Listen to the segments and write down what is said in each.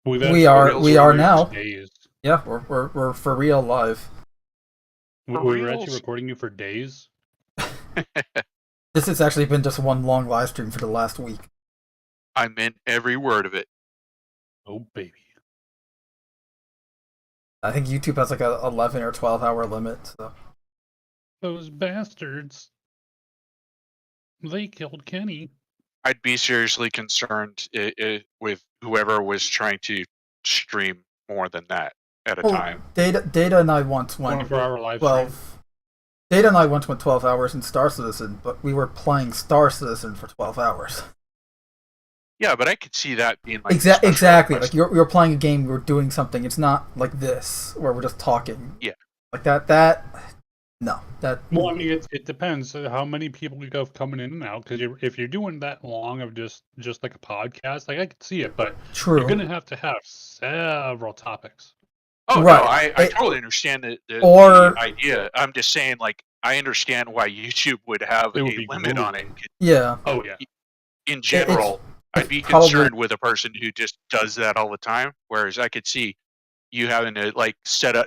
We've We actually are recording now. for days. Yeah, we're for real live. We were actually recording you for days. This has actually been just one long live stream for the last week. I meant every word of it. Oh baby. I think YouTube has like a 11 or 12 hour limit. So. Those bastards. They killed Kenny. I'd be seriously concerned with whoever was trying to stream more than that at a time. Data and I once went 24-hour live 12. stream. Data and I once went 12 hours in Star Citizen, but we were playing Star Citizen for 12 hours. Yeah, but I could see that being like exactly. Like you're playing a game, you're doing something. It's not like this where we're just talking. Yeah. Like that. No, that. Well, I mean, it depends how many people you have coming in and out. Because if you're doing that long of just like a podcast, like I could see it, but True. You're gonna have several topics. Oh right. No, I totally understand the idea. I'm just saying, like, I understand why YouTube would have a limit on it. Yeah. Oh yeah. In general, I'd be concerned with a person who just does that all the time. Whereas I could see you having to like set up,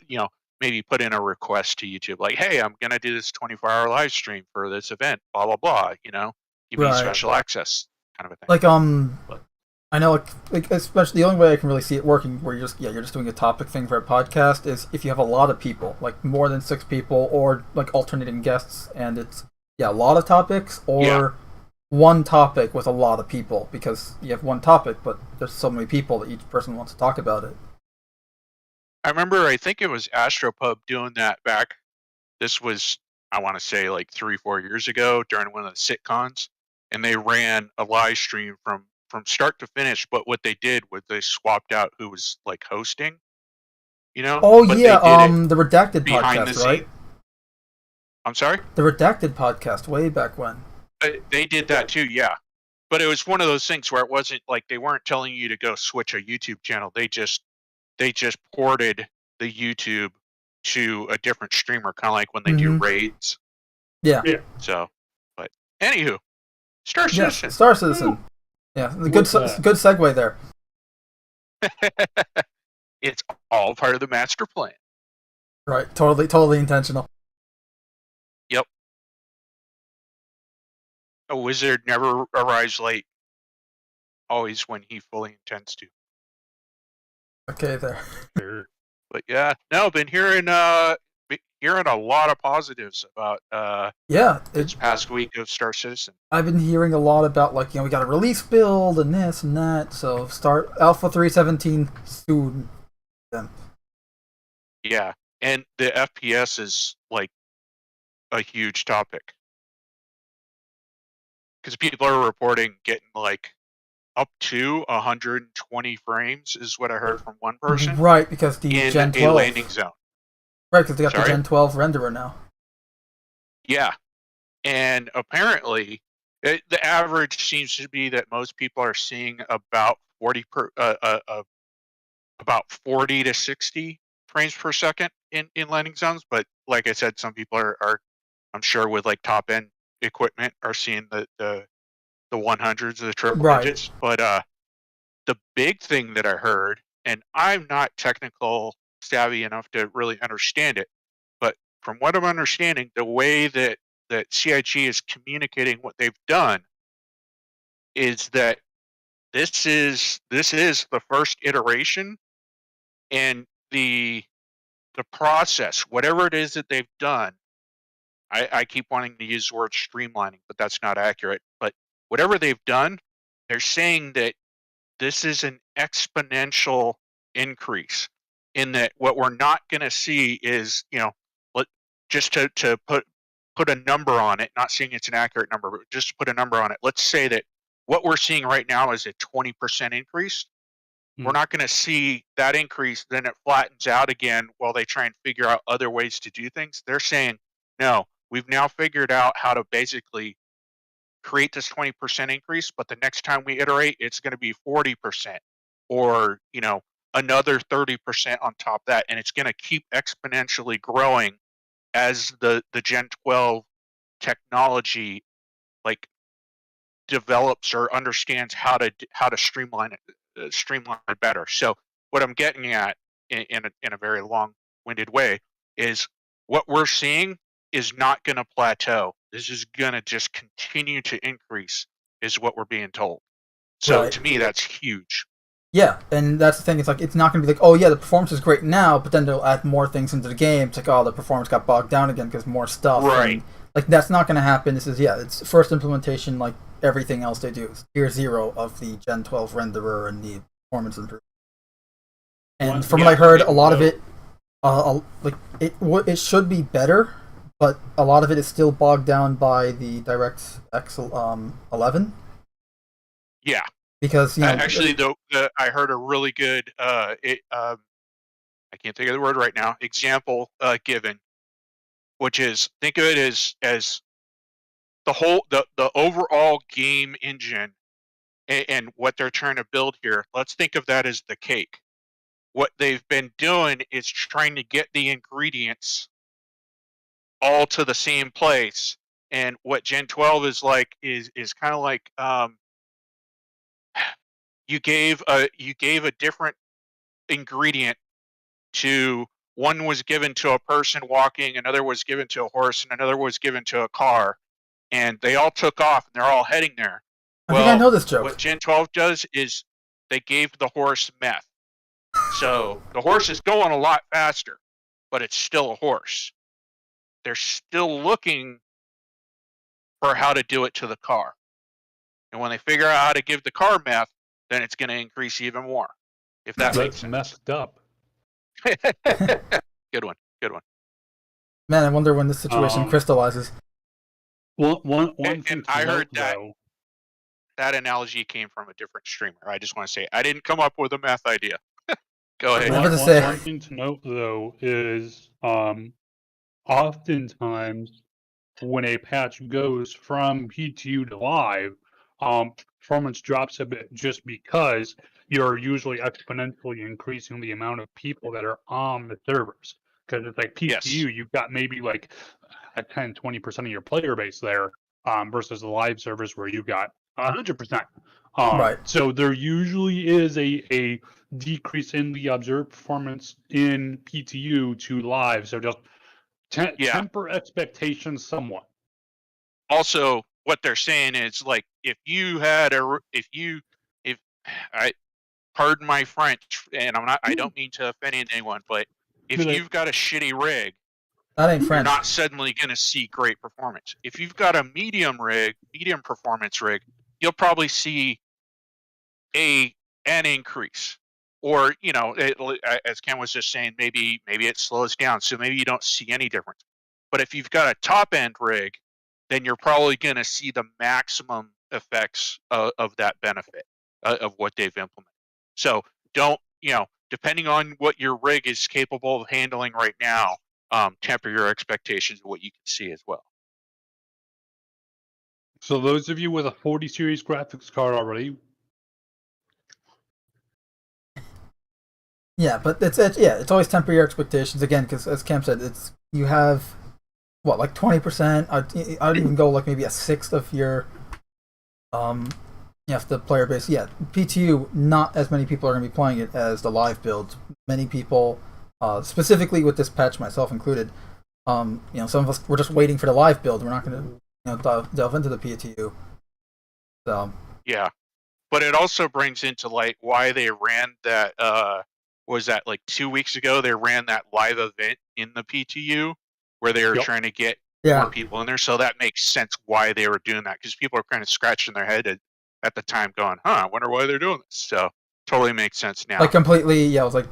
maybe put in a request to YouTube, like, hey, I'm gonna do this 24-hour live stream for this event, blah blah blah. Give me special access, kind of a thing. Like I know, like especially the only way I can really see it working, where you're just doing a topic thing for a podcast, is if you have a lot of people, like more than 6 people, or like alternating guests, and it's a lot of topics, or one topic with a lot of people, because you have one topic, but there's so many people that each person wants to talk about it. I remember, I think it was Astropub doing that back. This was, I want to say, like 3-4 years ago during one of the sitcoms, and they ran a live stream from start to finish. But what they did was they swapped out who was like hosting. Oh yeah, the Redacted podcast, right? I'm sorry? The Redacted podcast, way back when. They did that too, yeah. But it was one of those things where it wasn't like they weren't telling you to go switch a YouTube channel. They just ported the YouTube to a different streamer, kind of like when they do raids. Yeah. So, but anywho, Star Citizen. Yeah, Star Citizen. Yeah, good segue there. It's all part of the master plan. Right, totally intentional. Yep. A wizard never arrives late. Always when he fully intends to. Okay, there. But yeah, no, been hearing a lot of positives about this past week of Star Citizen. I've been hearing a lot about, like, we got a release build and this and that, so start Alpha 3.17 soon. Yeah, and the FPS is like a huge topic. Because people are reporting getting like up to 120 frames is what I heard from one person. Right, because the in Gen 12 a landing zone. Right, because they got the Gen 12 renderer now. Yeah, and apparently the average seems to be that most people are seeing about 40 to 60 frames per second in landing zones. But like I said, some people are I'm sure with like top end equipment are seeing the 100s, the triple digits. But the big thing that I heard, and I'm not technical savvy enough to really understand it, but from what I'm understanding, the way that CIG is communicating what they've done is that this is the first iteration, and the process, whatever it is that they've done, I keep wanting to use the word streamlining, but that's not accurate. But whatever they've done, they're saying that this is an exponential increase, in that what we're not going to see is, just to put a number on it, not saying it's an accurate number, but just to put a number on it. Let's say that what we're seeing right now is a 20% increase. We're not going to see that increase, then it flattens out again while they try and figure out other ways to do things. They're saying, no, we've now figured out how to basically create this 20% increase, but the next time we iterate, it's going to be 40%, or another 30% on top of that, and it's going to keep exponentially growing as the Gen 12 technology like develops or understands how to streamline it better. So what I'm getting at in a very long-winded way is what we're seeing is not going to plateau. This is going to just continue to increase, is what we're being told. So Right. to me, that's huge. Yeah, and that's the thing. It's like it's not going to be like, oh yeah, the performance is great now, but then they'll add more things into the game. It's like, oh, the performance got bogged down again because more stuff. Right. And, like that's not going to happen. This is it's first implementation. Like everything else they do, it's tier 0 of the Gen 12 renderer and the performance improvement. And from what I heard, a lot of it, like it should be better, but a lot of it is still bogged down by the DirectX 11. Yeah. Because actually, I heard a really good I can't think of the word right now. Example given, which is think of it as the overall game engine and what they're trying to build here. Let's think of that as the cake. What they've been doing is trying to get the ingredients all to the same place, and what Gen 12 is like is kind of like you gave a different ingredient to one was given to a person walking, another was given to a horse, and another was given to a car, and they all took off and they're all heading there. I think I know this joke. What Gen 12 does is they gave the horse meth. So the horse is going a lot faster, but it's still a horse. They're still looking for how to do it to the car. And when they figure out how to give the car meth, then it's going to increase even more. If that makes sense. Messed up. Good one. Man, I wonder when this situation crystallizes. One thing I heard though, that analogy came from a different streamer. I just want to say I didn't come up with a math idea. Go ahead. One thing to note though is oftentimes when a patch goes from PTU to live, performance drops a bit just because you're usually exponentially increasing the amount of people that are on the servers. Because it's like PTU, you've got maybe like a 10-20% of your player base there, versus the live servers where you've got 100%. Right. So there usually is a decrease in the observed performance in PTU to live. So just temper expectations somewhat. Also, what they're saying is like if pardon my French, and I don't mean to offend anyone, but if you've got a shitty rig, that ain't French. You're not suddenly going to see great performance. If you've got a medium performance rig, you'll probably see an increase, or as Ken was just saying, maybe it slows down, so maybe you don't see any difference. But if you've got a top end rig, then you're probably going to see the maximum effects of that benefit of what they've implemented. So don't, depending on what your rig is capable of handling right now, temper your expectations of what you can see as well. So those of you with a 40 series graphics card already. Yeah, but it's always temper your expectations again, because as Cam said, you have what, like 20%. I'd even go like maybe a sixth of your the player base. Yeah, PTU, not as many people are going to be playing it as the live builds. Many people, specifically with this patch, myself included, some of us were just waiting for the live build. We're not going to delve into the PTU. So yeah, but it also brings into light why they ran that. Was that like 2 weeks ago? They ran that live event in the PTU where they were trying to get more people in there. So that makes sense why they were doing that, because people are kind of scratching their head at the time, going, "I wonder why they're doing this." So totally makes sense now. Like completely, yeah. I was like,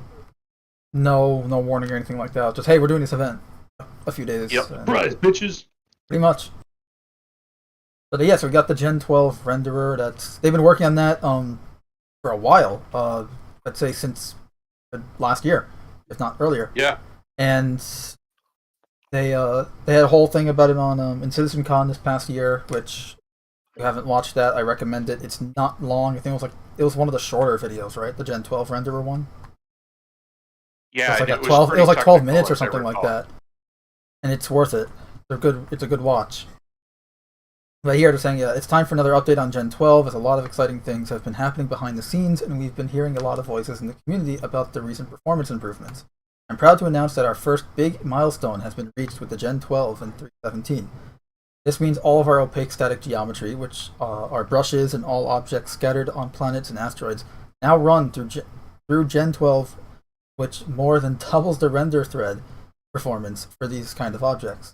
no warning or anything like that. Just, hey, we're doing this event. A few days. Yep. Surprise, bitches. Pretty much. But yeah, so we got the Gen 12 renderer. They've been working on that for a while. I'd say since last year, if not earlier. Yeah. And they had a whole thing about it on in CitizenCon this past year, which if you haven't watched that, I recommend it. It's not long. I think it was one of the shorter videos, right? The Gen 12 renderer one. Yeah, it was like 12 minutes or something like that. And it's worth it. It's a good watch. But here they're saying, it's time for another update on Gen 12, as a lot of exciting things have been happening behind the scenes, and we've been hearing a lot of voices in the community about the recent performance improvements. I'm proud to announce that our first big milestone has been reached with the Gen 12 and 3.17. This means all of our opaque static geometry, which are brushes and all objects scattered on planets and asteroids, now run through Gen 12, which more than doubles the render thread performance for these kind of objects.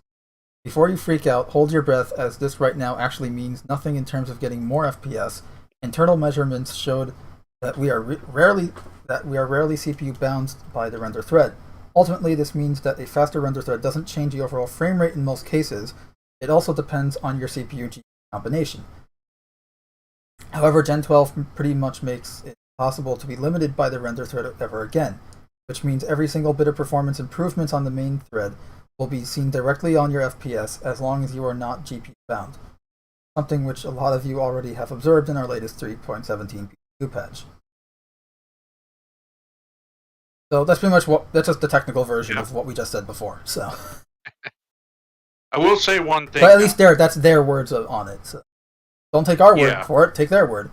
Before you freak out, hold your breath, as this right now actually means nothing in terms of getting more FPS. Internal measurements showed that we are rarely CPU bound by the render thread. Ultimately, this means that a faster render thread doesn't change the overall frame rate in most cases. It also depends on your CPU and GPU combination. However, Gen 12 pretty much makes it possible to be limited by the render thread ever again, which means every single bit of performance improvements on the main thread will be seen directly on your FPS as long as you are not GPU bound, something which a lot of you already have observed in our latest 3.17 PPU patch. So that's pretty much that's just the technical version of what we just said before. So I will say one thing. But at least that's their words on it. So don't take our word for it, take their word.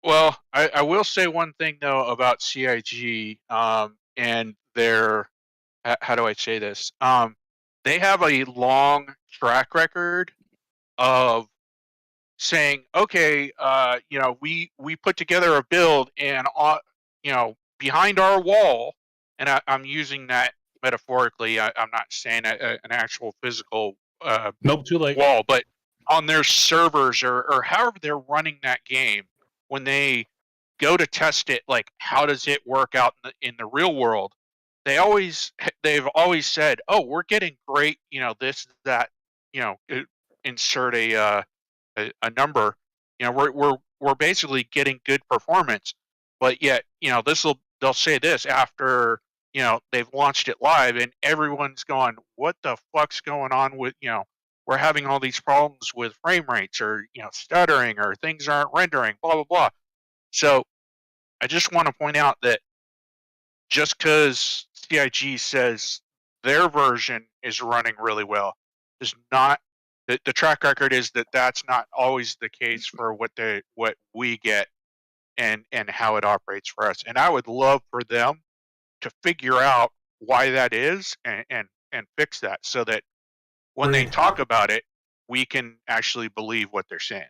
Well, I will say one thing though about CIG and their, how do I say this? They have a long track record of saying, okay, we put together a build and behind our wall, and I'm using that metaphorically. I'm not saying an actual physical too late. wall, but on their servers or however they're running that game, when they go to test it, like how does it work out in the real world? They've always said, oh, we're getting great, this, that, insert a number, we're basically getting good performance, but yet, they'll say this after, they've launched it live and everyone's going, what the fuck's going on with, we're having all these problems with frame rates or, stuttering or things aren't rendering, blah, blah, blah. So I just want to point out that just because CIG says their version is running really well does not, the track record is that that's not always the case for what we get and how it operates for us. And I would love for them to figure out why that is and fix that so that when they talk about it, we can actually believe what they're saying.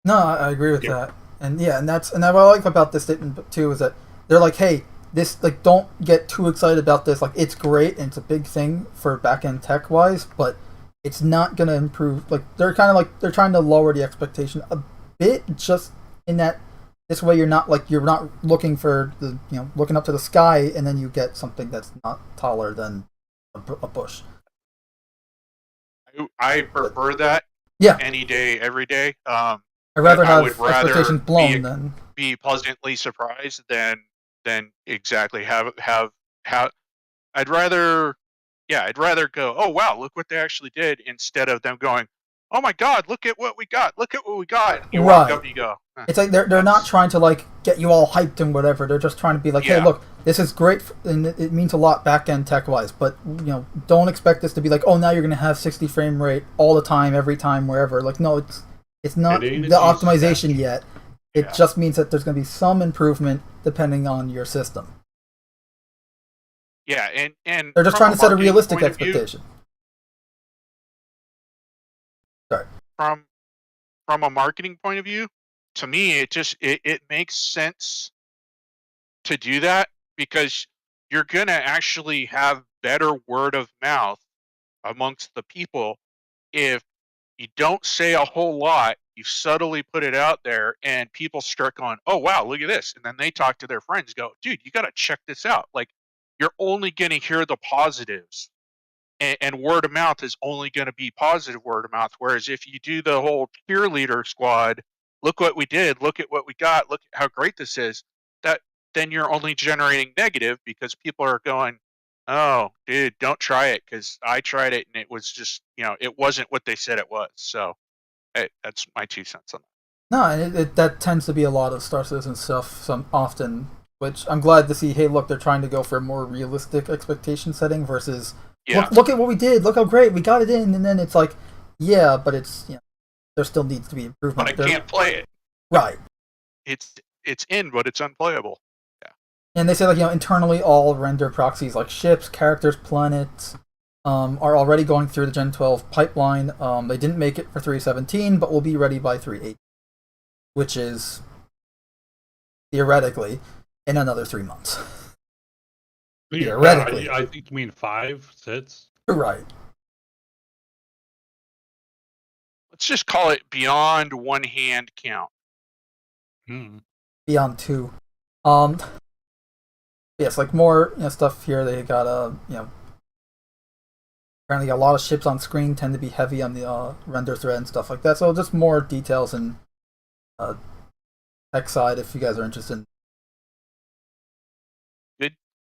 No, I agree with that. And what I like about this statement too is that they're like, hey, this, like, don't get too excited about this. Like, it's great and it's a big thing for back-end tech-wise, but it's not going to improve. Like, they're kind of like, they're trying to lower the expectation a bit, just in that this way you're not looking for the, looking up to the sky and then you get something that's not taller than a bush. I prefer that. Yeah. Any day, every day. I'd rather have rather expectations blown than be pleasantly surprised than exactly have. I'd rather go, oh wow, look what they actually did, instead of them going, oh my god, look at what we got, You walk up and you go, it's like they're not trying to like get you all hyped and whatever. They're just trying to be like, hey, look, this is great and it means a lot back end tech wise, but don't expect this to be like, oh, now you're gonna have 60 frame rate all the time, every time, wherever. Like, no, it's not the optimization yet. It just means that there's going to be some improvement depending on your system. Yeah, and they're just trying to set a realistic expectation. Sorry. From a marketing point of view, to me, it makes sense to do that, because you're going to actually have better word of mouth amongst the people if you don't say a whole lot. You subtly put it out there and people start going, oh, wow, look at this. And then they talk to their friends, go, dude, you got to check this out. Like, you're only going to hear the positives, and word of mouth is only going to be positive word of mouth. Whereas if you do the whole cheerleader squad, look what we did, look at what we got, look at how great this is, then you're only generating negative, because people are going, oh, dude, don't try it, because I tried it and it was just, it wasn't what they said it was. So that's my 2 cents on that. No, and that tends to be a lot of Star Citizen stuff often, which I'm glad to see. Hey, look, they're trying to go for a more realistic expectation setting versus Yeah. Look at what we did. Look how great we got it in, and then it's like, yeah, but it's there still needs to be improvement. But I can't play it. Right. It's in, but it's unplayable. Yeah. And they say like internally all render proxies like ships, characters, planets are already going through the Gen 12 pipeline. They didn't make it for 3.17, but will be ready by 3.8, which is theoretically in another 3 months. Theoretically, I think you mean 5, 6. Right. Let's just call it beyond one hand count. Beyond 2. Yes, like more stuff here. They got apparently a lot of ships on screen tend to be heavy on the render thread and stuff like that. So just more details and tech side if you guys are interested.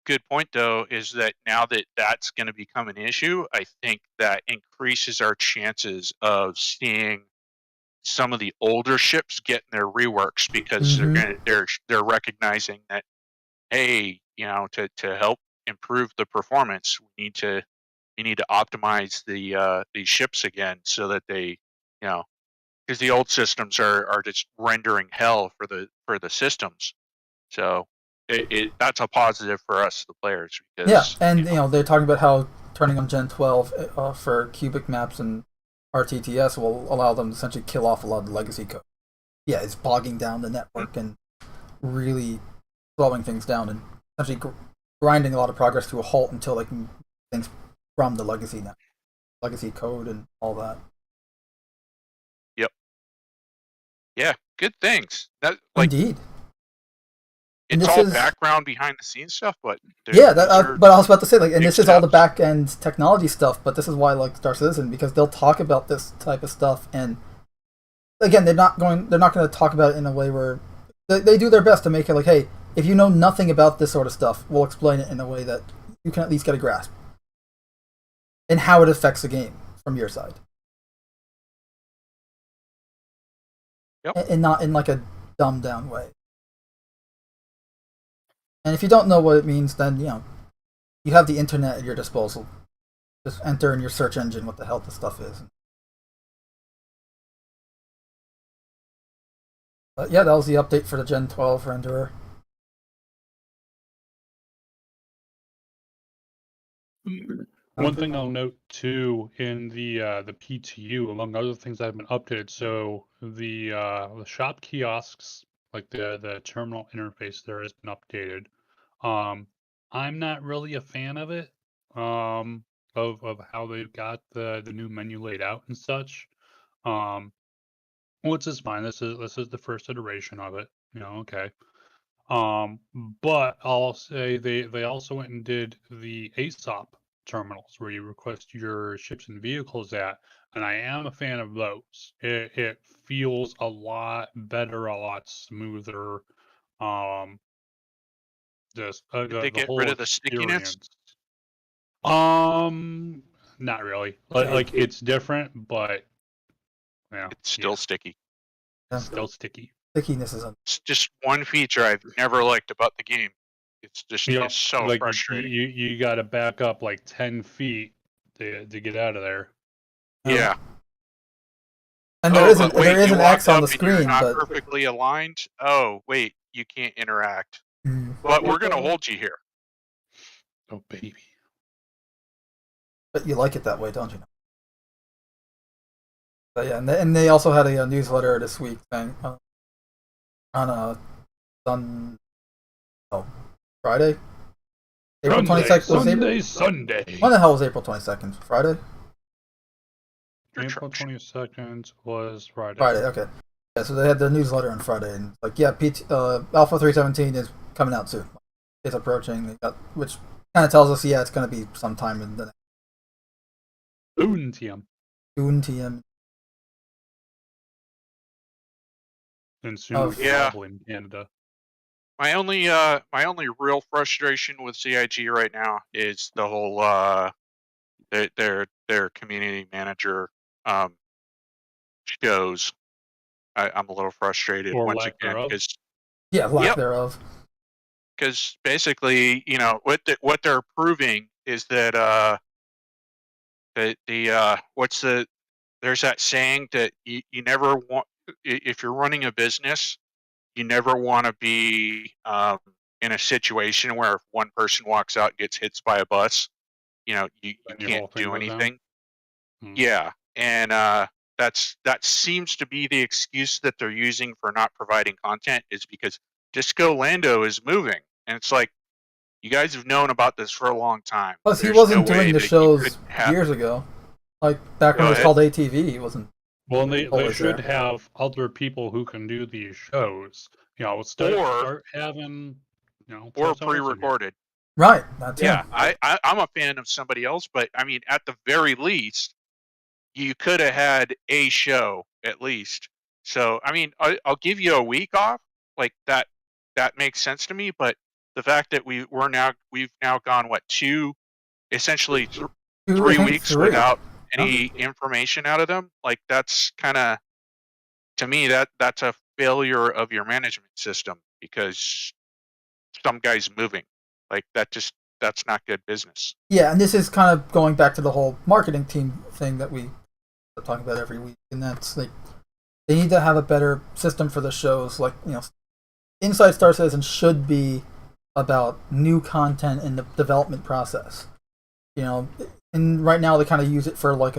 Good point though is that now that that's going to become an issue, I think that increases our chances of seeing some of the older ships getting their reworks because they're recognizing that, hey, to help improve the performance, we need to optimize these ships again so that they, because the old systems are just rendering hell for the systems. So that's a positive for us, the players. Because, and they're talking about how turning on Gen 12 for cubic maps and RTTS will allow them to essentially kill off a lot of the legacy code. Yeah, it's bogging down the network and really slowing things down and essentially grinding a lot of progress to a halt until they can things from the legacy code and all that. Yep. Yeah, good things. Indeed. It's all background behind the scenes stuff, but but I was about to say and this is all the back end technology stuff. But this is why I like Star Citizen, because they'll talk about this type of stuff, and again, they're not going to talk about it in a way where they do their best to make it like, hey, if you know nothing about this sort of stuff, we'll explain it in a way that you can at least get a grasp and how it affects the game from your side. Yep. And not in like a dumbed down way. And if you don't know what it means, then you have the internet at your disposal. Just enter in your search engine what the hell this stuff is. But yeah, that was the update for the Gen 12 renderer. One thing I'll note too in the PTU, among other things that have been updated, so the shop kiosks, like the terminal interface there, has been updated. I'm not really a fan of it, of how they've got the new menu laid out and such. Which is fine. This is the first iteration of it. Okay. But I'll say they also went and did the ASOP terminals where you request your ships and vehicles at, and I am a fan of those. It feels a lot better, a lot smoother. Just did they get whole rid of the stickiness? Not really. Like it's different, but it's still sticky. Still sticky. Stickiness is it's just one feature I've never liked about the game. It's just it's so frustrating. You got to back up like 10 feet to get out of there. Yeah. And there is an X on the screen, not but perfectly aligned. Oh wait, you can't interact. But we're gonna hold you here. Oh baby. But you like it that way, don't you? But yeah, and they also had a newsletter this week saying on Friday, April 22nd. Sunday. When the hell was April 22nd? Friday. April 22nd was Friday. Friday, okay. Yeah, so they had the newsletter on Friday, and like, yeah, Alpha 3.17 is coming out soon. It's approaching, which kind of tells us, yeah, it's going to be sometime in the next. TM. And soon, probably in Canada. My only real frustration with CIG right now is the whole their community manager shows. I'm a little frustrated once again because lack thereof. Because basically, what they're proving is that there's that saying that you never want, if you're running a business, you never want to be in a situation where if one person walks out and gets hit by a bus, you And your can't whole thing do goes down? anything. Hmm. Yeah, and that seems to be the excuse that they're using for not providing content, is because Disco Lando is moving, and it's like, you guys have known about this for a long time. Plus, he There's wasn't no way doing the that you shows couldn't have. years ago. Like, back when Go it was ahead. called ATV, he wasn't. Well, and they Always should there. have other people who can do these shows. Start having, Or test out other pre-recorded. Right, that's Yeah, him. I'm a fan of somebody else, but I mean, at the very least, you could have had a show at least. So, I mean, I'll give you a week off, like that makes sense to me. But the fact that we've now gone essentially I 3 think weeks three. without any information out of them, like that's kind of, to me, that's a failure of your management system, because some guy's moving, like that's not good business. Yeah, and this is kind of going back to the whole marketing team thing that we talk about every week, and that's like, they need to have a better system for the shows. Like, Inside Star Citizen should be about new content in the development process. And right now they kind of use it for it's like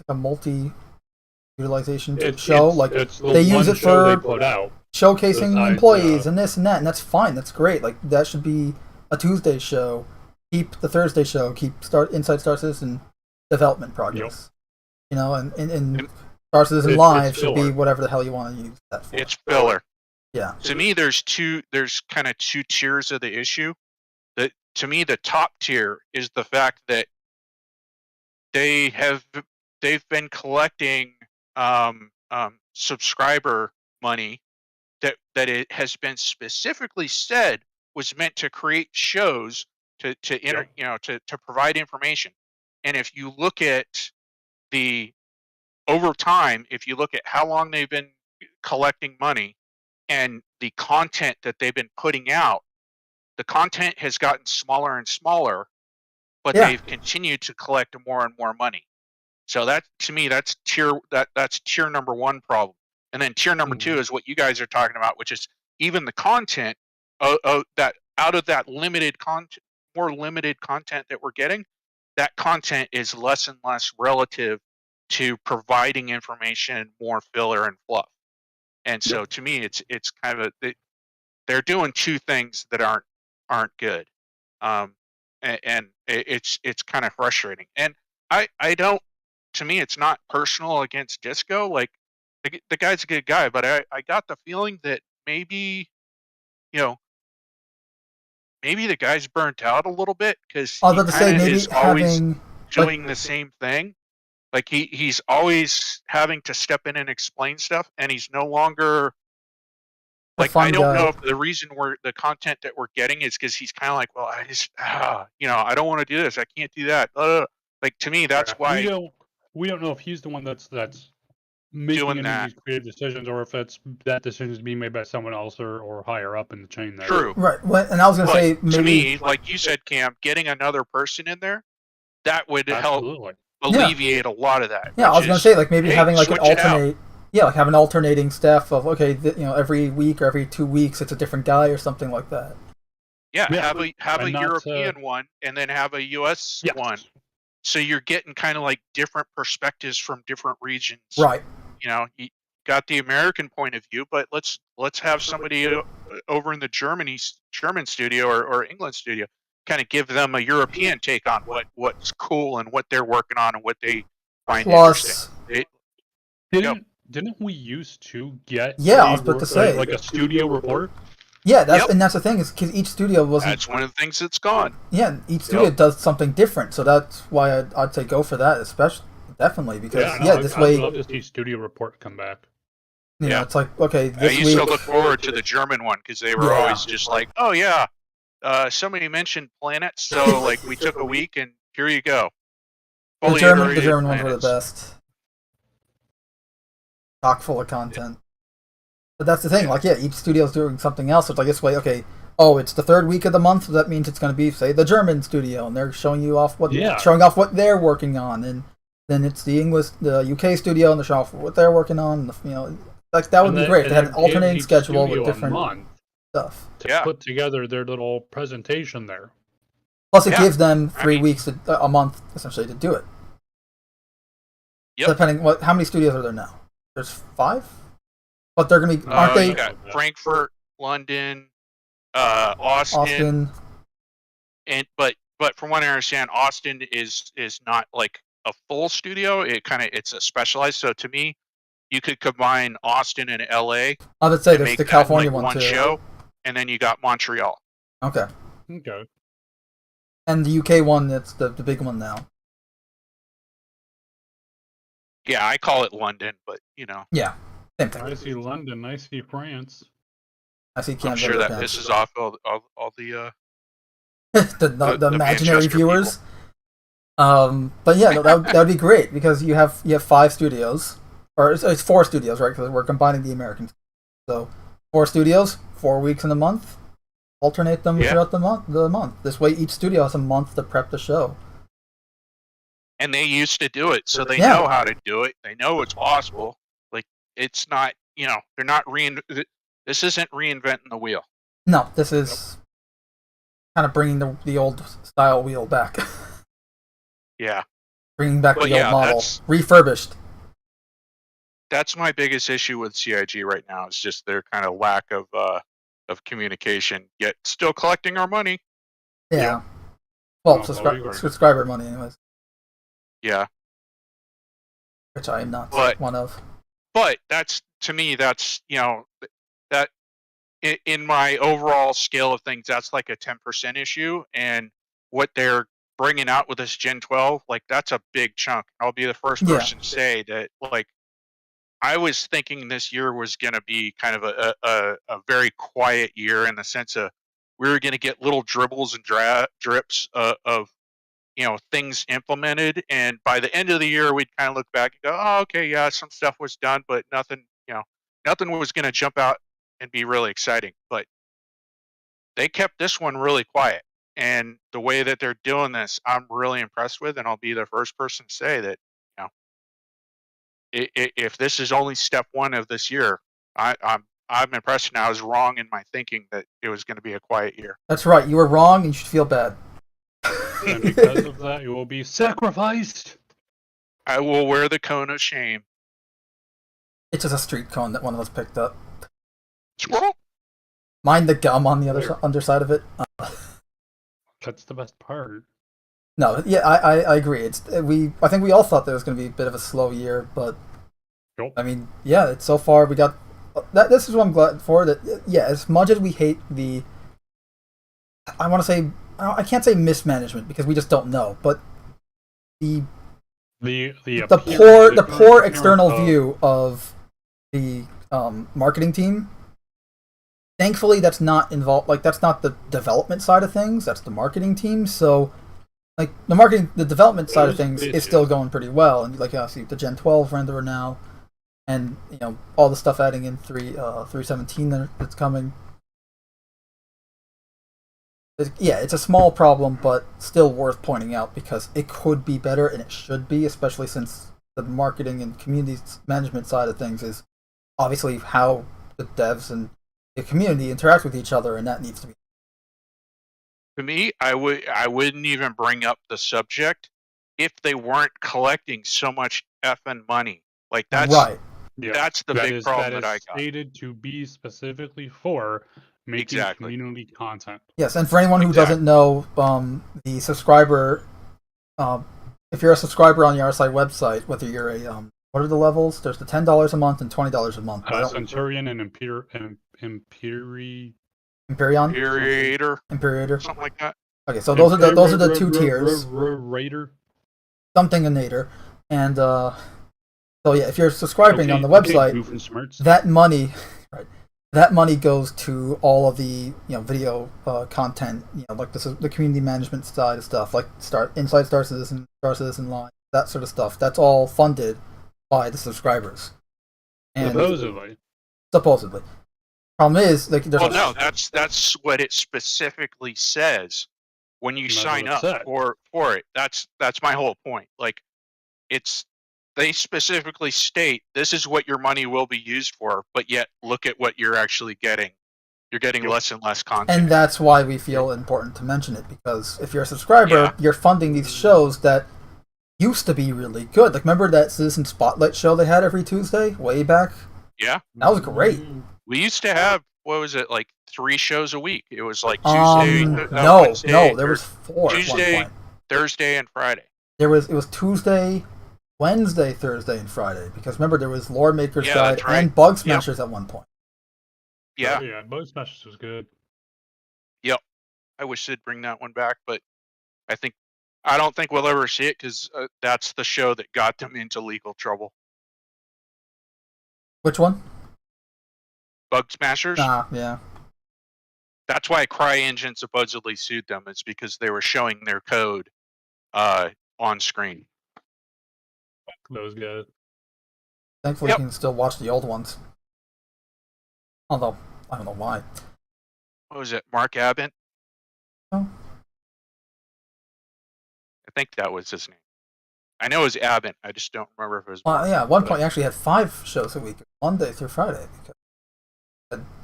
a multi-utilization show. It's the they use one it show for they put out. showcasing Besides, employees and this and that, and that's fine. That's great. Like, that should be a Tuesday show. Keep the Thursday show. Keep Inside Star Citizen development progress. And Star Citizen Live should be whatever the hell you want to use that for. It's filler. Yeah. To me, there's kind of two tiers of the issue. To me, the top tier is the fact that they've been collecting subscriber money that it has been specifically said was meant to create shows to provide information. And if you look at over time, if you look at how long they've been collecting money and the content that they've been putting out, the content has gotten smaller and smaller, but they've continued to collect more and more money. So that, to me, that's tier number one problem. And then tier number two is what you guys are talking about, which is even the content that out of that more limited content that we're getting, that content is less and less relative to providing information, more filler and fluff. And so to me, it's kind of they're doing two things that aren't good, and it's kind of frustrating. And I don't. To me, it's not personal against Disco. Like, the guy's a good guy, but I got the feeling that maybe the guy's burnt out a little bit, because I was about to say, maybe is always having doing the same thing. Like, he's always having to step in and explain stuff, and he's no longer like, I don't know if the reason the content that we're getting is because he's kind of like, well, I just I don't want to do this, I can't do that. Like, to me, that's why we don't know if he's the one that's making doing any that. of these creative decisions, or if that decision is being made by someone else or higher up in the chain there. True. Right. And I was going to say, maybe, to me, like you said, Cam, getting another person in there, that would help alleviate a lot of that. Yeah, I was going to say, like, maybe having like an switch it out. alternate. Yeah, like having alternating staff of, okay, every week or every 2 weeks it's a different guy or something like that. Yeah, Yeah, have a and not, European one, and then have a US one. So you're getting kind of like different perspectives from different regions. Right. You got the American point of view, but let's have somebody over in the German studio or England studio kind of give them a European take on what's cool and what they're working on and what they find interesting. Didn't we used to get I was about to say, like a studio report? Yeah, and that's the thing, is because each studio wasn't. That's one of the things that's gone. Yeah, each studio does something different, so that's why I'd say go for that, especially definitely because this way. I'd love to see studio report come back. It's like, okay, I this used week. to look forward to the German one because they were always just like, oh yeah, somebody mentioned planets, so like we took a week and here you go. The German ones were the best. Chock full of content. But that's the thing, like, each studio's doing something else. So it's like, this way, okay, it's the third week of the month, so that means it's going to be, say, the German studio, and they're showing off what they're working on, and then it's the UK studio and the shop for what they're working on. Like that would be great. They had an alternating schedule with different stuff to put together their little presentation there. Plus, it gives them 3 weeks, a month, essentially, to do it. Yep. Depending how many studios are there now? There's 5, but they're gonna be aren't they? You got Frankfurt, London, Austin, and but from what I understand, Austin is not like a full studio. It's a specialized. So to me, you could combine Austin and LA. I would say there's the California one too. Show, and then you got Montreal. Okay. Okay. And the UK one, that's the big one now. Yeah, I call it London, but Yeah, same thing. I see London. I see France. I see Canada. I'm sure that pisses off all the the imaginary viewers. But yeah, no, that would be great because you have 5 studios, or it's 4 studios, right? Because we're combining the Americans. So 4 studios, 4 weeks in a month. Alternate them throughout the month. This way, each studio has a month to prep the show. And they used to do it, so they know how to do it. They know it's possible. Like it's not, they're not This isn't reinventing the wheel. No, this is kind of bringing the old style wheel back. Yeah. Bringing back the old model, refurbished. That's my biggest issue with CIG right now. Is just their kind of lack of communication, yet still collecting our money. Yeah. Well, subscriber money, anyways. Yeah. Which I am not one of. But to me, that's that in my overall scale of things, that's like a 10% issue. And what they're bringing out with this Gen 12, like that's a big chunk. I'll be the first person to say that, like, I was thinking this year was going to be kind of a very quiet year in the sense of we were going to get little dribbles and drips of things implemented, and by the end of the year we'd kind of look back and go, oh, okay, yeah, some stuff was done, but nothing was going to jump out and be really exciting. But they kept this one really quiet, and the way that they're doing this, I'm really impressed with, and I'll be the first person to say that if this is only step 1 of this year, I'm impressed, and I was wrong in my thinking that it was going to be a quiet year. That's right, you were wrong, and you should feel bad. And because of that, you will be sacrificed. I will wear the cone of shame. It's just a street cone that one of us picked up. Squirrel? Mind the gum on the underside of it. That's the best part. No, yeah, I agree. I think we all thought that it was going to be a bit of a slow year, but I mean, yeah, so far we got that. This is what I'm glad for. That as much as we hate I want to say, I can't say mismanagement because we just don't know, but the poor external view of the marketing team. Thankfully, that's not involved. Like that's not the development side of things. That's the marketing team. So, like the development side of things is still going pretty well. And like, see the Gen 12 renderer now, and all the stuff adding in 3.17 that's coming. It's a small problem, but still worth pointing out because it could be better and it should be, especially since the marketing and community management side of things is obviously how the devs and the community interact with each other, and that needs to be. To me, I wouldn't even bring up the subject if they weren't collecting so much effing money. Like that's right. That's the big problem that I got. Stated to be specifically for making community content. Yes, and for anyone who doesn't know, the subscriber, if you're a subscriber on the RSI website, whether you're a what are the levels? There's the $10 a month and $20 a month. Centurion and Imperator. Imperator. Something like that. Okay, so those are the 2 tiers. Raider. Something a nader, and so yeah, if you're subscribing on the website, that money goes to all of the video content, like the community management side of stuff, like Inside Star Citizen Live, that sort of stuff. That's all funded by the subscribers. And supposedly. Problem is, like, that's what it specifically says when you sign up for it. That's my whole point. Like, they specifically state this is what your money will be used for, but yet look at what you're actually getting. You're getting less and less content. And that's why we feel important to mention it, because if you're a subscriber, you're funding these shows that used to be really good. Like, remember that Citizen Spotlight show they had every Tuesday, way back? Yeah. That was great. We used to have, what was it, like 3 shows a week. It was like Tuesday, Wednesday, no, there was 4 Tuesday, at one point. Thursday, and Friday. It was Tuesday, Wednesday, Thursday, and Friday. Because remember, there was Lore Maker's Guide and Bug Smashers at one point. Yeah. Yeah, Bug Smashers was good. Yep. I wish they'd bring that one back, but I don't think we'll ever see it because that's the show that got them into legal trouble. Which one? Bug Smashers? Yeah. That's why CryEngine supposedly sued them. It's because they were showing their code on screen. Those guys. Thankfully, you can still watch the old ones. Although, I don't know why. What was it? Mark Abbott? Oh. I think that was his name. I know it was Abbott. I just don't remember if it was. Yeah, at one point, you actually had 5 shows a week, Monday through Friday. Because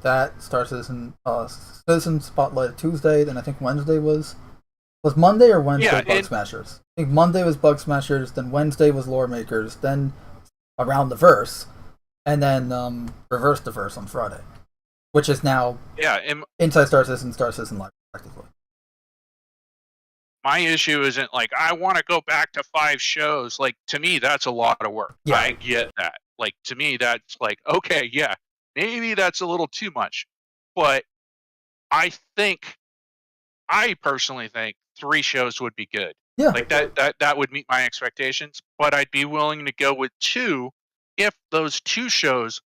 that starts Citizen Spotlight Tuesday, then I think Wednesday was Monday or Wednesday Bug Smashers? I think Monday was Bug Smashers, then Wednesday was Lore Makers, then Around the Verse, and then Reverse the Verse on Friday, which is now Inside Star Citizen Live, practically. My issue isn't like, I want to go back to 5 shows. Like, to me, that's a lot of work. Yeah. I get that. Like, to me, that's like, okay, yeah, maybe that's a little too much. But I personally think 3 shows would be good. Yeah. Like, that would meet my expectations. But I'd be willing to go with 2 if those 2 shows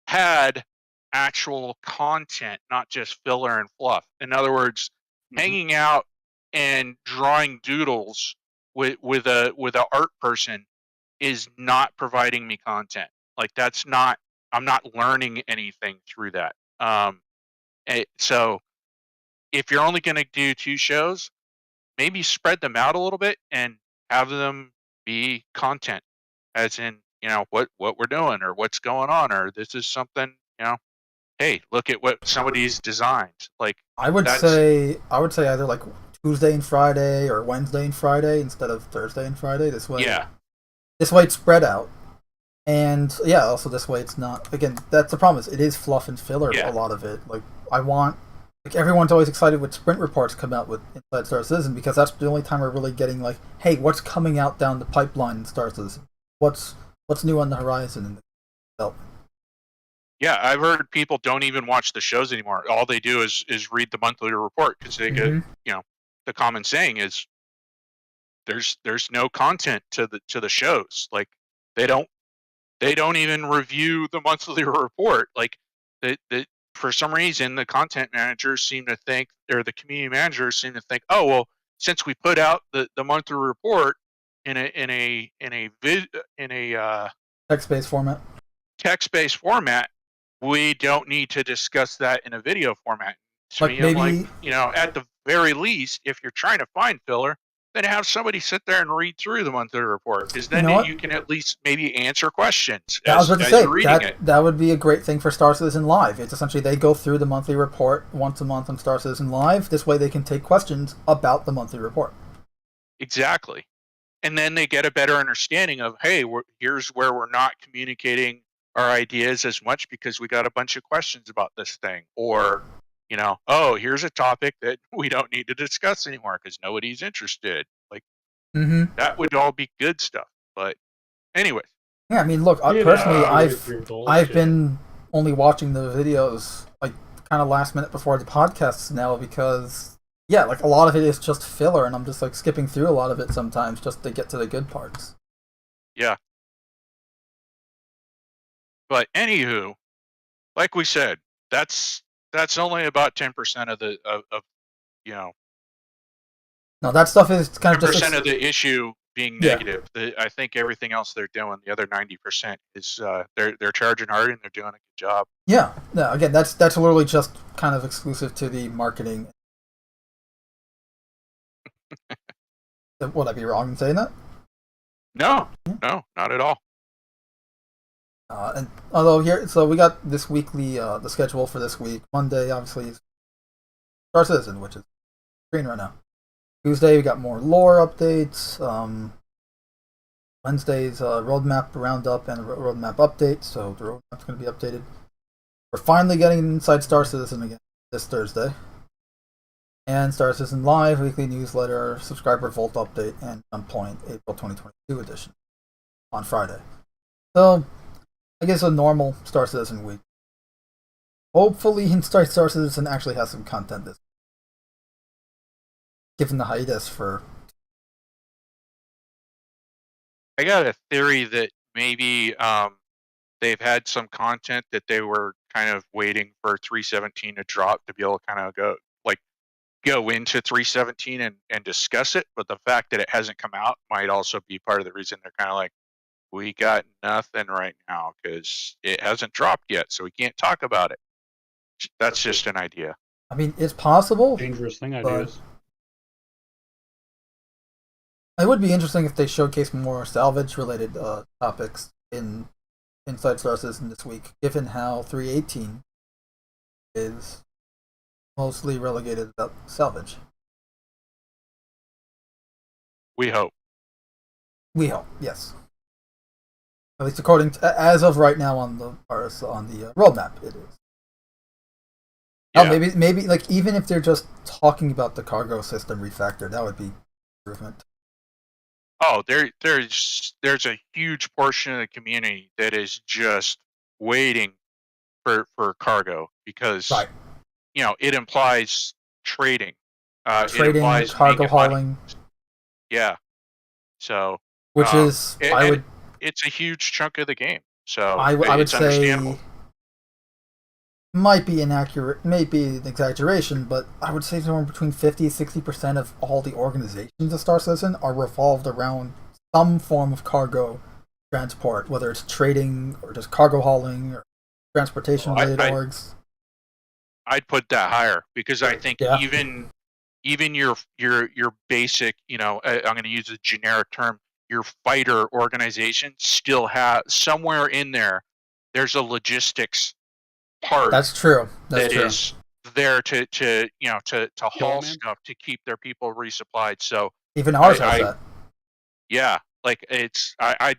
had actual content, not just filler and fluff. In other words, hanging out and drawing doodles with a art person is not providing me content. Like, I'm not learning anything through that. So if you're only going to do 2 shows, maybe spread them out a little bit and have them be content, as in, what we're doing or what's going on, or this is something, hey, look at what somebody's designed. Like, I would say either like Tuesday and Friday or Wednesday and Friday instead of Thursday and Friday. This way it's spread out. And also this way it's not, again, that's the problem, is it is fluff and filler, a lot of it. Like, everyone's always excited when sprint reports come out with Inside Star Citizen, because that's the only time we're really getting like, hey, what's coming out down the pipeline in Star Citizen? What's new on the horizon in the development? Yeah, I've heard people don't even watch the shows anymore. All they do is read the monthly report, because they get, the common saying is there's no content to the shows. Like, they don't even review the monthly report. Like, for some reason, the content managers seem to think, or the community managers seem to think, oh, well, since we put out the monthly report in a text-based format, we don't need to discuss that in a video format. To me, I'm like, at the very least, if you're trying to find filler, then have somebody sit there and read through the monthly report, because then you can at least maybe answer questions as you're reading it. That would be a great thing for Star Citizen Live. It's essentially they go through the monthly report once a month on Star Citizen Live. This way they can take questions about the monthly report. Exactly. And then they get a better understanding of, hey, here's where we're not communicating our ideas as much because we got a bunch of questions about this thing. Or, oh, here's a topic that we don't need to discuss anymore because nobody's interested. Like, that would all be good stuff. But anyways. Yeah, I mean, look, personally, I've been only watching the videos like kind of last minute before the podcasts now, because like a lot of it is just filler, and I'm just like skipping through a lot of it sometimes just to get to the good parts. Yeah. But anywho, like we said, that's only about 10% of the No, that stuff is kind of just 10% of the issue being negative. I think everything else they're doing, the other 90%, is they're charging hard and they're doing a good job. Yeah. No, again, that's literally just kind of exclusive to the marketing. Would I be wrong in saying that? No, not at all. And although so we got this weekly, the schedule for this week. Monday, obviously, is Star Citizen, which is green right now. Tuesday, we got more lore updates. Wednesday's roadmap roundup and roadmap update, so the roadmap's going to be updated. We're finally getting inside Star Citizen again this Thursday. And Star Citizen Live, weekly newsletter, subscriber Vault update, and Gunpoint April 2022 edition on Friday. So, I guess a normal Star Citizen week. Hopefully, Star Citizen actually has some content this week, given the hiatus for. I got a theory that maybe they've had some content that they were kind of waiting for 317 to drop to be able to kind of go into 317 and discuss it, but the fact that it hasn't come out might also be part of the reason they're kind of like, we got nothing right now because it hasn't dropped yet, so we can't talk about it. That's just an idea. I mean, it's possible. Dangerous thing ideas. It would be interesting if they showcase more salvage-related topics inside Star Citizen this week, given how 318 is mostly relegated to salvage. We hope. We hope, yes. At least according to, as of right now on the roadmap, it is. Yeah. Oh, maybe like even if they're just talking about the cargo system refactor, that would be improvement. Oh, there's a huge portion of the community that is just waiting for cargo because it implies trading. Trading, it implies cargo hauling. Yeah. So which is it's a huge chunk of the game. So I would say might be inaccurate, maybe an exaggeration, but I would say somewhere between 50-60% of all the organizations of Star Citizen are revolved around some form of cargo transport, whether it's trading or just cargo hauling or transportation related orgs. I'd put that higher because I think even your basic, I'm going to use a generic term, your fighter organization still has somewhere in there. There's a logistics part. That's true. That is there to haul stuff to keep their people resupplied. So even ours has that. Yeah, like it's I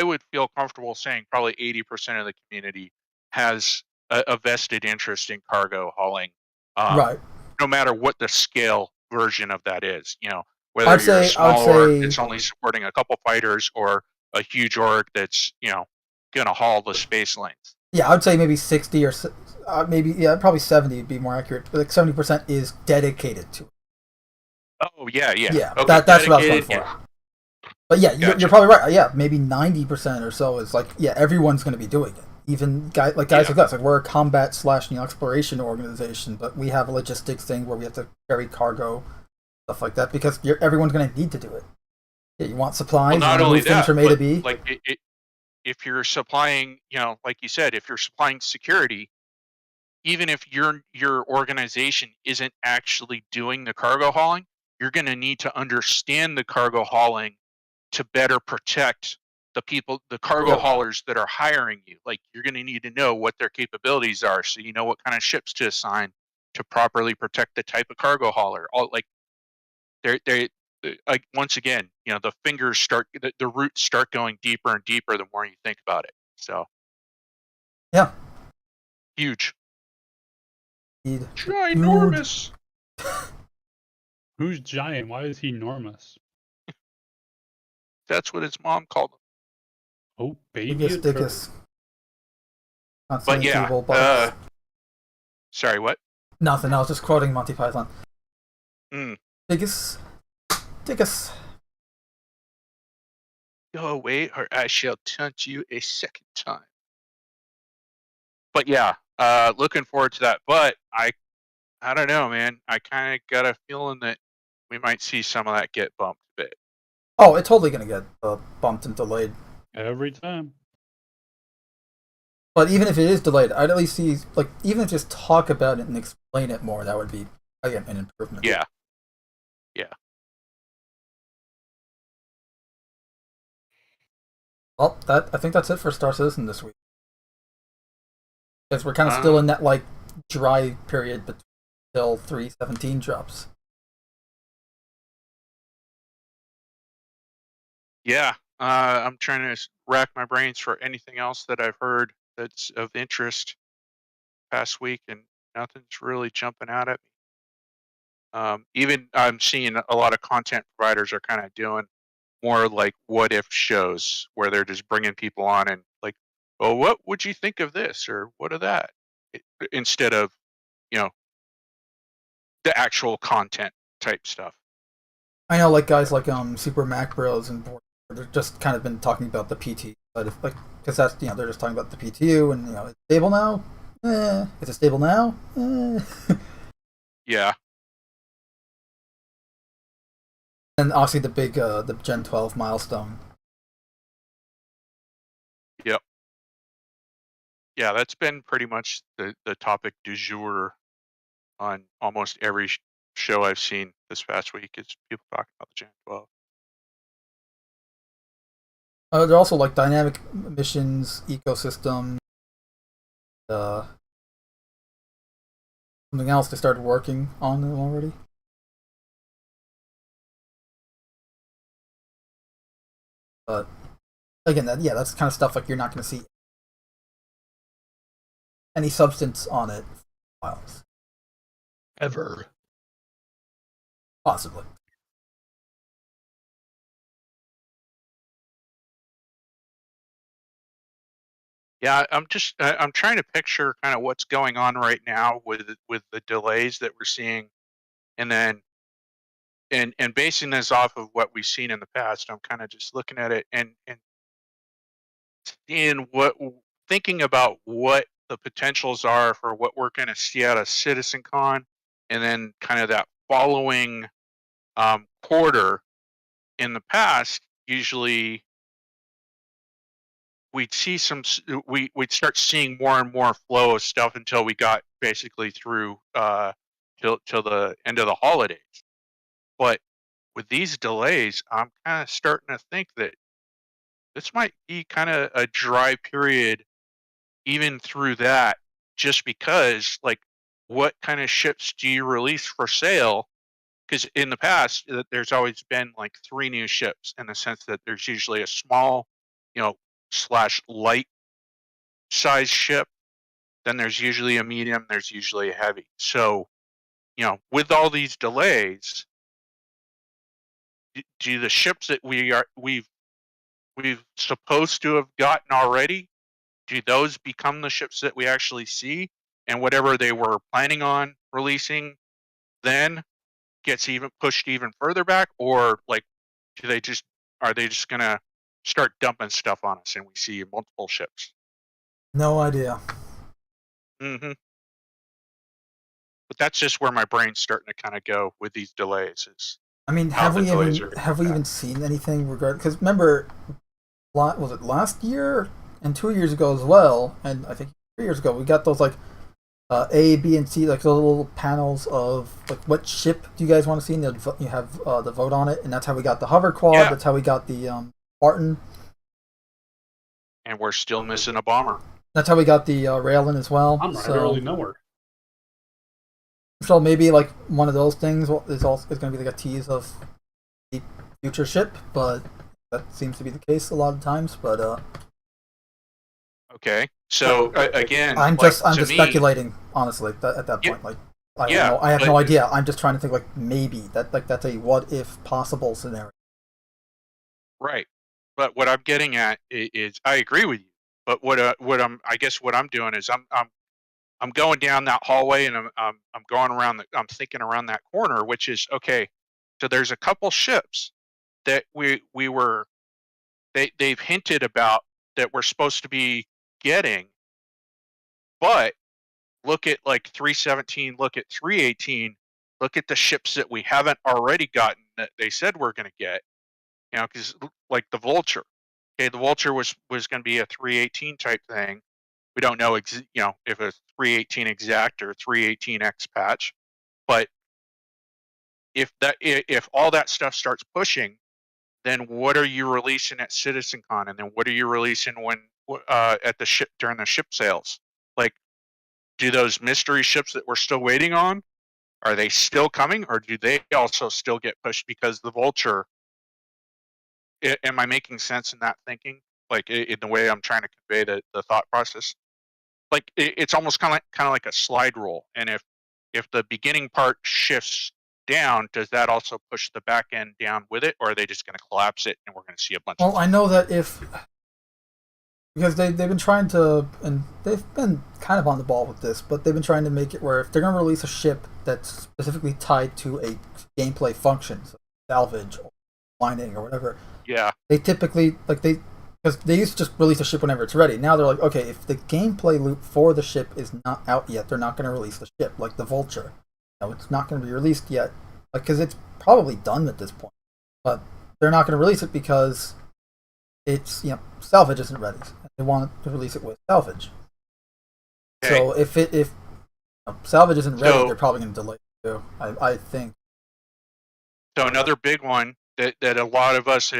would feel comfortable saying probably 80% of the community has a vested interest in cargo hauling. Right. No matter what the scale version of that is, whether you're a small org that's only supporting a couple fighters or a huge org that's going to haul the space lanes. Yeah, I would say maybe 60 or probably 70 would be more accurate. But like 70% is dedicated to it. Oh yeah. Yeah, okay, that's what I was going for. Yeah. But yeah, you're probably right. Yeah, maybe 90% or so is like everyone's going to be doing it. Even guys like us, like we're a combat / exploration organization, but we have a logistics thing where we have to carry cargo, stuff like that, because everyone's going to need to do it. Yeah, you want supplies, well, not you only move things from A to B. Like if you're supplying, like you said, if you're supplying security, even if your organization isn't actually doing the cargo hauling, you're going to need to understand the cargo hauling to better protect the people, the cargo haulers that are hiring you. Like you're going to need to know what their capabilities are, so you know what kind of ships to assign to properly protect the type of cargo hauler. All like they like once again, the fingers start, the roots start going deeper and deeper the more you think about it. So yeah, huge, ginormous. Who's giant? Why is he enormous? That's what his mom called him. Oh, baby. Dickus. But yeah. Sorry, what? Nothing. I was just quoting Monty Python. Dickus. Go away, or I shall taunt you a second time. But yeah, looking forward to that. But I don't know, man. I kind of got a feeling that we might see some of that get bumped a bit. Oh, it's totally going to get bumped and delayed. Every time. But even if it is delayed, I'd at least see, like, even if just talk about it and explain it more, that would be, again, an improvement. Yeah. Well, I think that's it for Star Citizen this week. Because we're kind of still in that like dry period until 3.17 drops. Yeah, I'm trying to rack my brains for anything else that I've heard that's of interest past week, and nothing's really jumping out at me. Even I'm seeing a lot of content providers are kind of doing more like what if shows where they're just bringing people on and like, well, what would you think of this or what of that, instead of, you know, the actual content type stuff. I know, like guys like Super Mac Bros and they're just kind of been talking about the PT, but if, like, because that's they're just talking about the PTU and it's stable now. Is it stable now? Yeah. And obviously the big the Gen 12 milestone. Yep. Yeah, that's been pretty much the topic du jour on almost every show I've seen this past week. Is people talking about the Gen 12. They're also like dynamic missions, ecosystem, something else they started working on already. But again, that's kind of stuff like you're not going to see any substance on it for files. Ever. Possibly. Yeah, I'm trying to picture kind of what's going on right now with the delays that we're seeing, and then and basing this off of what we've seen in the past. I'm kind of just looking at it and seeing thinking about what the potentials are for what we're going to see out of CitizenCon, and then kind of that following quarter. In the past, usually we'd start seeing more and more flow of stuff until we got basically through till the end of the holidays. But with these delays, I'm kind of starting to think that this might be kind of a dry period even through that, just because like what kind of ships do you release for sale? Because in the past there's always been like 3 new ships, in the sense that there's usually a small, / light size ship, then there's usually a medium, there's usually a heavy. So with all these delays, do the ships that we've supposed to have gotten already, do those become the ships that we actually see, and whatever they were planning on releasing then gets even pushed even further back? Or like, are they just gonna start dumping stuff on us and we see multiple ships? No idea. Mm-hmm. But that's just where my brain's starting to kind of go with these delays. I mean, have we even seen anything regarding? Because remember, was it last year and 2 years ago as well, and I think 3 years ago we got those like A, B, and C, like those little panels of like what ship do you guys want to see, and you have the vote on it, and that's how we got the hover quad. Yeah. That's how we got the Spartan. And we're still missing a bomber. That's how we got the Raelin as well. I'm right early nowhere. So maybe like one of those things is going to be like a tease of the future ship, but that seems to be the case a lot of times. But okay, so again, I'm just speculating, honestly. At that point, like I have no idea. I'm just trying to think like maybe that's a what if possible scenario. Right, but what I'm getting at is I agree with you. But what I'm doing is I'm going down that hallway, and I'm going around I'm thinking around that corner, which is okay. So there's a couple ships that they've hinted about that we're supposed to be getting, but look at like 317, look at 318, look at the ships that we haven't already gotten that they said we're going to get. Because like the Vulture. Okay, the Vulture was going to be a 318 type thing. We don't know, if it's 318 exact or 318X patch, but if all that stuff starts pushing, then what are you releasing at CitizenCon, and then what are you releasing when at the ship during the ship sales? Like, do those mystery ships that we're still waiting on, are they still coming, or do they also still get pushed because the Vulture? Am I making sense in that thinking? Like in the way I'm trying to convey the thought process? Like it's almost kind of like a slide rule, and if the beginning part shifts down, does that also push the back end down with it, or are they just going to collapse it and we're going to see a bunch? Well, I know that because they've been trying to, and they've been kind of on the ball with this, but they've been trying to make it where if they're going to release a ship that's specifically tied to a gameplay function, so salvage or mining or whatever, yeah, they typically because they used to just release a ship whenever it's ready. Now they're like, okay, if the gameplay loop for the ship is not out yet, they're not going to release the ship, like the Vulture. No, it's not going to be released yet, because it's probably done at this point. But they're not going to release it because it's, salvage isn't ready. They want to release it with salvage. Okay. So if salvage isn't ready, they're probably going to delay it too, I think. So another big one that a lot of us,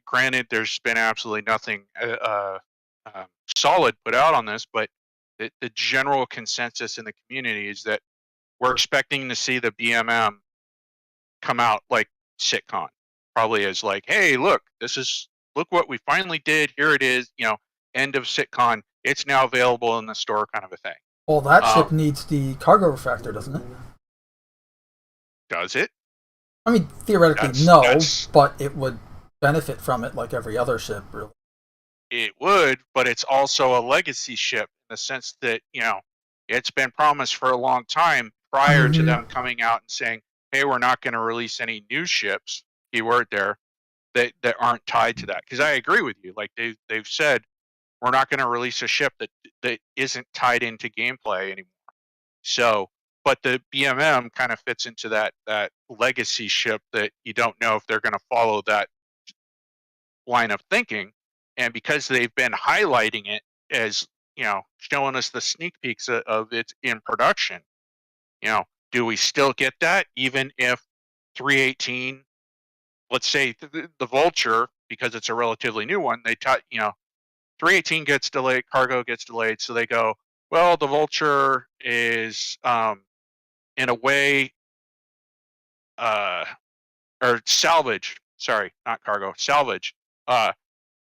granted, there's been absolutely nothing solid put out on this, but the general consensus in the community is that we're expecting to see the BMM come out like SitCon, probably as like, hey, look what we finally did. Here it is, end of SitCon. It's now available in the store, kind of a thing. Well, that ship needs the cargo refractor, doesn't it? Does it? I mean, theoretically, but it would benefit from it like every other ship, really. It would, but it's also a legacy ship in the sense that, it's been promised for a long time prior to them coming out and saying, hey, we're not going to release any new ships, keyword there, that aren't tied to that. Because I agree with you. Like they've said, we're not going to release a ship that isn't tied into gameplay anymore. So, but the BMM kind of fits into that legacy ship that you don't know if they're going to follow that line of thinking. And because they've been highlighting it as, showing us the sneak peeks of it's in production, do we still get that even if 318, let's say the Vulture, because it's a relatively new one, 318 gets delayed, cargo gets delayed, so they go, well, the Vulture is in a way or salvage, sorry, not cargo, salvage.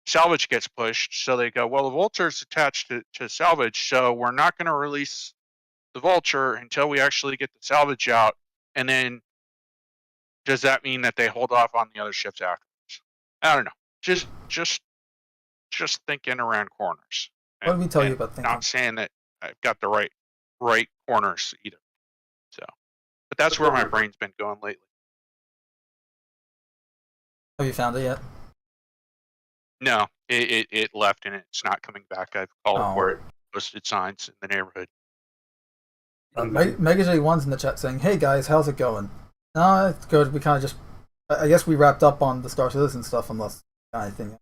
Salvage gets pushed, so they go, well, the Vulture is attached to salvage, so we're not going to release the Vulture until we actually get the salvage out. And then does that mean that they hold off on the other ships afterwards? I don't know. Just thinking around corners. What did we tell you about thinking? Not saying that I've got the right corners either. So, but that's where my brain's been going lately. Have you found it yet? No, it left and it's not coming back. I've called for it, posted signs in the neighborhood. Mega J1's in the chat saying, hey guys, how's it going? No, it's good. We kind of just, I guess we wrapped up on the Star Citizen stuff unless anything.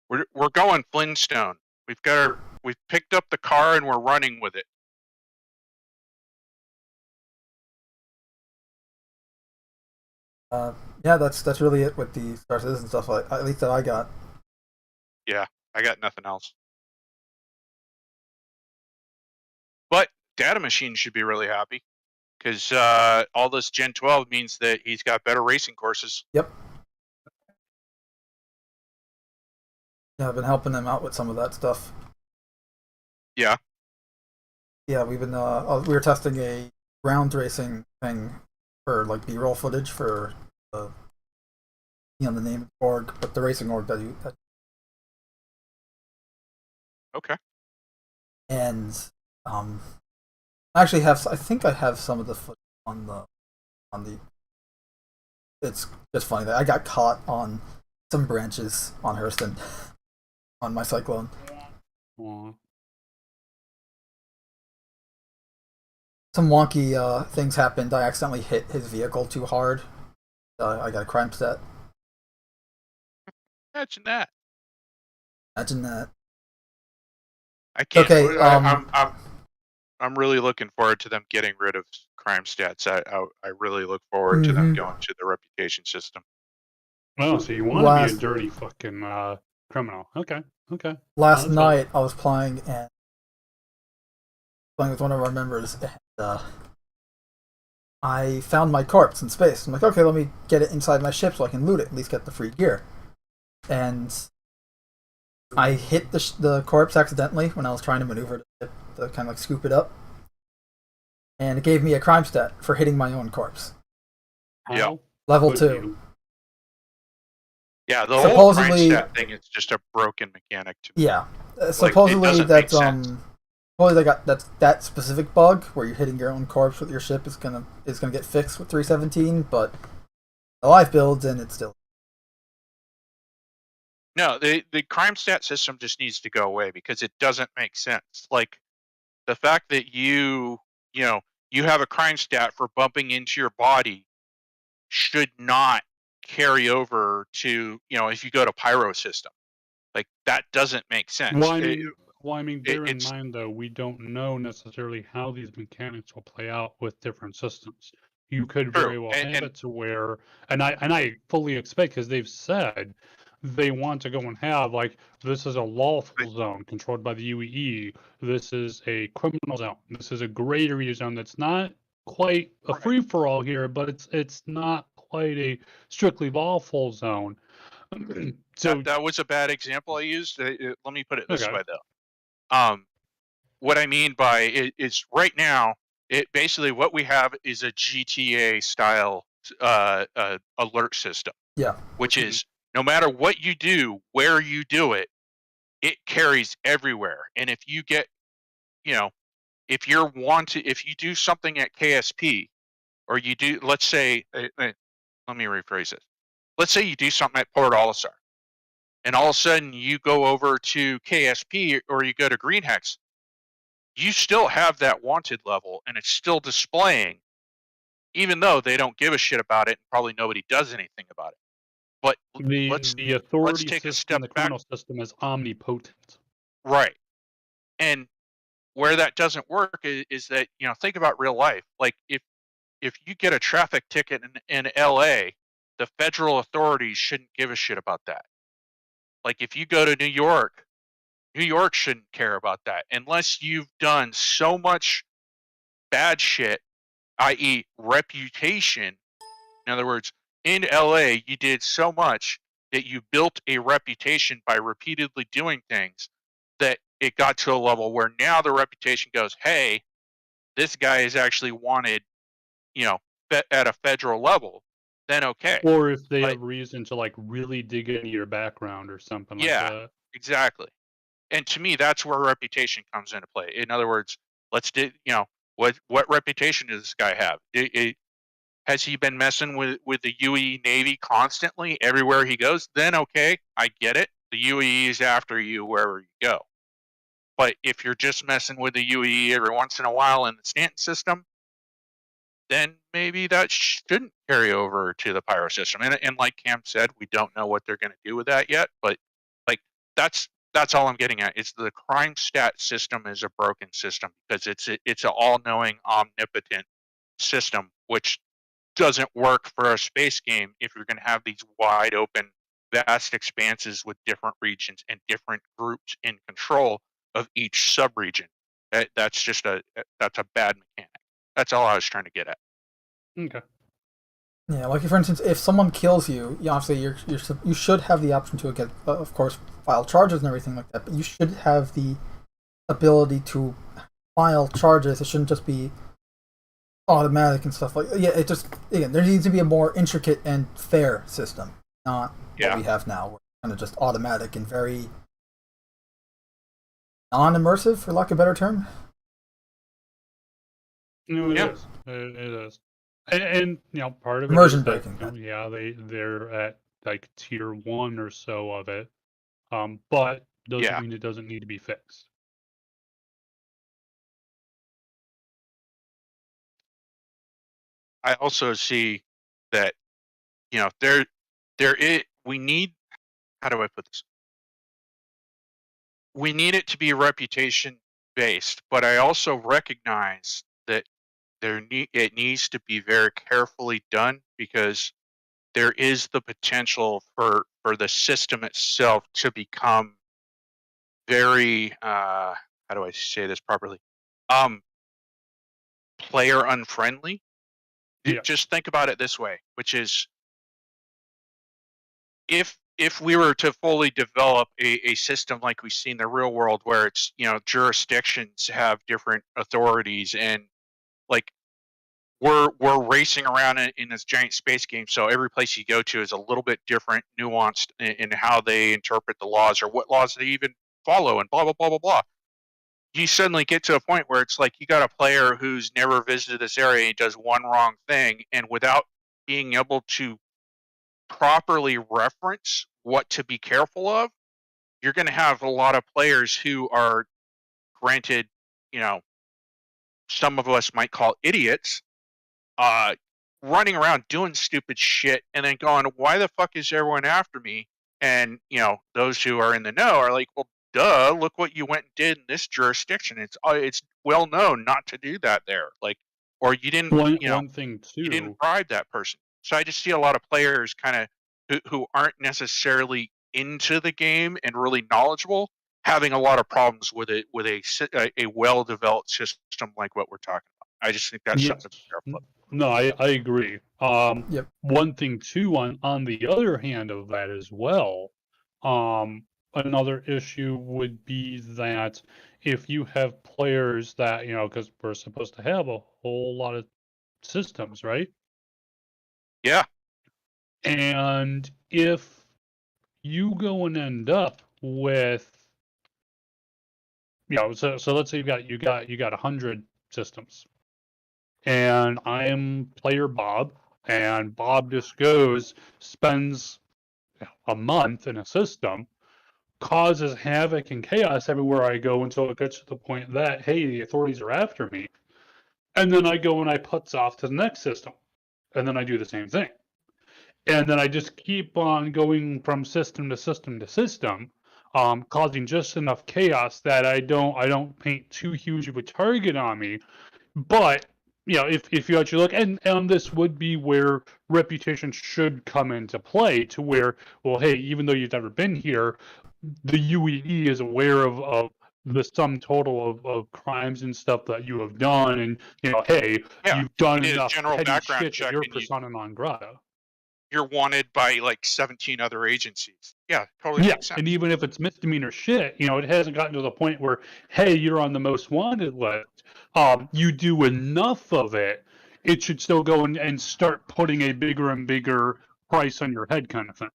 We're going Flintstone. We've picked up the car and we're running with it. Yeah, that's really it with the Star Citizen stuff. At least that I got. Yeah, I got nothing else. But Data Machine should be really happy because all this Gen 12 means that he's got better racing courses. Yep. Yeah, I've been helping them out with some of that stuff. Yeah. Yeah, we've been we were testing a ground racing thing for like B-roll footage for the the name org, but the racing org that Okay. And I actually have, I think I have some of the footage on the. It's just funny that I got caught on some branches on Hurston on my Cyclone. Aww. Some wonky things happened. I accidentally hit his vehicle too hard. I got a crime set. Imagine that. Imagine that. I can't. Okay. I'm really looking forward to them getting rid of crime stats. I really look forward to them going to the reputation system. Oh, so you want to be a dirty fucking criminal? Okay. Last night I was playing with one of our members, and I found my corpse in space. I'm like, okay, let me get it inside my ship so I can loot it, at least get the free gear. And I hit the corpse accidentally when I was trying to maneuver to kind of like scoop it up, and it gave me a crime stat for hitting my own corpse. Yeah, level 2. Yeah, the whole crime stat thing is just a broken mechanic to me. Yeah, supposedly that's Probably that specific bug where you're hitting your own corpse with your ship is gonna get fixed with 317, but the live builds and it's still. No, the crime stat system just needs to go away because it doesn't make sense. Like the fact that you have a crime stat for bumping into your body should not carry over to if you go to pyro system. Like that doesn't make sense. Well, I mean, bear in mind, though, we don't know necessarily how these mechanics will play out with different systems. You could very well have it to where, and I fully expect, because they've said they want to go and have, like, this is a lawful zone controlled by the UEE, this is a criminal zone, this is a gray area zone that's not quite a free-for-all here, but it's not quite a strictly lawful zone. So that was a bad example I used. Let me put it this way, though. What I mean by it is right now, basically what we have is a GTA style alert system. Yeah. Which is no matter what you do, where you do it, it carries everywhere. And if you get, if you do something at KSP, or you do, let's say, let me rephrase this. Let's say you do something at Port Olisar, and all of a sudden you go over to KSP or you go to Green Hex, you still have that wanted level and it's still displaying, even though they don't give a shit about it and probably nobody does anything about it. But the authority take system, a step the back. criminal system is omnipotent. Right. And where that doesn't work is that, think about real life. Like if you get a traffic ticket in LA, the federal authorities shouldn't give a shit about that. Like if you go to New York shouldn't care about that unless you've done so much bad shit, i.e. reputation. In other words, in LA, you did so much that you built a reputation by repeatedly doing things that it got to a level where now the reputation goes, hey, this guy is actually wanted, at a federal level, then okay. Or if they have reason to like really dig into your background or something like that. Yeah, exactly. And to me, that's where reputation comes into play. In other words, let's do, what reputation does this guy have? Has he been messing with the UE Navy constantly everywhere he goes? Then okay, I get it. The UE is after you wherever you go. But if you're just messing with the UE every once in a while in the Stanton system, then maybe that shouldn't carry over to the pyro system. And like Cam said, we don't know what they're going to do with that yet. But like that's all I'm getting at. It's the crime stat system is a broken system because it's an all-knowing, omnipotent system, which doesn't work for a space game if you're going to have these wide open, vast expanses with different regions and different groups in control of each subregion. That's a bad mechanic. That's all I was trying to get at. Okay. Yeah, like for instance, if someone kills you, obviously you should have the option to get, of course, file charges and everything like that. But you should have the ability to file charges. It shouldn't just be automatic and stuff like. Yeah, there needs to be a more intricate and fair system, not what we have now. We're kind of just automatic and very non-immersive, for lack of a better term. No, it is. It is. And part of it immersion is that, breaking. They're at like tier 1 or so of it, but doesn't mean it doesn't need to be fixed. I also see that we need, how do I put this? We need it to be reputation based, but I also recognize that it needs to be very carefully done, because there is the potential for the system itself to become very how do I say this properly? Player unfriendly. Yeah. Just think about it this way, which is, if we were to fully develop a system like we see in the real world, where it's, jurisdictions have different authorities, and like we're racing around in this giant space game, so every place you go to is a little bit different, nuanced in how they interpret the laws, or what laws they even follow, and blah blah blah blah blah. You suddenly get to a point where it's like you got a player who's never visited this area and does one wrong thing, and without being able to properly reference what to be careful of, you're going to have a lot of players who are, granted, some of us might call idiots, running around doing stupid shit and then going, why the fuck is everyone after me? And, those who are in the know are like, well, duh, look what you went and did in this jurisdiction. It's well known not to do that there. Like, or you didn't, One thing too. you didn't bribe that person. So I just see a lot of players kind of who aren't necessarily into the game and really knowledgeable, having a lot of problems with it, with a well-developed system like what we're talking about. I just think that's something to be careful of. No, I agree. Yep. One thing too, on the other hand of that as well, another issue would be that if you have players that, because we're supposed to have a whole lot of systems, right? Yeah. And if you go and end up with, so let's say you got 100 systems, and I'm player Bob, and Bob just spends a month in a system, causes havoc and chaos everywhere I go until it gets to the point that, hey, the authorities are after me. And then I go and I putz off to the next system. And then I do the same thing. And then I just keep on going from system to system to system, causing just enough chaos that I don't paint too huge of a target on me. But if you actually look, and this would be where reputation should come into play, to where, well, hey, even though you've never been here, the UEE is aware of the sum total of crimes and stuff that you have done, and hey, you've done you did a enough general petty background shit check that you're and persona non grata. You're wanted by like 17 other agencies. Yeah, totally makes sense. And even if it's misdemeanor shit, it hasn't gotten to the point where, hey, you're on the most wanted list. You do enough of it, it should still go and start putting a bigger and bigger price on your head, kind of thing.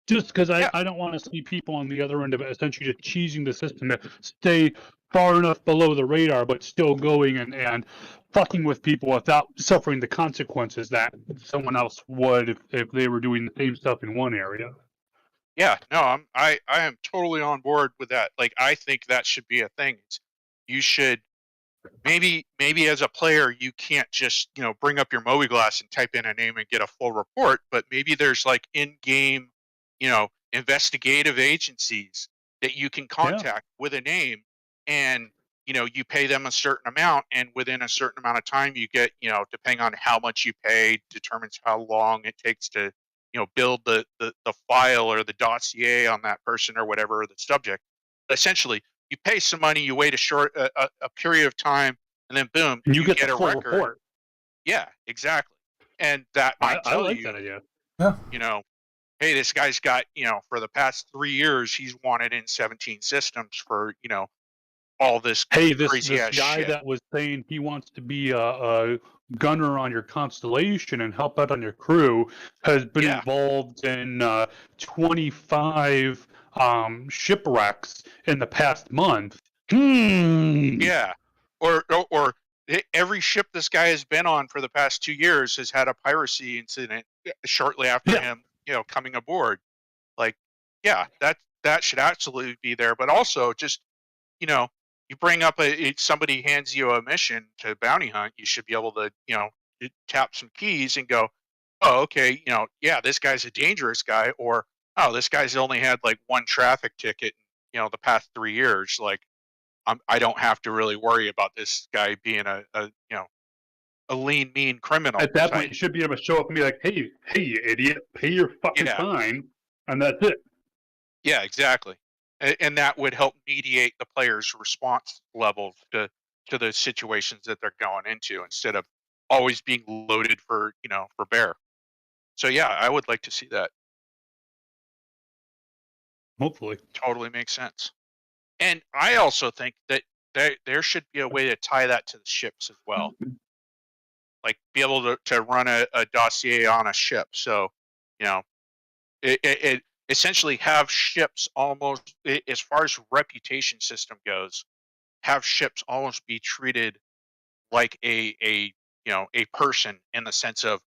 Just because I don't want to see people on the other end of it essentially just cheesing the system to stay far enough below the radar, but still going and fucking with people without suffering the consequences that someone else would if they were doing the same stuff in one area. Yeah, no, I am totally on board with that. Like, I think that should be a thing. You should maybe as a player, you can't just bring up your Moe glass and type in a name and get a full report, but maybe there's like in-game investigative agencies that you can contact with a name, and you pay them a certain amount, and within a certain amount of time you get, depending on how much you pay determines how long it takes to build the file or the dossier on that person or whatever, the subject. But essentially, you pay some money, you wait a period of time, and then boom, you get a full record. report. Yeah, exactly. And that might tell like you, that idea. Yeah. Hey, this guy's got, for the past 3 years, he's wanted in 17 systems for, all this crazy ass guy shit. that was saying he wants to be a gunner on your constellation and help out on your crew has been involved in 25 shipwrecks in the past month. Yeah, or every ship this guy has been on for the past 2 years has had a piracy incident shortly after him, coming aboard. Like, yeah, that should absolutely be there. But also, just you bring up somebody hands you a mission to bounty hunt, you should be able to tap some keys and go, oh, okay, this guy's a dangerous guy, or oh, this guy's only had like one traffic ticket the past 3 years. Like, I don't have to really worry about this guy being a a lean, mean criminal. At that type. point, you should be able to show up and be like, "Hey, you idiot, pay your fucking Yeah. fine," and that's it. Yeah, exactly. And that would help mediate the players' response levels to the situations that they're going into, instead of always being loaded for bear. So yeah, I would like to see that. Hopefully. Totally makes sense. And I also think that there should be a way to tie that to the ships as well. Like be able to run a dossier on a ship. So, it essentially have ships almost, as far as reputation system goes, have ships almost be treated like a person, in the sense of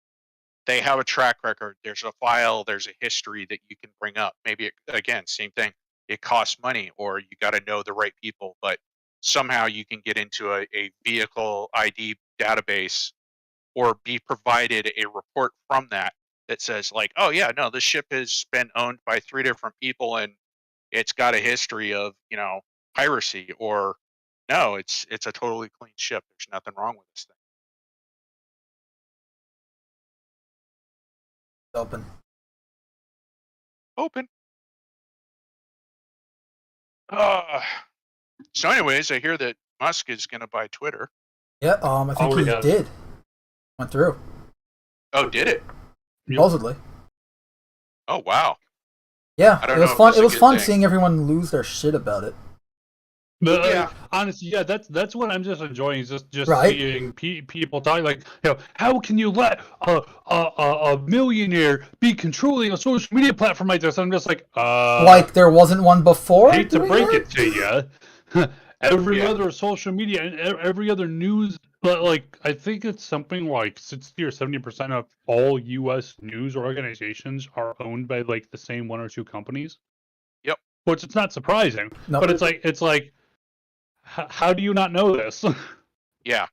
they have a track record, there's a file, there's a history that you can bring up. Maybe again, same thing, it costs money, or you got to know the right people, but somehow you can get into a vehicle ID database, or be provided a report from that says like, oh yeah, no, this ship has been owned by 3 different people and it's got a history of piracy, or no, it's a totally clean ship, there's nothing wrong with this thing. Open. So anyways, I hear that Musk is going to buy Twitter. Yeah, I think he did. Went through. Oh, did it? Supposedly. Oh, wow. Yeah, it was fun. It was fun seeing everyone lose their shit about it. But yeah, honestly, yeah, that's what I'm just enjoying, is just right? Seeing people talk like, how can you let a millionaire be controlling a social media platform like this? I'm just like, like there wasn't one before. I hate to break it to you. Every other social media and every other news, but like I think it's something like 60 or 70% of all U.S. news organizations are owned by like the same 1 or 2 companies. Yep. Which it's not surprising, but it's like. How do you not know this? Yeah.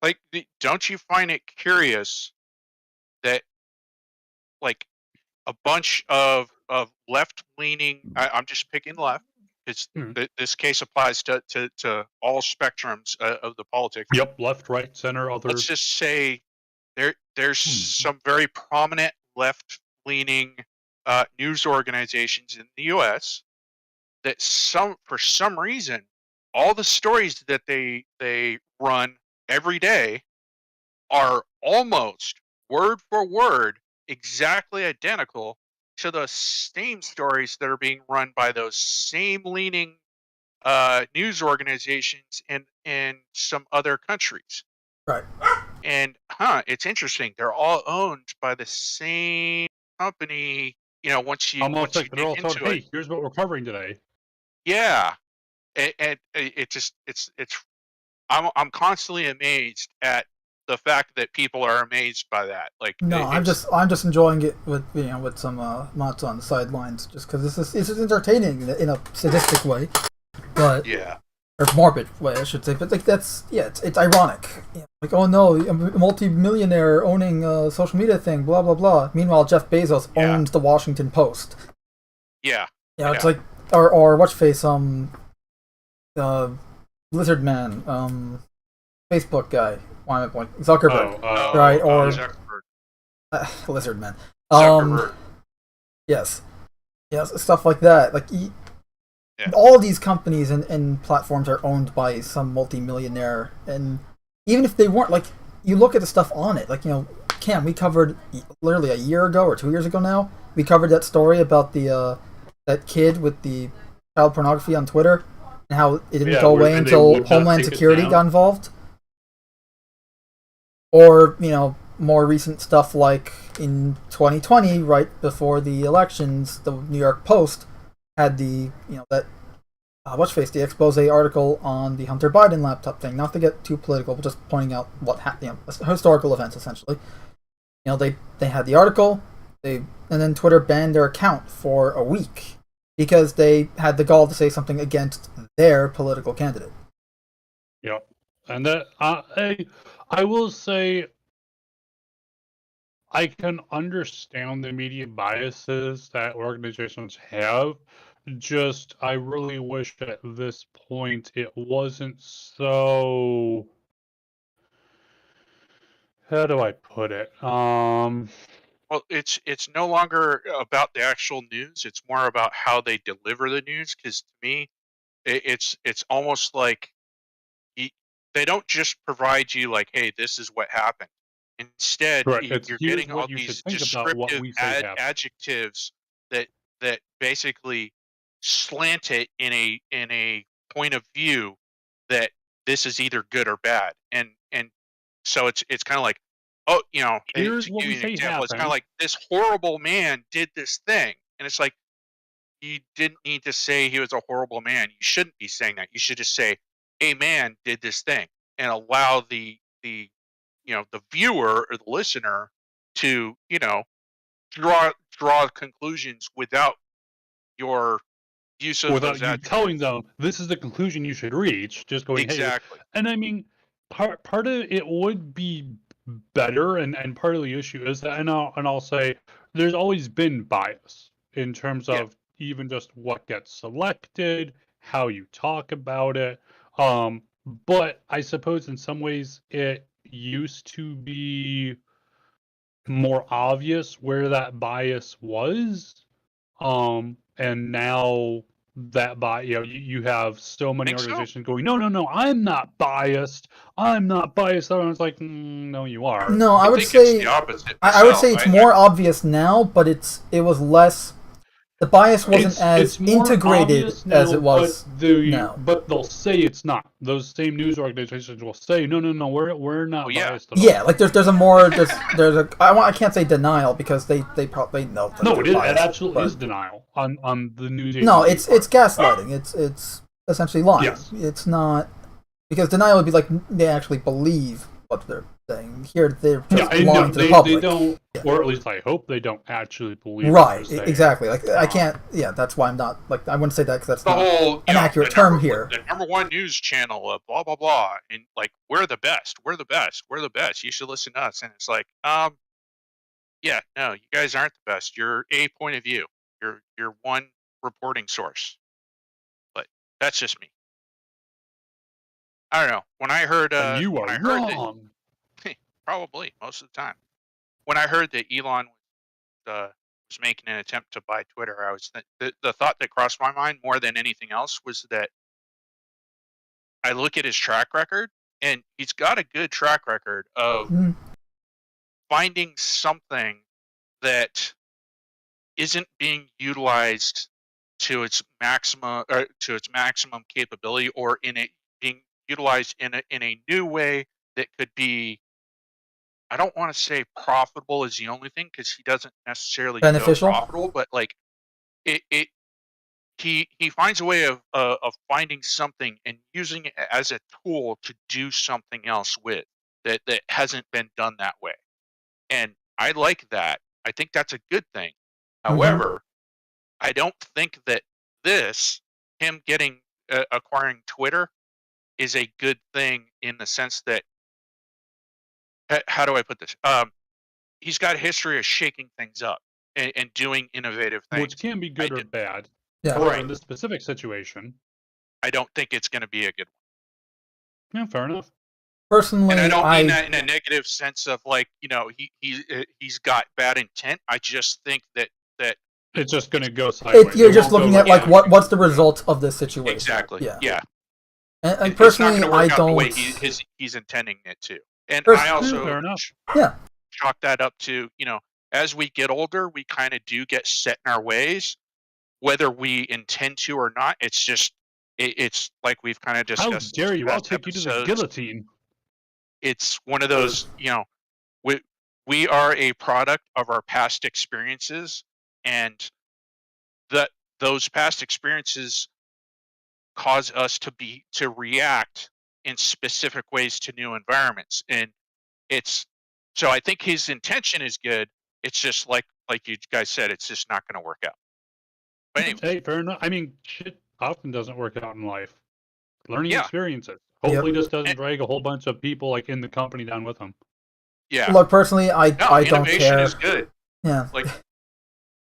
Like, don't you find it curious that, like, a bunch of left-leaning, I'm just picking left, because this case applies to all spectrums of the politics. Yep, left, right, center, others. Let's just say there's some very prominent left-leaning news organizations in the U.S. that for some reason, all the stories that they run every day are almost word for word exactly identical to the same stories that are being run by those same leaning news organizations in some other countries. Right. And it's interesting. They're all owned by the same company. Once you dig into it, hey, here's what we're covering today. Yeah. And I'm constantly amazed at the fact that people are amazed by that. Like, no, I'm just enjoying it with with some mods on the sidelines, just because this is entertaining in a sadistic way, but or morbid way I should say. But like it's ironic. Like, oh no, a multi-millionaire owning a social media thing, blah blah blah. Meanwhile, Jeff Bezos owns the Washington Post. Yeah. It's like or what's face Lizard Man, Facebook guy, Zuckerberg, right? Or Zuckerberg. Lizard Man. Zuckerberg. Yes, stuff like that. Like all these companies and platforms are owned by some multi-millionaire, and even if they weren't, like, you look at the stuff on it, like, Cam, we covered literally a year ago or 2 years ago now. We covered that story about the that kid with the child pornography on Twitter, and how it didn't go away until Homeland Security got involved. Or, more recent stuff like in 2020, right before the elections, the New York Post had the, that, the expose article on the Hunter Biden laptop thing. Not to get too political, but just pointing out what happened, historical events, essentially. They had the article, and then Twitter banned their account for a week because they had the gall to say something against their political candidate. Yep. And that I will say, I can understand the media biases that organizations have. Just, I really wish at this point it wasn't so How do I put it? Well, it's no longer about the actual news. It's more about how they deliver the news. Because to me, it's almost like they don't just provide you like, hey, this is what happened. Instead, Correct. It's you're here's getting all what you should these think about what descriptive we say happened. adjectives that basically slant it in a point of view that this is either good or bad, and so it's kind of like, oh, Here's to what give we you an say example, it's kind of happened. like this horrible man did this thing, and it's like, you didn't need to say he was a horrible man. You shouldn't be saying that. You should just say a man did this thing, and allow the viewer or the listener to draw conclusions without your use of Without those you adjectives. telling them this is the conclusion you should reach, just going, hey, Exactly. and I mean, part of it would be better, and part of the issue is that, and I'll say, there's always been bias in terms Yeah. of even just what gets selected, how you talk about it. But I suppose in some ways it used to be more obvious where that bias was. And now that you have so many Think so? organizations going, no, I'm not biased. I'm not biased. And it's like, no, you are. No, I would think it's say the opposite. I would myself. say it's more obvious now, but it was less. The bias wasn't as more integrated obvious as now, it was now. but they'll say it's not. Those same news organizations will say, no, we're not Well, yeah. biased at all. Yeah, like there's a more there's a I can't say denial because they probably know that No, they're it biased, absolutely but- is denial on the news agency. No, it's gaslighting. It's essentially lying. Yes. It's not, because denial would be like they actually believe what they're saying. Here they're just lying to the public. They don't, or at least I hope they don't actually believe. Right, what they're saying. exactly. Like I can't. Yeah, that's why I'm not like I wouldn't say that because that's the not whole an accurate term here. The number one news channel of blah blah blah, and like we're the best, we're the best, we're the best. You should listen to us. And it's like, yeah, no, you guys aren't the best. You're a point of view. You're one reporting source. But that's just me. I don't know. When I heard, And you when are I heard wrong. that, probably most of the time. When I heard that Elon was making an attempt to buy Twitter, I was the thought that crossed my mind more than anything else was that I look at his track record, and he's got a good track record of finding something that isn't being utilized to its maximum capability, or in it being utilized in a new way that could be, I don't want to say profitable is the only thing, because he doesn't necessarily Beneficial? know profitable, but like he finds a way of finding something and using it as a tool to do something else with that hasn't been done that way. And I like that. I think that's a good thing. However, I don't think that him acquiring Twitter, is a good thing, in the sense that, how do I put this? He's got a history of shaking things up and doing innovative things. Which can be good or bad. Yeah. However, Right. in this specific situation, I don't think it's going to be a good one. yeah, fair enough. Personally, And I don't mean that in a negative sense of like, he's got bad intent. I just think that It's just going to go sideways. you're It just won't go looking at like like what's the result of this situation. exactly. Yeah. And It's not personally, gonna I work out the don't. way he's intending it to. And Personally, I also fair enough. chalk that up to, as we get older, we kind of do get set in our ways, whether we intend to or not. It's just, it's like we've kind of How discussed. dare you? I'll past take you to the episodes. guillotine. It's one of those, we are a product of our past experiences, and those past experiences cause us to react in specific ways to new environments. And so I think his intention is good. It's just like you guys said, it's just not going to work out. But anyway, Hey, fair enough. I mean, shit often doesn't work out in life. Learning Yeah. experiences. Hopefully, this doesn't drag a whole bunch of people like in the company down with them. yeah. Look, personally, I don't Innovation care. is good. Yeah. Like,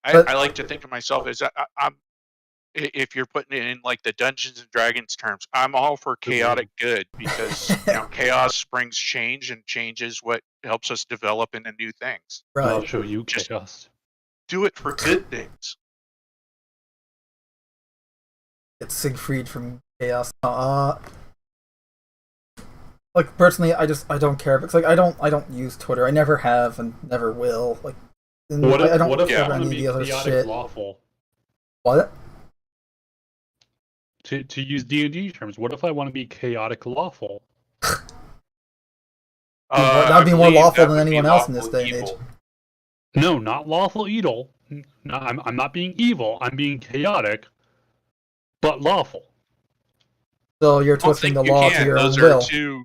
But- I like to think of myself as I'm if you're putting it in like the Dungeons and Dragons terms, I'm all for chaotic good because chaos brings change, and change is what helps us develop into new things. Right. I'll show you Just chaos. do it for good things. Get Siegfried from Chaos. Like personally, I don't care because like I don't use Twitter. I never have and never will. Like, I don't care about any of the other shit. Lawful? What? To use D&D terms, what if I want to be chaotic lawful? That would be more lawful than anyone else in this day and age. No, not lawful evil. No, I'm not being evil. I'm being chaotic, but lawful. So you're twisting the law to your Those will. Are two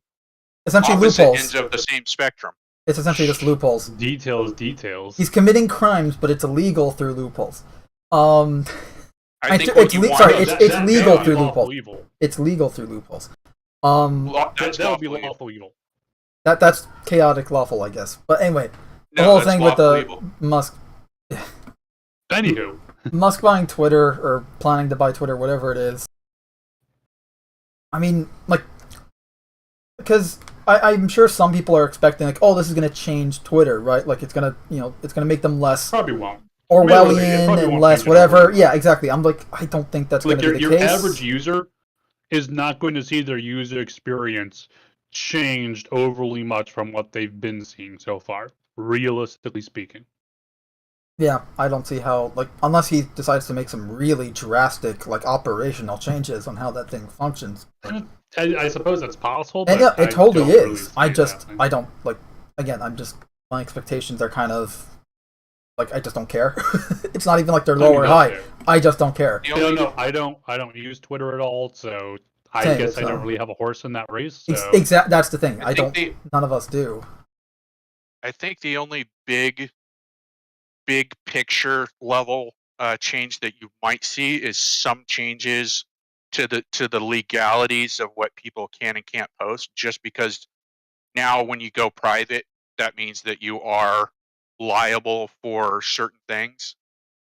essentially loopholes. Ends of the same spectrum. It's essentially just loopholes. Details. He's committing crimes, but it's illegal through loopholes. It's legal through loopholes. Evil. It's legal through loopholes. That would be lawful evil. That's chaotic lawful, I guess. But anyway, the No, whole that's thing with the evil. Musk. Anywho, Musk buying Twitter or planning to buy Twitter, whatever it is. I mean, like, because I'm sure some people are expecting like, oh, this is going to change Twitter, right? Like, it's going to make them less probably won't. Orwellian and less whatever. Yeah, exactly. I'm like, I don't think that's going to be the your case. Average user is not going to see their user experience changed overly much from what they've been seeing so far, realistically speaking. Yeah, I don't see how, like, unless he decides to make some really drastic, like, operational changes on how that thing functions. I suppose that's possible. And but yeah, it totally is. Really I don't, like, again, my expectations are kind of, like, I just don't care. It's not even like they're low or high. I just don't care. No, I don't use Twitter at all, so I guess I don't really have a horse in that race. So. That's the thing. None of us do. I think the only big picture level change that you might see is some changes to the legalities of what people can and can't post, just because now when you go private, that means that you are liable for certain things.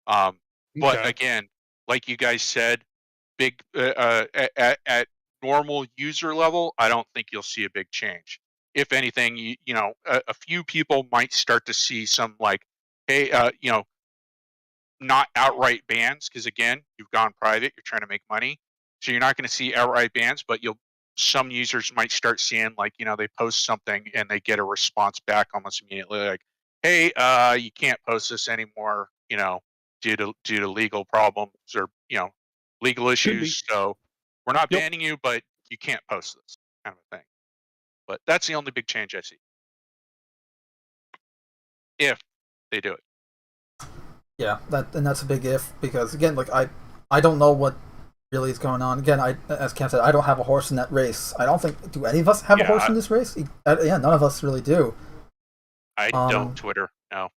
But again, like you guys said, big at normal user level, I don't think you'll see a big change. If anything, a few people might start to see some like, hey, not outright bans, because again, you've gone private, you're trying to make money, so you're not going to see outright bans, but some users might start seeing like, they post something and they get a response back almost immediately, like, hey, you can't post this anymore, due to legal problems or legal issues. So we're not banning you, but you can't post this kind of a thing. But that's the only big change I see, if they do it. Yeah, that's a big if, because again, like I don't know what really is going on. Again, as Cam said, I don't have a horse in that race. I don't think, do any of us have a horse in this race? Yeah, none of us really do. I don't Twitter, no.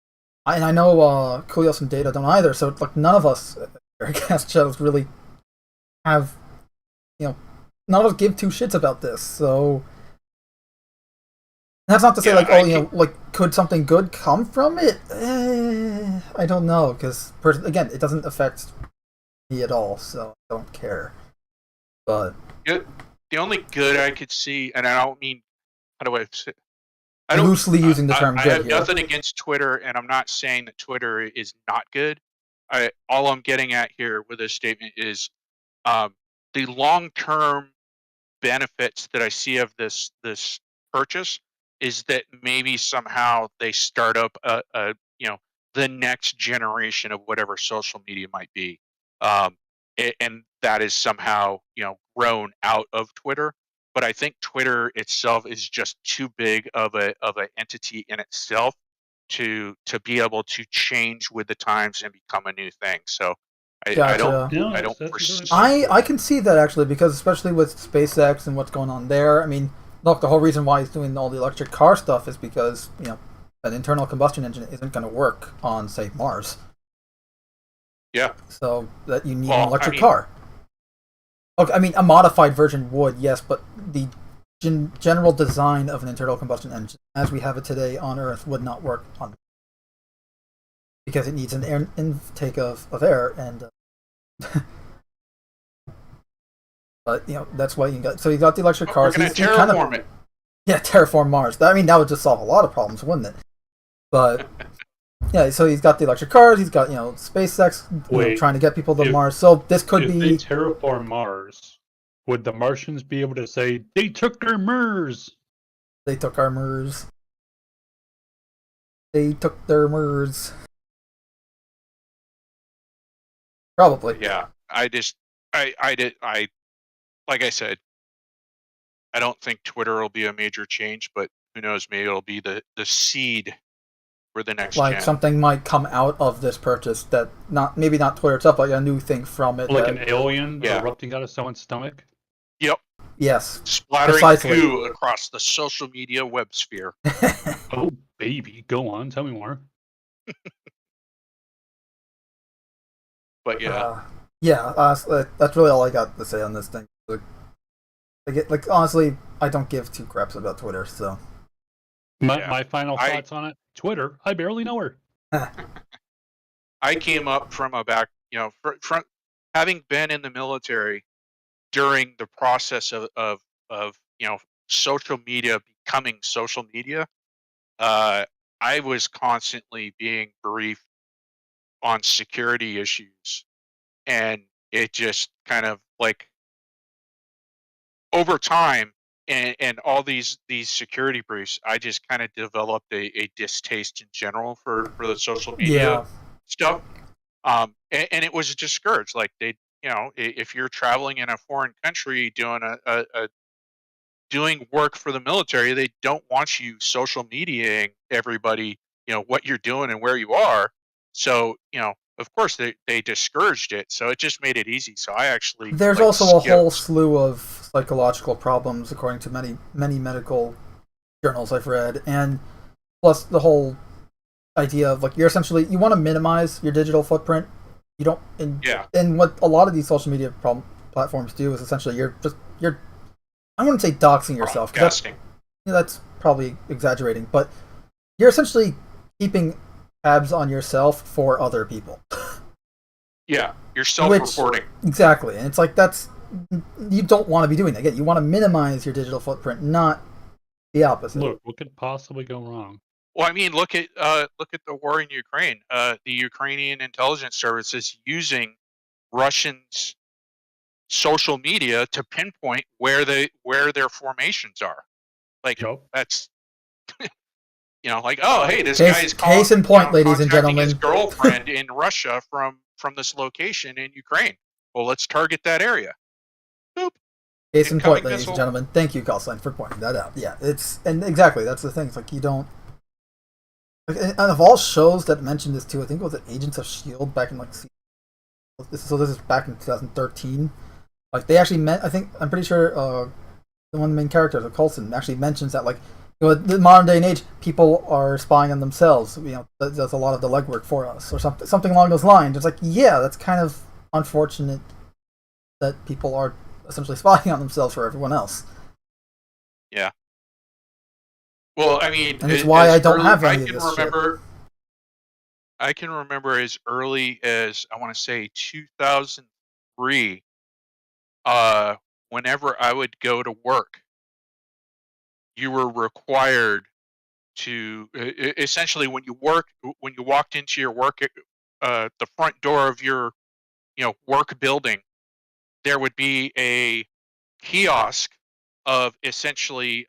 I know Kulios and Data don't either, so like none of us, I guess, really have, none of us give two shits about this, so that's not to say could something good come from it? I don't know, because again, it doesn't affect me at all, so I don't care. But the only good I could see, and I don't mean, how do I say? Loosely using the term good I have here. nothing against Twitter, and I'm not saying that Twitter is not good. All I'm getting at here with this statement is the long-term benefits that I see of this purchase is that maybe somehow they start up the next generation of whatever social media might be, and that is somehow grown out of Twitter. But I think Twitter itself is just too big of an entity in itself to be able to change with the times and become a new thing. So I don't foresee. I can see that actually, because especially with SpaceX and what's going on there. I mean, look, the whole reason why he's doing all the electric car stuff is because an internal combustion engine isn't going to work on, say, Mars. Yeah. So that you need an electric car. Okay, I mean, a modified version would, yes, but the general design of an internal combustion engine, as we have it today on Earth, would not work on, because it needs an intake of air, and But that's why you got. So you got the electric We're cars. going to He's kind terraform of, it. yeah, terraform Mars. I mean, that would just solve a lot of problems, wouldn't it? But yeah, so he's got the electric cars. He's got SpaceX, Wait, trying to get people to if- Mars. So this could if they be. terraform Mars, would the Martians be able to say they took our Mars? They took our Mars. They took their Mars. Probably. Yeah, I like I said, I don't think Twitter will be a major change, but who knows? Maybe it'll be the seed for the next Like gen. something might come out of this purchase that maybe not Twitter itself, like a new thing from it. Like that, an alien Yeah. erupting out of someone's stomach? Yep, Yes. splattering Precisely. goo across the social media web sphere. Oh, baby. Go on. Tell me more. But yeah, that's really all I got to say on this thing. Like honestly, I don't give two craps about Twitter. So My final thoughts on it. Twitter, I barely know her. I came up from a back, from having been in the military during the process of social media becoming social media. I was constantly being briefed on security issues, and it just kind of like over time and all these security briefs, I just kind of developed a distaste in general for the social media stuff. And it was discouraged. Like if you're traveling in a foreign country doing doing work for the military, they don't want you social mediating everybody, what you're doing and where you are. So, of course they discouraged it. So it just made it easy. So I actually there's also a whole slew of psychological problems, according to many medical journals I've read, and plus the whole idea of you want to minimize your digital footprint. You don't. And what a lot of these social media platforms do is essentially you're I wouldn't say doxing yourself. That's probably exaggerating, but you're essentially keeping tabs on yourself for other people. Yeah, you're self-reporting. Exactly, and it's you don't want to be doing that. Again, you want to minimize your digital footprint, not the opposite. Look, what could possibly go wrong? Well, I mean, look at the war in Ukraine. The Ukrainian intelligence services using Russians' social media to pinpoint where their formations are. Like that's oh hey, this guy is case in point, ladies and gentlemen, his girlfriend in Russia from this location in Ukraine. Well, let's target that area. Boop. Case in point, ladies and gentlemen. Thank you, Callsign, for pointing that out. Yeah, exactly that's the thing. It's you don't. And of all shows that mentioned this too, I think it was Agents of S.H.I.E.L.D. back in this is back in 2013. They actually meant. I'm pretty sure one of the main characters, Coulson, actually mentions that the modern day and age, people are spying on themselves. Does a lot of the legwork for us, or something along those lines. It's that's kind of unfortunate that people are essentially spying on themselves for everyone else. Yeah. Well, I mean, and it's why I don't have any of this shit. I can remember as early as I want to say 2003. Whenever I would go to work, you were required to essentially when you walked into your work, the front door of your work building, there would be a kiosk of essentially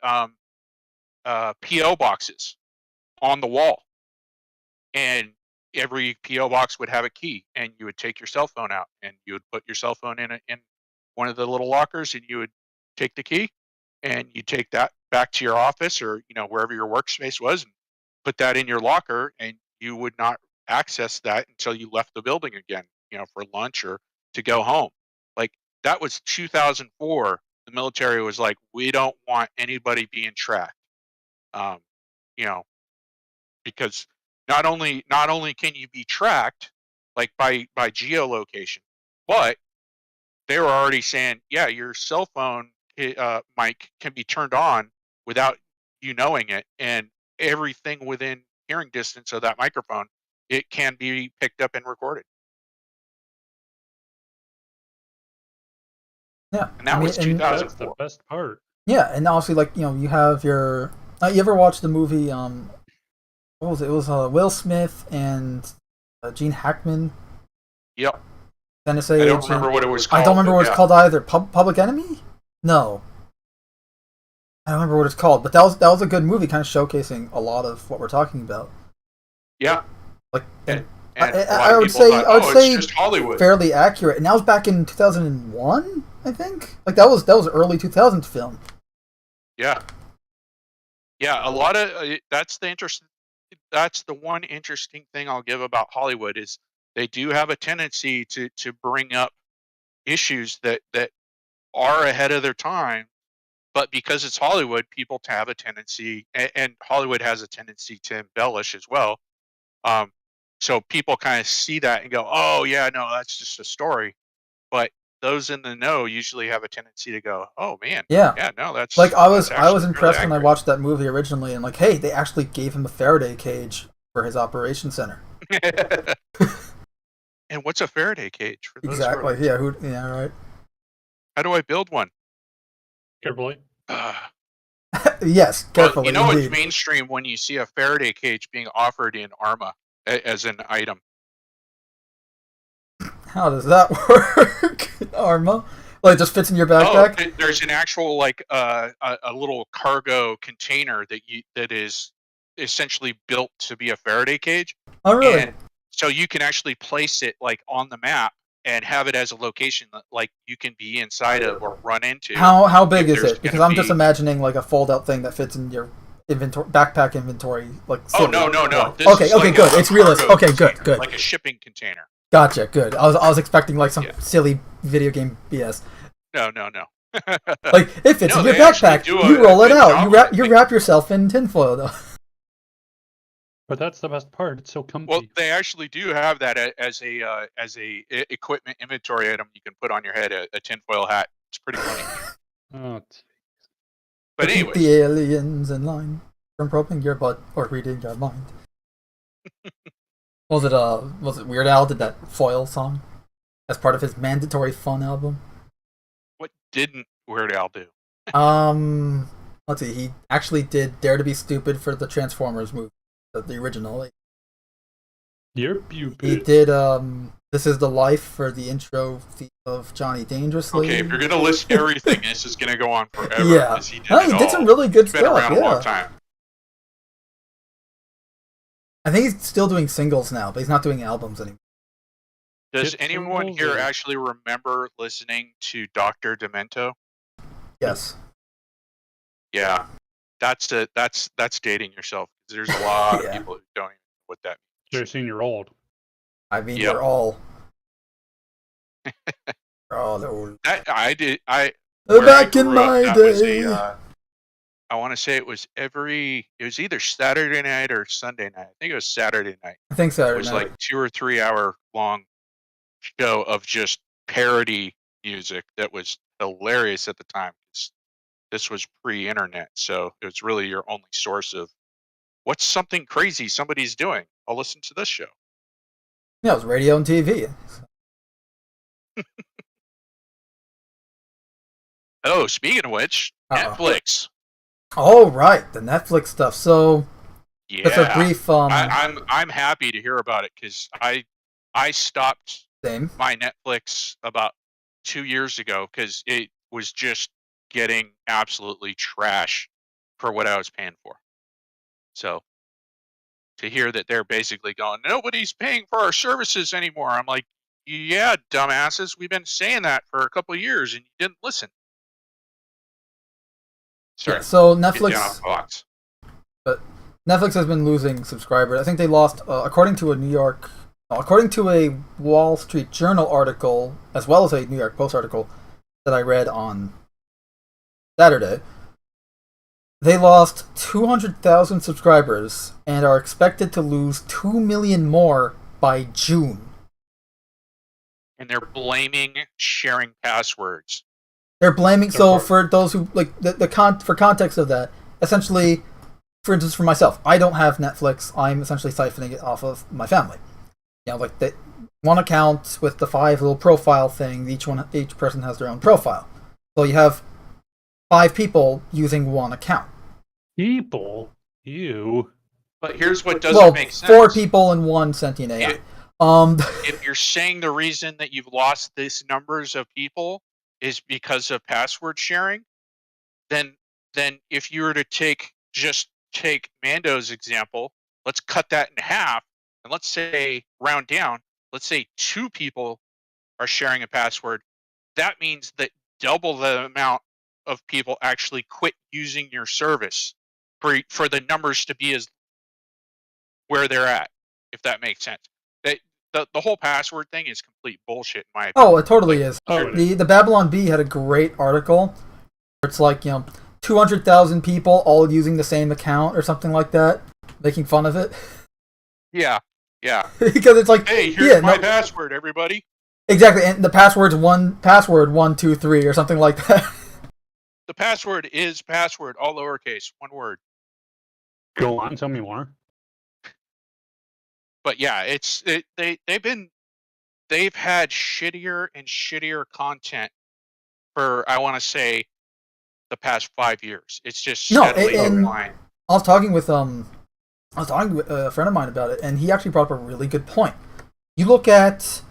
PO boxes on the wall, and every PO box would have a key, and you would take your cell phone out and you would put your cell phone in one of the little lockers, and you would take the key and you take that back to your office or wherever your workspace was and put that in your locker, and you would not access that until you left the building again, for lunch or to go home. That was 2004. The military was like, we don't want anybody being tracked, because not only can you be tracked by geolocation, but they were already saying, yeah, your cell phone mic can be turned on without you knowing it, and everything within hearing distance of that microphone, it can be picked up and recorded. Yeah, And that was and That's the 2004. best part. yeah, and obviously, like, you have your. You ever watch the movie? What was it? It was Will Smith and Gene Hackman, Yep. NSA I don't agent. remember what it was called. I don't remember but what it's yeah. called either. Public Enemy? No, I don't remember what it's called. But that was a good movie, kind of showcasing a lot of what we're talking about. Yeah. Like, And I a lot of would people say thought, I would oh, say it's just Hollywood. fairly accurate, and that was back in 2001, I think. Like that was early 2000s film. Yeah. Yeah, a lot of that's the one interesting thing I'll give about Hollywood is they do have a tendency to bring up issues that are ahead of their time, but because it's Hollywood, people have a tendency, and Hollywood has a tendency to embellish as well. So people kind of see that and go, "Oh yeah, no, that's just a story." But those in the know usually have a tendency to go, "Oh man, Yeah. yeah, no, that's Like I was actually really impressed when I accurate." watched that movie originally, and like, hey, they actually gave him a Faraday cage for his operation center. And what's a Faraday cage for those? Exactly. Yeah. Yeah. Right. How do I build one? Carefully. Yes. Well, Carefully. you know it's indeed. mainstream when you see a Faraday cage being offered in Arma as an item. How does that work? Arma? Like, it just fits in your backpack? Oh, there's an actual like a little cargo container that is essentially built to be a Faraday cage. Oh, really? And so you can actually place it like on the map and have it as a location that like you can be inside of or run into. How big if is there's it? Because gonna I'm just be- imagining like a fold-out thing that fits in your backpack inventory. Like, Oh silly. no! This Okay. is Okay. like Good. a It's realistic. cargo Okay. Good. container, Good. Like a shipping container. Gotcha. Good. I was expecting like some Yeah. silly video game BS. No. Like, it fits No, in your they actually backpack. do You roll it good out. job You with it. wrap yourself in tinfoil though. But that's the best part. It's so comfy. Well, they actually do have that as a equipment inventory item you can put on your head, a tinfoil hat. It's pretty funny. Oh, But To keep anyways, the aliens in line from probing your butt or reading your mind. Was it Weird Al did that foil song as part of his Mandatory Fun album? what didn't Weird Al do? Let's see. He actually did "Dare to Be Stupid" for the Transformers movie, the original. you're He did "This Is the Life" for the intro theme of Johnny Dangerously. Okay, if you're gonna list everything, this is gonna go on forever. Yeah. 'cause he did, No, he did some really good He's been stuff. around Yeah. a long time. I think he's still doing singles now, but he's not doing albums anymore. Does Get anyone singles here or- actually remember listening to Dr. Demento? Yes. Yeah, that's dating yourself. There's a lot Yeah. of people who don't even know what that You're seeing you're old. I mean, Yep. they're all. They're all old. That I did. I Back where I in grew up, my that was day. I want to say it was either Saturday night or Sunday night. I think it was Saturday night. I think so. It was like 2 or 3 hour long show of just parody music that was hilarious at the time. This was pre-internet, so it was really your only source of what's something crazy somebody's doing. I'll listen to this show. Yeah, it was radio and TV. Oh, speaking of which, Uh-oh. Netflix. Oh, right, the Netflix stuff. So Yeah, that's a brief I'm happy to hear about it because I stopped thing. my Netflix about 2 years ago because it was just getting absolutely trash for what I was paying for. So to hear that they're basically going, nobody's paying for our services anymore. I'm like, yeah, dumbasses, we've been saying that for a couple of years and you didn't listen. Sorry, Yeah, so get down Netflix off the box. Netflix has been losing subscribers. I think they lost, according to a Wall Street Journal article, as well as a New York Post article that I read on Saturday. They lost 200,000 subscribers and are expected to lose 2 million more by June. And they're blaming sharing passwords. They're blaming. So Of course. for those who like for context of that, essentially, for instance, for myself, I don't have Netflix. I'm essentially siphoning it off of my family. You know, like one account with the 5 little profile thing. Each person has their own profile. So you have 5 people using one account. People, you. But here's what doesn't make sense. 4 people and 1 sentient AI. If you're saying the reason that you've lost these numbers of people is because of password sharing, then if you were to take Mando's example, let's cut that in half, and let's say round down, let's say 2 people are sharing a password. That means that double the amount of people actually quit using your service for the numbers to be as where they're at, if that makes sense. The whole password thing is complete bullshit in my opinion. Oh, it totally is. The Babylon Bee had a great article where it's like, 200,000 people all using the same account or something like that, making fun of it. Yeah. Because it's like, hey, here's my password, everybody. Exactly, and the password 123 or something like that. The password is password, all lowercase, one word. Go on, tell me more. But yeah, they've had shittier and shittier content for, I want to say, the past 5 years. It's just steadily declining. I was talking with a friend of mine about it, and he actually brought up a really good point. You look at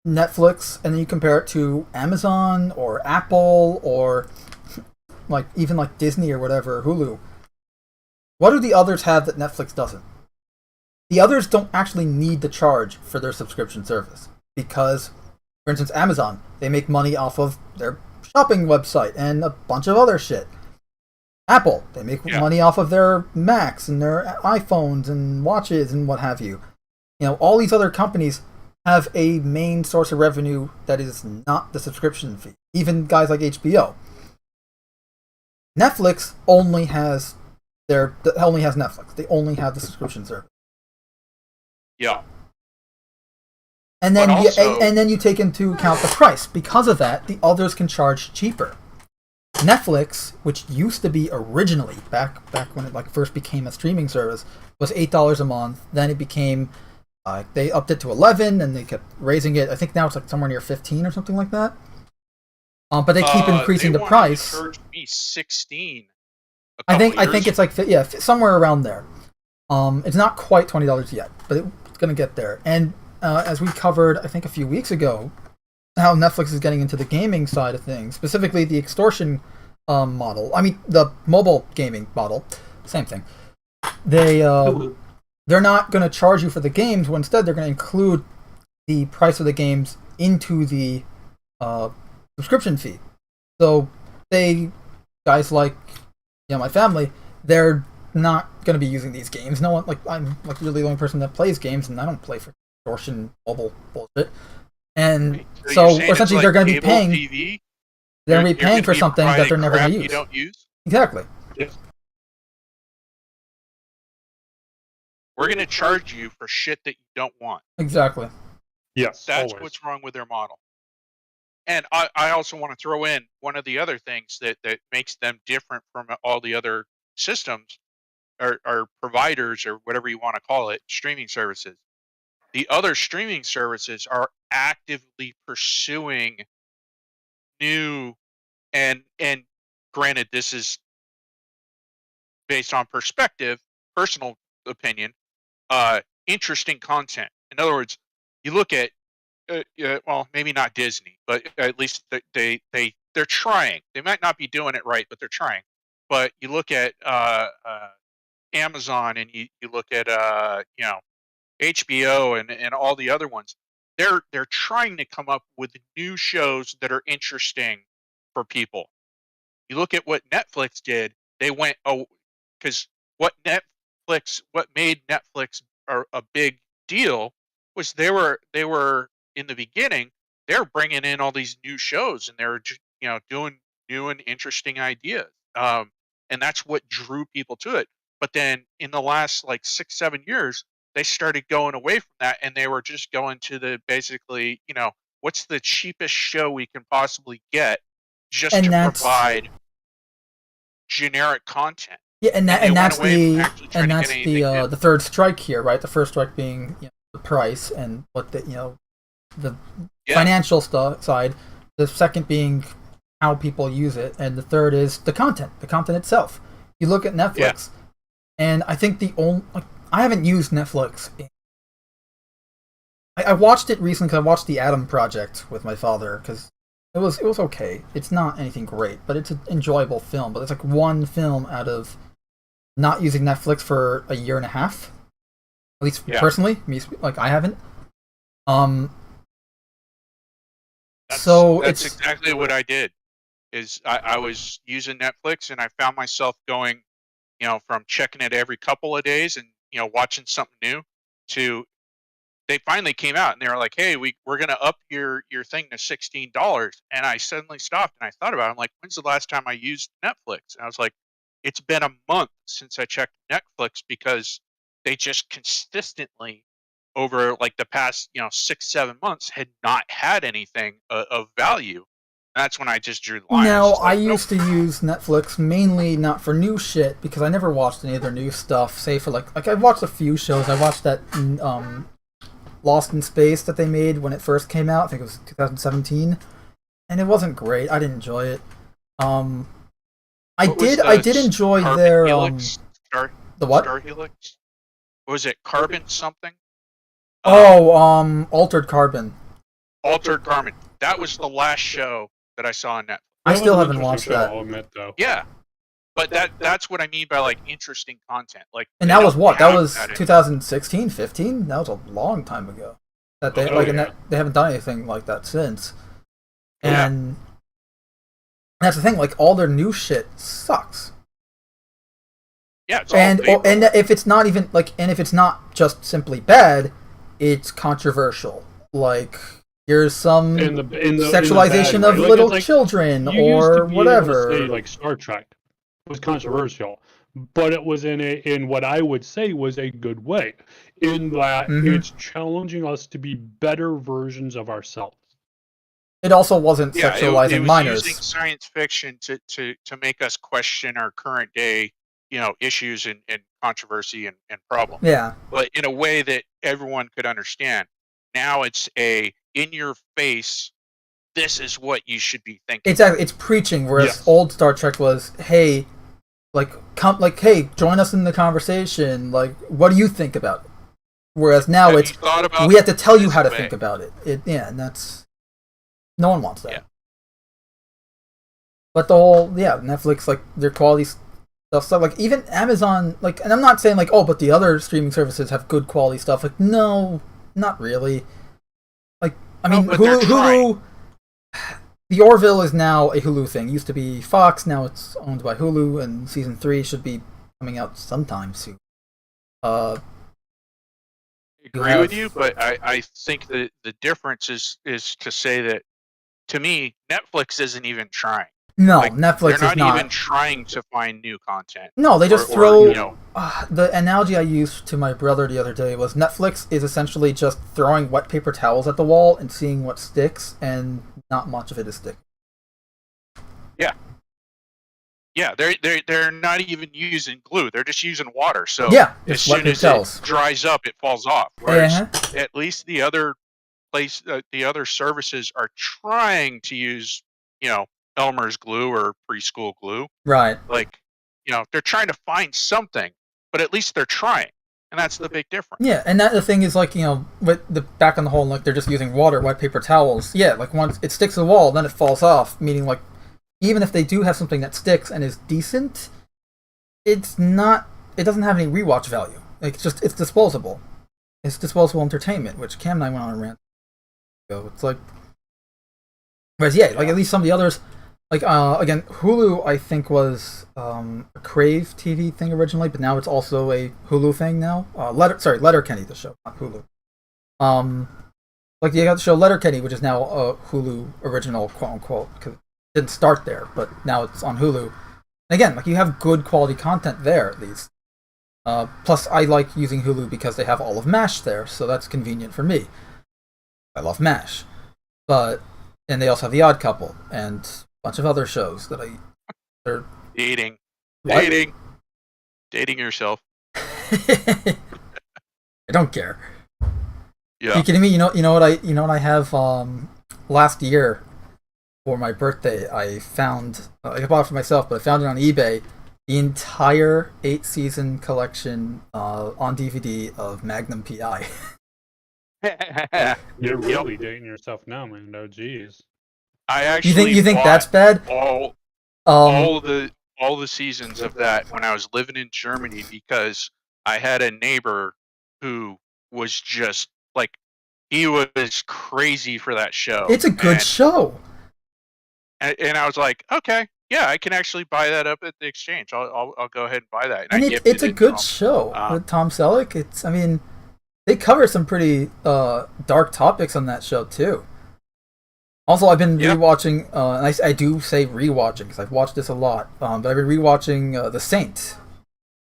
Netflix and then you compare it to Amazon or Apple or even Disney or whatever, Hulu. What do the others have that Netflix doesn't? The others don't actually need to charge for their subscription service because, for instance, Amazon, they make money off of their shopping website and a bunch of other shit. Apple, they make money off of their Macs and their iPhones and watches and what have you. All these other companies have a main source of revenue that is not the subscription fee. Even guys like HBO. Netflix only has Netflix. They only have the subscription service. Yeah. And then you take into account the price. Because of that, the others can charge cheaper. Netflix, which used to be originally back when it first became a streaming service, was $8 a month. Then it became they upped it to $11, and they kept raising it. I think now it's somewhere near $15 or something like that. But they keep increasing the price. They charged me $16. I think it's somewhere around there. It's not quite $20 yet, but it's going to get there. And as we covered, I think a few weeks ago, how Netflix is getting into the gaming side of things, specifically the extortion model. I mean, the mobile gaming model, same thing. They're not going to charge you for the games. Well, instead, they're going to include the price of the games into the subscription fee. So guys like my family, they're not going to be using these games. No one I'm really the only person that plays games, and I don't play for extortion mobile bullshit. And so essentially, they're going to be paying. TV? They're going to be paying for something that they're never going to use. You don't use? Exactly. Yes. We're going to charge you for shit that you don't want. Exactly. Yes. That's always. what's wrong with their model. And I also want to throw in one of the other things that makes them different from all the other systems or providers or whatever you want to call it, streaming services. The other streaming services are actively pursuing new and granted, this is based on personal opinion, interesting content. In other words, you look at well, maybe not Disney, but at least they're trying. They might not be doing it right, but they're trying. But you look at Amazon and you look at HBO and all the other ones. They're trying to come up with new shows that are interesting for people. You look at what Netflix did. They went because what made Netflix a big deal was they were in the beginning, they're bringing in all these new shows and they're doing new and interesting ideas. And that's what drew people to it. But then in the last 6-7 years, they started going away from that and they were just going to the basically, what's the cheapest show we can possibly get just to provide generic content. Yeah, and that's the third strike here, right? The first strike being the price and what the financial side. The second being how people use it, and the third is the content itself. You look at Netflix, and I think I haven't used Netflix. I watched it recently because I watched The Atom Project with my father because it was okay. It's not anything great, but it's an enjoyable film. But it's like one film out of not using Netflix for a year and a half, at least personally. Like I haven't. That's exactly what I did. Is I was using Netflix and I found myself going, from checking it every couple of days and watching something new to they finally came out and they were like, hey, we're gonna up your thing to $16. And I suddenly stopped and I thought about it. I'm like, when's the last time I used Netflix? And I was like, it's been a month since I checked Netflix because they just consistently over like the past 6-7 months had not had anything of value. And that's when I just drew the line. Now, I used to use Netflix mainly not for new shit because I never watched any of their new stuff, save for like I watched a few shows. I watched that Lost in Space that they made when it first came out. I think it was 2017, and it wasn't great. I didn't enjoy it. I did enjoy their Helix? the what? Star Helix? Was it Carbon something? Altered Carbon. Altered Carbon. That was the last show that I saw on Netflix. I still haven't watched that. I'll admit, though. Yeah, but that's what I mean by like interesting content. Like, and that was what? That was 2016, 15. That was a long time ago. That they they haven't done anything like that since. And that's the thing. Like all their new shit sucks. Yeah, it's and if it's not even like, and if it's not just simply bad, it's controversial. Like here's some sexualization of little children or whatever. Say, like Star Trek was controversial, but it was in what I would say was a good way, in that it's challenging us to be better versions of ourselves. It also wasn't sexualizing it was minors. Using science fiction to make us question our current day, issues and controversy and problems. Yeah. But in a way that everyone could understand. Now it's in your face. This is what you should be thinking. Exactly. It's preaching, whereas old Star Trek was, hey, hey, join us in the conversation. Like, what do you think about it? Whereas now we have to tell you how to think about it. And that's no one wants that. Yeah. But the whole Netflix, like their quality stuff, like even Amazon, like, and I'm not saying like, but the other streaming services have good quality stuff. Like, no, not really. Like, I mean, Hulu. The Orville is now a Hulu thing. It used to be Fox, now it's owned by Hulu, and season 3 should be coming out sometime soon. I agree with you, but I think that the difference is to say that, to me, Netflix isn't even trying. No, Netflix is not. They're not even trying to find new content. No, they just throw... the analogy I used to my brother the other day was Netflix is essentially just throwing wet paper towels at the wall and seeing what sticks, and not much of it is sticking. Yeah. Yeah, they're not even using glue. They're just using water. So as soon as it dries up, it falls off. Whereas at least the other services are trying to use, Elmer's glue or preschool glue. Right. Like, they're trying to find something, but at least they're trying. And that's the big difference. Yeah, and the thing is, like, with the back on the whole, like, they're just using water, wet paper towels. Yeah, like, once it sticks to the wall, then it falls off, meaning, like, even if they do have something that sticks and is decent, it doesn't have any rewatch value. Like, it's disposable. It's disposable entertainment, which Cam and I went on a rant. So it's like, whereas, like, at least some of the others, like, again, Hulu, I think, was a Crave TV thing originally, but now it's also a Hulu thing now. Letterkenny, the show, not Hulu. Like, you got the show Letterkenny, which is now a Hulu original, quote-unquote, because it didn't start there, but now it's on Hulu. And again, like, you have good quality content there, at least. Plus, I like using Hulu because they have all of MASH there, so that's convenient for me. I love MASH. And they also have The Odd Couple, and bunch of other shows that they're dating yourself. I don't care. Yeah. Are you kidding me? You know what I have last year for my birthday, I found I bought it for myself, but I found it on eBay. The entire 8-season collection on DVD of Magnum PI. You're really dating yourself now, man. No, geez. I actually You think that's bad? all the seasons of that when I was living in Germany, because I had a neighbor who was just like, he was crazy for that show. It's a good show. And I was like, okay, yeah, I can actually buy that up at the exchange. I'll go ahead and buy that. And it's a good show with Tom Selleck. I mean, they cover some pretty dark topics on that show too. Also, I've been rewatching, and I do say rewatching because I've watched this a lot. But I've been rewatching The Saint,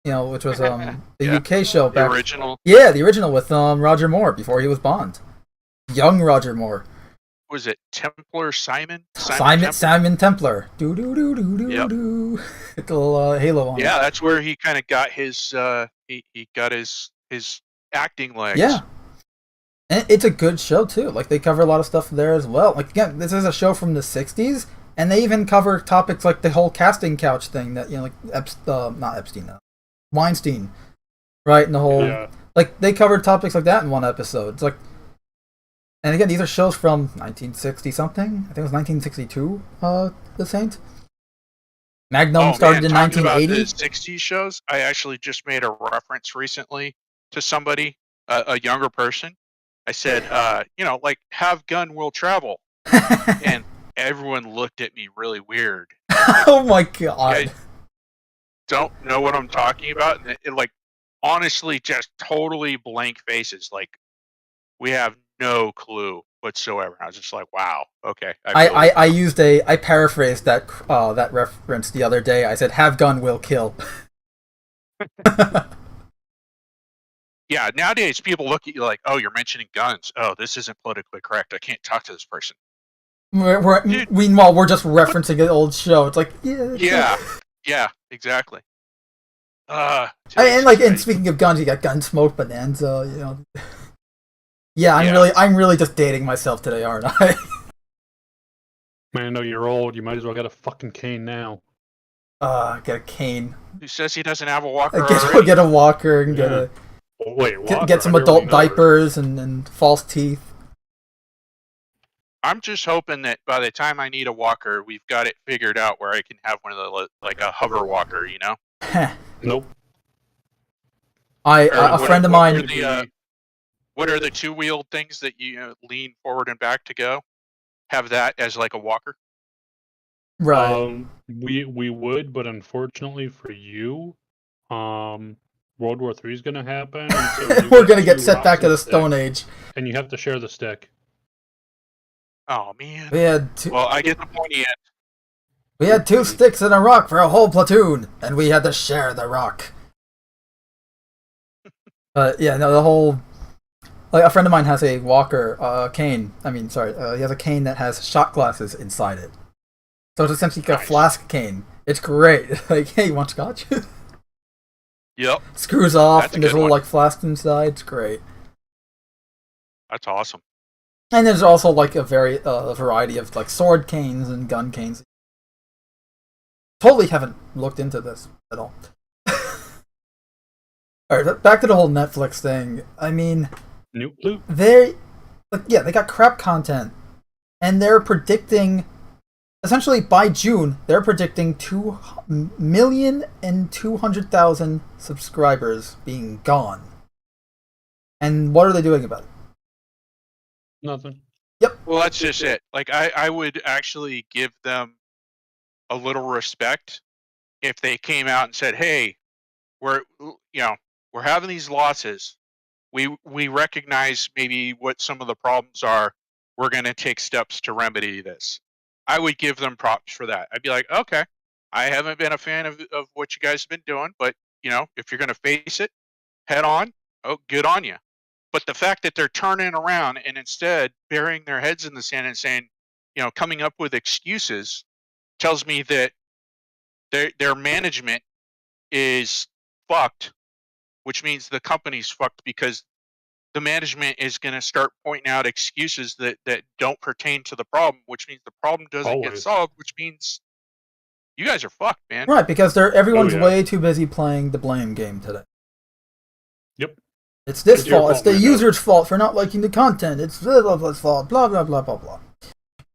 which was the UK show back. The original. Yeah, the original with Roger Moore before he was Bond. Young Roger Moore. Was it Templar Simon? Simon Templar. Do do do do do do. With the little halo on. Yeah, that's where he kind of got his he got his acting legs. Yeah. And it's a good show too. Like they cover a lot of stuff there as well. Like again, this is a show from the '60s, and they even cover topics like the whole casting couch thing that not Epstein, Weinstein, right? And the whole like they covered topics like that in one episode. It's like, and again, these are shows from 1960 something. I think it was 1962. The Saint. Magnum started in 1980. About the '60s shows. I actually just made a reference recently to somebody, a younger person. I said, like, have gun will travel. And everyone looked at me really weird. Oh my god. I don't know what I'm talking about. And it, like, honestly, just totally blank faces. Like, we have no clue whatsoever. I was just like, wow, okay. I paraphrased that reference the other day. I said, have gun will kill. Yeah, nowadays people look at you like, oh, you're mentioning guns. Oh, this isn't politically correct. I can't talk to this person. Meanwhile, we're just referencing an old show. It's like, yeah, exactly. And speaking of guns, you got Gunsmoke, Bonanza. Yeah, I'm really just dating myself today, aren't I? Man, no, you're old. You might as well get a fucking cane now. Get a cane. Who says he doesn't have a walker? I guess we'll get a walker and get some adult diapers and false teeth. I'm just hoping that by the time I need a walker, we've got it figured out where I can have one of the like a hover walker, Nope. A friend of mine. What are the two-wheeled things that you lean forward and back to go? Have that as like a walker. Right. We would, but unfortunately for you, World War III is going to happen. So we're going to get set back to the Stone Age. And you have to share the stick. Oh, man. Well, I get the pointy end. We had 2 sticks and a rock for a whole platoon, and we had to share the rock. But, the whole... Like, a friend of mine has a walker, cane. He has a cane that has shot glasses inside it. So it's essentially like a flask cane. It's great. Like, hey, you want scotch? Yep. Screws off, and there's a little like flask inside. It's great. That's awesome. And there's also like a variety of like sword canes and gun canes. Totally haven't looked into this at all. Alright, back to the whole Netflix thing. I mean, they got crap content, and they're predicting. Essentially, by June, they're predicting 2,200,000 subscribers being gone. And what are they doing about it? Nothing. Yep. Well, that's just it. Like, I would actually give them a little respect if they came out and said, "Hey, we're having these losses. We recognize maybe what some of the problems are. We're going to take steps to remedy this." I would give them props for that. I'd be like, okay, I haven't been a fan of what you guys have been doing, but, if you're going to face it head on, oh, good on you. But the fact that they're turning around and instead burying their heads in the sand and saying, coming up with excuses tells me that their management is fucked, which means the company's fucked because the management is going to start pointing out excuses that don't pertain to the problem, which means the problem doesn't get Always. solved, which means you guys are fucked, man. Right, because everyone's yeah. way too busy playing the blame game today. Yep. It's this It's your fault. It's fault, the man. user's fault for not liking the content. It's blah blah blah's fault. Blah blah blah blah blah.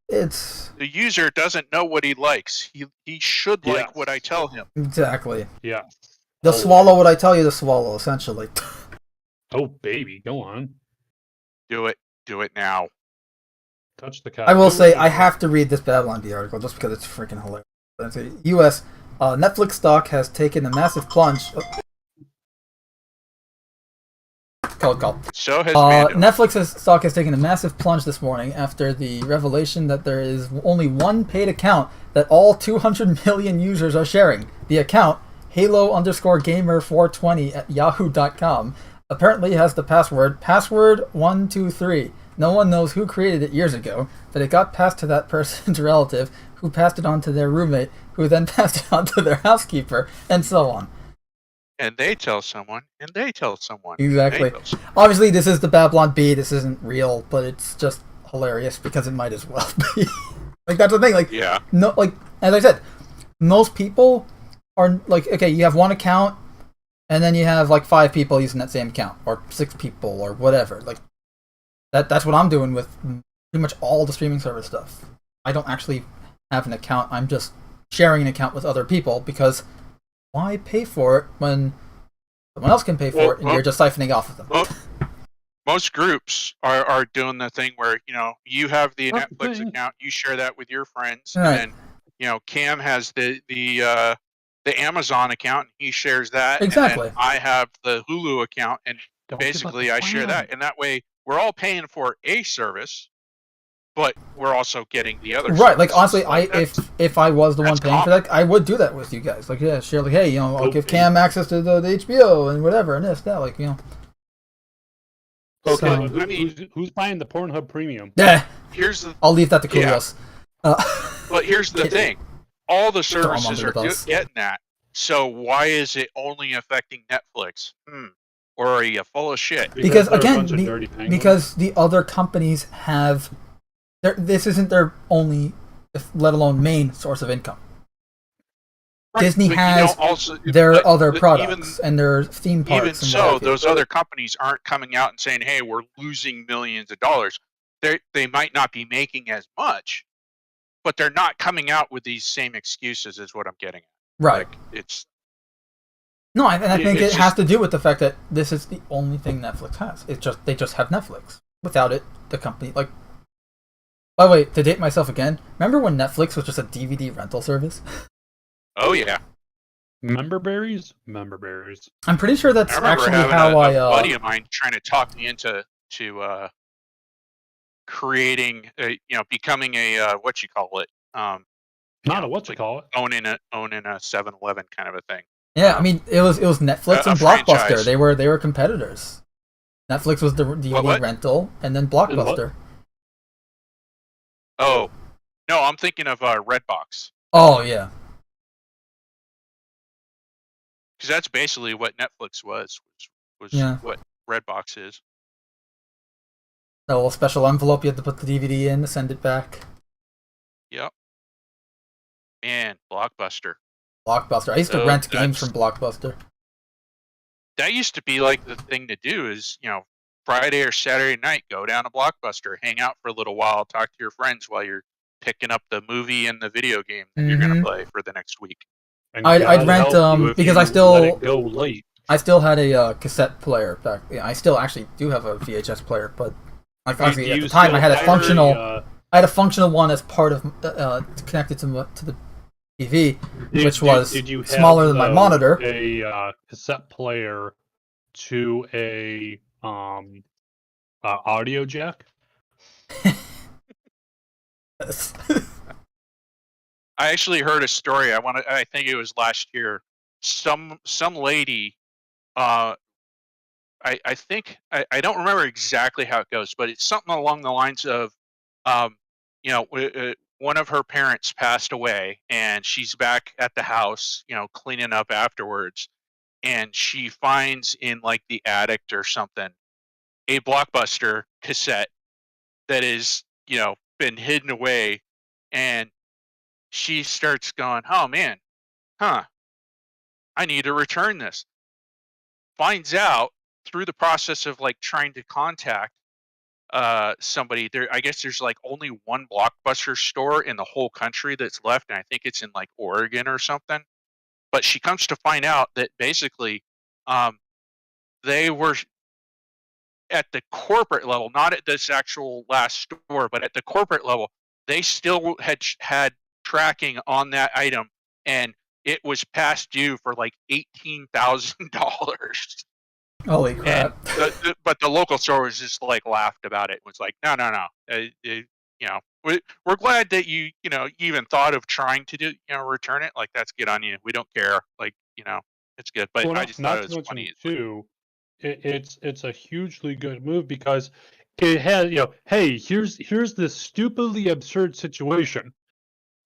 It's The user doesn't know what he likes. He should like Yes. what I tell him. exactly. Yeah. They'll Oh. swallow what I tell you to swallow, essentially. Oh, baby, go on. Do it. Do it now. Touch the cat. I will Do say it. I have to read this Babylon Bee article just because it's freaking hilarious. It's a U.S. Netflix stock has taken a massive plunge. Call. So has Mando. Netflix's stock has taken a massive plunge this morning after the revelation that there is only one paid account that all 200 million users are sharing. The account, Halo_Gamer420 at yahoo.com, apparently has the password123. No one knows who created it years ago, but it got passed to that person's relative, who passed it on to their roommate, who then passed it on to their housekeeper, and so on. And they tell someone, and they tell someone. Exactly. They tell someone. Obviously, this is the Babylon Bee. This isn't real, but it's just hilarious because it might as well be. Like, that's the thing. Like, Yeah. no, like as I said, most people are like, okay, you have one account, and then you have like 5 people using that same account, or 6 people, or whatever. Like, that's what I'm doing with pretty much all the streaming service stuff. I don't actually have an account. I'm just sharing an account with other people because why pay for it when someone else can pay for it and you're just siphoning off of them? Most groups are doing the thing where, you have the That's the Netflix thing. account, you share that with your friends, Right. and then, Cam has the Amazon account, and he shares that. Exactly. And then I have the Hulu account, and Don't give up basically the I share plan. that, and that way we're all paying for a service, but we're also getting the other. Right, like services. honestly, if I was the one that's paying for that, I would do that with you guys. Like, yeah, share, like, hey, I'll give Okay. Cam access to the HBO and whatever and this, that, like, Okay, So- but who's buying the Pornhub Premium? Yeah, here's the I'll leave that to Yeah. Kudos. But here's the thing: all the Throw 'em under services the are bus. getting that. So why is it only affecting Netflix? Or are you full of shit? Because they're a again, bunch of dirty penguins. because the other companies have, this isn't their only, let alone main source of income. Disney But, has also, Their but other even- products and their theme parks. Even and so, what have you. those other companies aren't coming out and saying, "Hey, we're losing millions of dollars." They might not be making as much, but they're not coming out with these same excuses. Is what I'm getting at. Right. Like, it's No, and I think it it's has just- to do with the fact that this is the only thing Netflix has. They just have Netflix. Without it, the company, like. By the way, to date myself again, remember when Netflix was just a DVD rental service? oh yeah. Member berries? Member berries. I'm pretty sure that's I remember actually having how a buddy of mine trying to talk me into creating, becoming a what you call it, Not a what you call it. owning a 7-Eleven kind of a thing. Yeah, I mean it was Netflix a and Blockbuster. franchise. They were competitors. Netflix was the DVD What? rental, and then Blockbuster. Oh, no, I'm thinking of Redbox, Oh yeah, because that's basically what Netflix was Yeah. what Redbox is. that little special envelope you had to put the DVD in to send it back. Yep. Man, Blockbuster. Blockbuster. I used to Oh, rent games that's- from Blockbuster. That used to be like the thing to do is, Friday or Saturday night, go down to Blockbuster, hang out for a little while, talk to your friends while you're picking up the movie and the video game that you're going to play for the next week. And I'd God rent, help you if because I you still- let it go late. I still had a cassette player back. Yeah, I still actually do have a VHS player, but like obviously at the time I had a functional. I had a functional one as part of connected to the TV, which was did you have, smaller than my though, monitor. A cassette player to a audio jack. I actually heard a story. I think it was last year. Some lady, I think I don't remember exactly how it goes, but it's something along the lines of, one of her parents passed away, and she's back at the house, cleaning up afterwards, and she finds in like the attic or something a Blockbuster cassette that is, been hidden away, and she starts going, oh man, I need to return this. Finds out through the process of like trying to contact somebody there. I guess there's like only one Blockbuster store in the whole country that's left, and I think it's in like Oregon or something. But she comes to find out that basically they were at the corporate level, not at this actual last store, but at the corporate level, they still had tracking on that item, and it was past due for like $18,000. Holy crap! But the local store was just like laughed about it. Was like, no. We're glad that you even thought of trying to return it. Like, that's good on you. We don't care. Like, it's good. But Well, I just thought it was funny too. It's a hugely good move because it has hey, here's this stupidly absurd situation.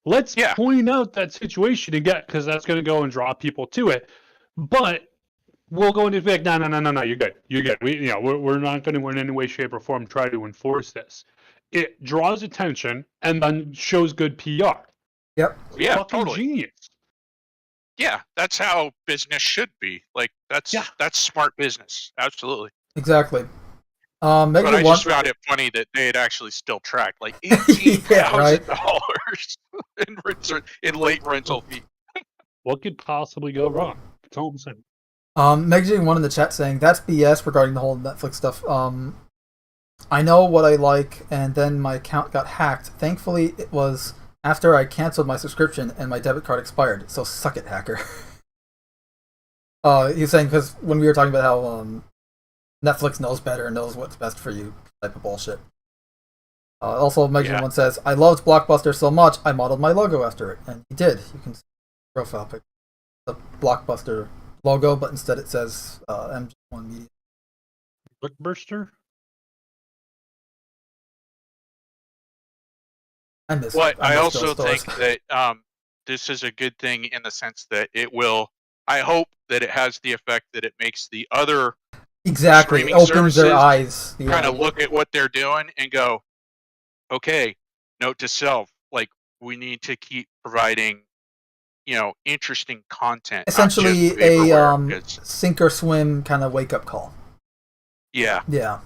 Let's point out that situation again, because that's going to go and draw people to it. But we'll go into like, no, you're good. We're not going to in any way, shape, or form try to enforce this. It draws attention and then shows good PR. Yep. Yeah, fucking totally. Genius. Yeah, that's how business should be. Like, that's smart business. Absolutely. Exactly. But I just found it funny that they had actually still tracked like $18,000 in late rental fee. What could possibly go wrong? That's all I'm saying. Megajing1 in the chat saying that's BS regarding the whole Netflix stuff. I know what I like, and then my account got hacked. Thankfully, it was after I canceled my subscription and my debit card expired. So suck it, hacker. He's saying because when we were talking about how Netflix knows better and knows what's best for you type of bullshit. Also, Megajing1 says, I loved Blockbuster so much, I modeled my logo after it. And he did. You can see the profile pic. The Blockbuster logo, but instead it says MG1 Media. Blockbuster? I also think that this is a good thing in the sense that it will, I hope that it has the effect that it makes the other Exactly. It opens their eyes. Kind of look at what they're doing and go, okay, note to self, like, we need to keep providing, interesting content. Essentially a sink or swim kind of wake up call. Yeah. Yeah.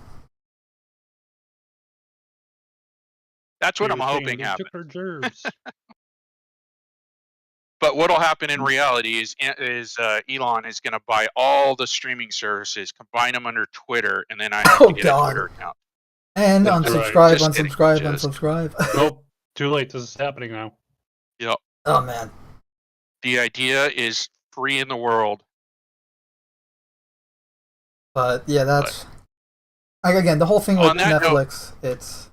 That's what I'm hoping happens. But what'll happen in reality is Elon is going to buy all the streaming services, combine them under Twitter, and then I have to get a Twitter account. And unsubscribe, unsubscribe. Nope, too late. This is happening now. Yep. Oh man. The idea is free in the world. But yeah, that's again the whole thing with Netflix. It's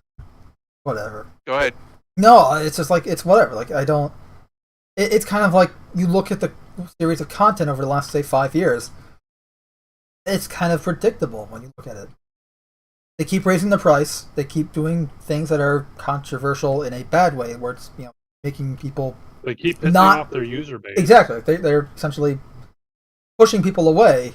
whatever. Go ahead. No, it's just like it's whatever. Like I don't. It's kind of like you look at the series of content over the last, say, 5 years. It's kind of predictable when you look at it. They keep raising the price. They keep doing things that are controversial in a bad way, where it's making people. They keep pissing off their user base. Exactly. They're essentially pushing people away.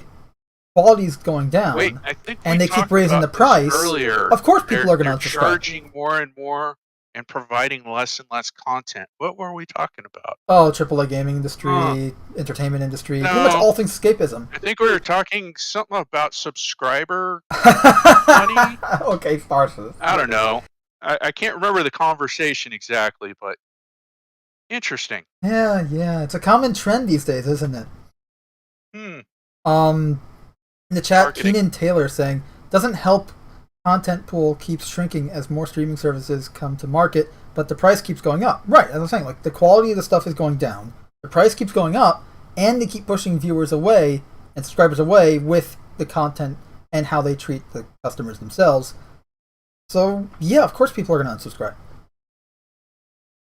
Quality's going down. Wait, I think and they keep raising the price. Earlier, of course, people are going to unsubscribe. Charging more and more. And providing less and less content. What were we talking about? Oh, AAA gaming industry, entertainment industry, pretty much all things escapism. I think we were talking something about subscriber money. Okay, farces. I don't know. I can't remember the conversation exactly, but interesting. Yeah, it's a common trend these days, isn't it? In the chat, Keenan Taylor saying, doesn't help. Content pool keeps shrinking as more streaming services come to market, but the price keeps going up. Right, as I'm saying, like the quality of the stuff is going down, the price keeps going up, and they keep pushing viewers away and subscribers away with the content and how they treat the customers themselves. So, yeah, of course people are going to unsubscribe.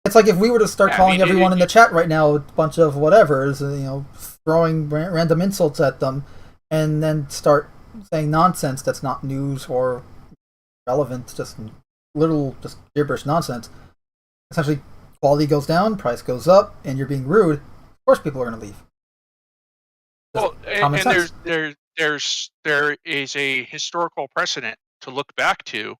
It's like if we were to start calling everyone in the chat right now a bunch of whatevers, throwing random insults at them, and then start saying nonsense that's not news or relevant, just gibberish nonsense. Essentially, quality goes down, price goes up, and you're being rude. Of course, people are going to leave. Well, and there is a historical precedent to look back to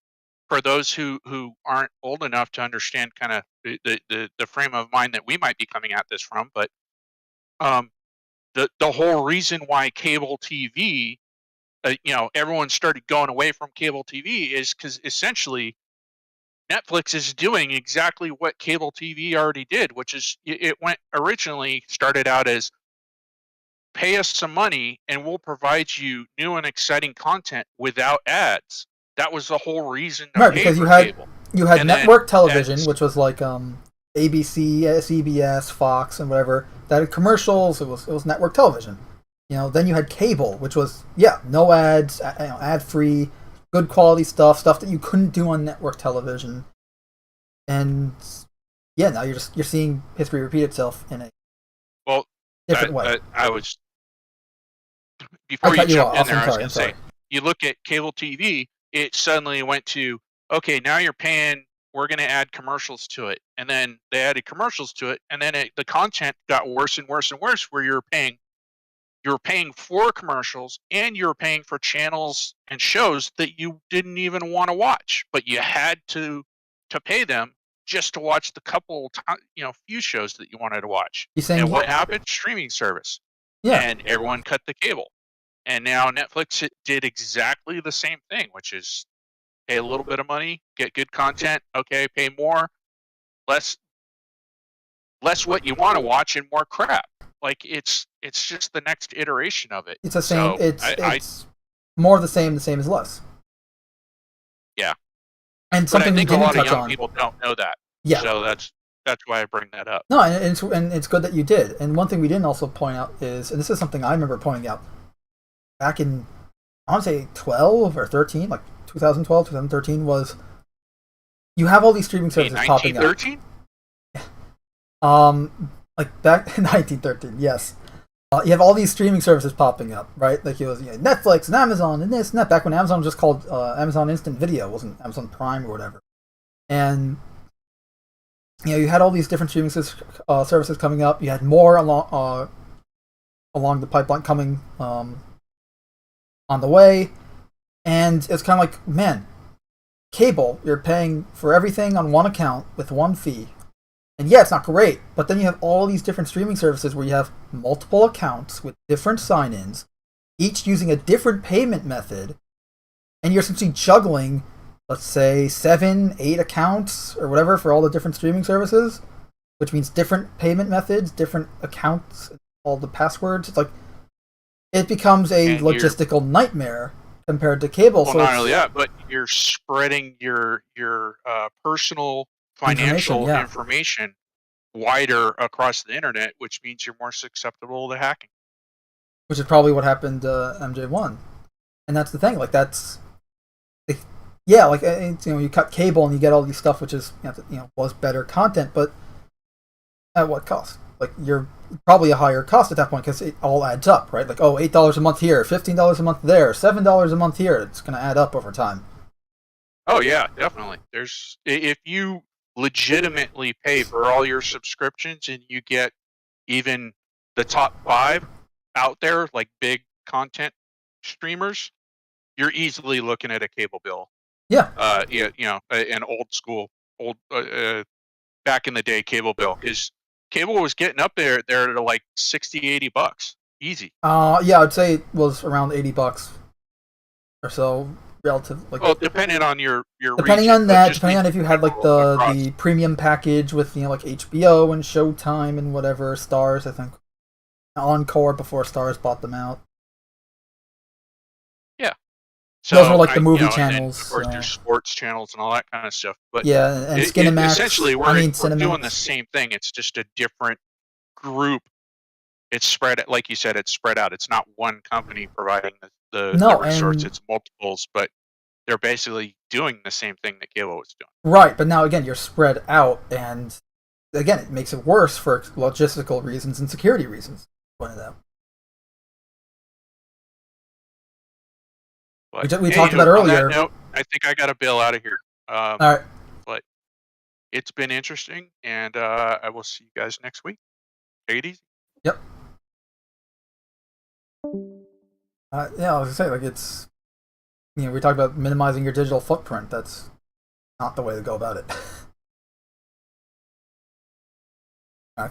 for those who aren't old enough to understand kind of the frame of mind that we might be coming at this from. But the whole reason why cable TV, everyone started going away from cable TV is because essentially Netflix is doing exactly what cable TV already did, which is it started out as pay us some money and we'll provide you new and exciting content without ads. That was the whole reason to Right, pay because for cable. you had And network then television, which was like ABC, CBS, Fox, and whatever. That had commercials. It was network television. Then you had cable, which was no ads, ad free, good quality stuff that you couldn't do on network television. And now you're seeing history repeat itself in a different way. I was before you jump in there. I was going to say, you look at cable TV, it suddenly went to, okay, now you're paying. We're going to add commercials to it, and then they added commercials to it, and then the content got worse and worse and worse. Where you're paying for commercials, and you're paying for channels and shows that you didn't even want to watch, but you had to pay them just to watch the few shows that you wanted to watch. And what happened? Streaming service. Yeah. And everyone cut the cable. And now Netflix did exactly the same thing, which is pay a little bit of money, get good content. Okay, pay more, less what you want to watch, and more crap. Like it's just the next iteration of it. It's the same. So it's more of the same. The same as less. Yeah. And something we didn't touch on. A lot of young people don't know that. Yeah. So that's why I bring that up. No, and it's good that you did. And one thing we didn't also point out is, and this is something I remember pointing out back in, I want to say 12 or 13, like 2012, 2013, was you have all these streaming services popping up. 1913? Like back in 1913, yes. You have all these streaming services popping up, right? Like it was Netflix and Amazon and this and that. Back when Amazon was just called Amazon Instant Video, it wasn't Amazon Prime or whatever. And you had all these different streaming services coming up. You had more along the pipeline coming on the way, and it's kind of like, man, cable, you're paying for everything on one account with one fee. And it's not great, but then you have all these different streaming services where you have multiple accounts with different sign-ins, each using a different payment method, and you're essentially juggling, let's say, 7, 8 accounts or whatever for all the different streaming services, which means different payment methods, different accounts, all the passwords. It's like, it becomes a logistical nightmare compared to cable. Well, so not only that, but you're spreading your personal financial information wider across the internet, which means you're more susceptible to hacking. Which is probably what happened to MJ1. And that's the thing, like that's, like you cut cable and you get all these stuff which is was better content, but at what cost? Like you're probably a higher cost at that point because it all adds up, right? Like $8 a month here, $15 a month there, $7 a month here. It's going to add up over time. Oh yeah, definitely. If you legitimately pay for all your subscriptions and you get even the top 5 out there, like big content streamers, you're easily looking at a cable bill. Yeah. An old back in the day cable bill, because cable was getting up there to like $60-$80 easy. I'd say it was around $80 or so. Relative, depending on your depending region, on that, depending on if you had like the premium package with like HBO and Showtime and whatever, Stars, I think Encore before Stars bought them out. Yeah, so those were like the movie channels. Of course, there's sports channels and all that kind of stuff. But and Cinemax. Essentially, we're doing the same thing. It's just a different group. It's spread, like you said, it's spread out. It's not one company providing the resource. It's multiples, but they're basically doing the same thing that cable was doing. Right, but now again, you're spread out, and again, it makes it worse for logistical reasons and security reasons. Pointed out. We talked about earlier. On that note, I think I got a bill out of here. All right. But it's been interesting, and I will see you guys next week. Take it easy. Yep. I was gonna say, like, it's we talk about minimizing your digital footprint. That's not the way to go about it.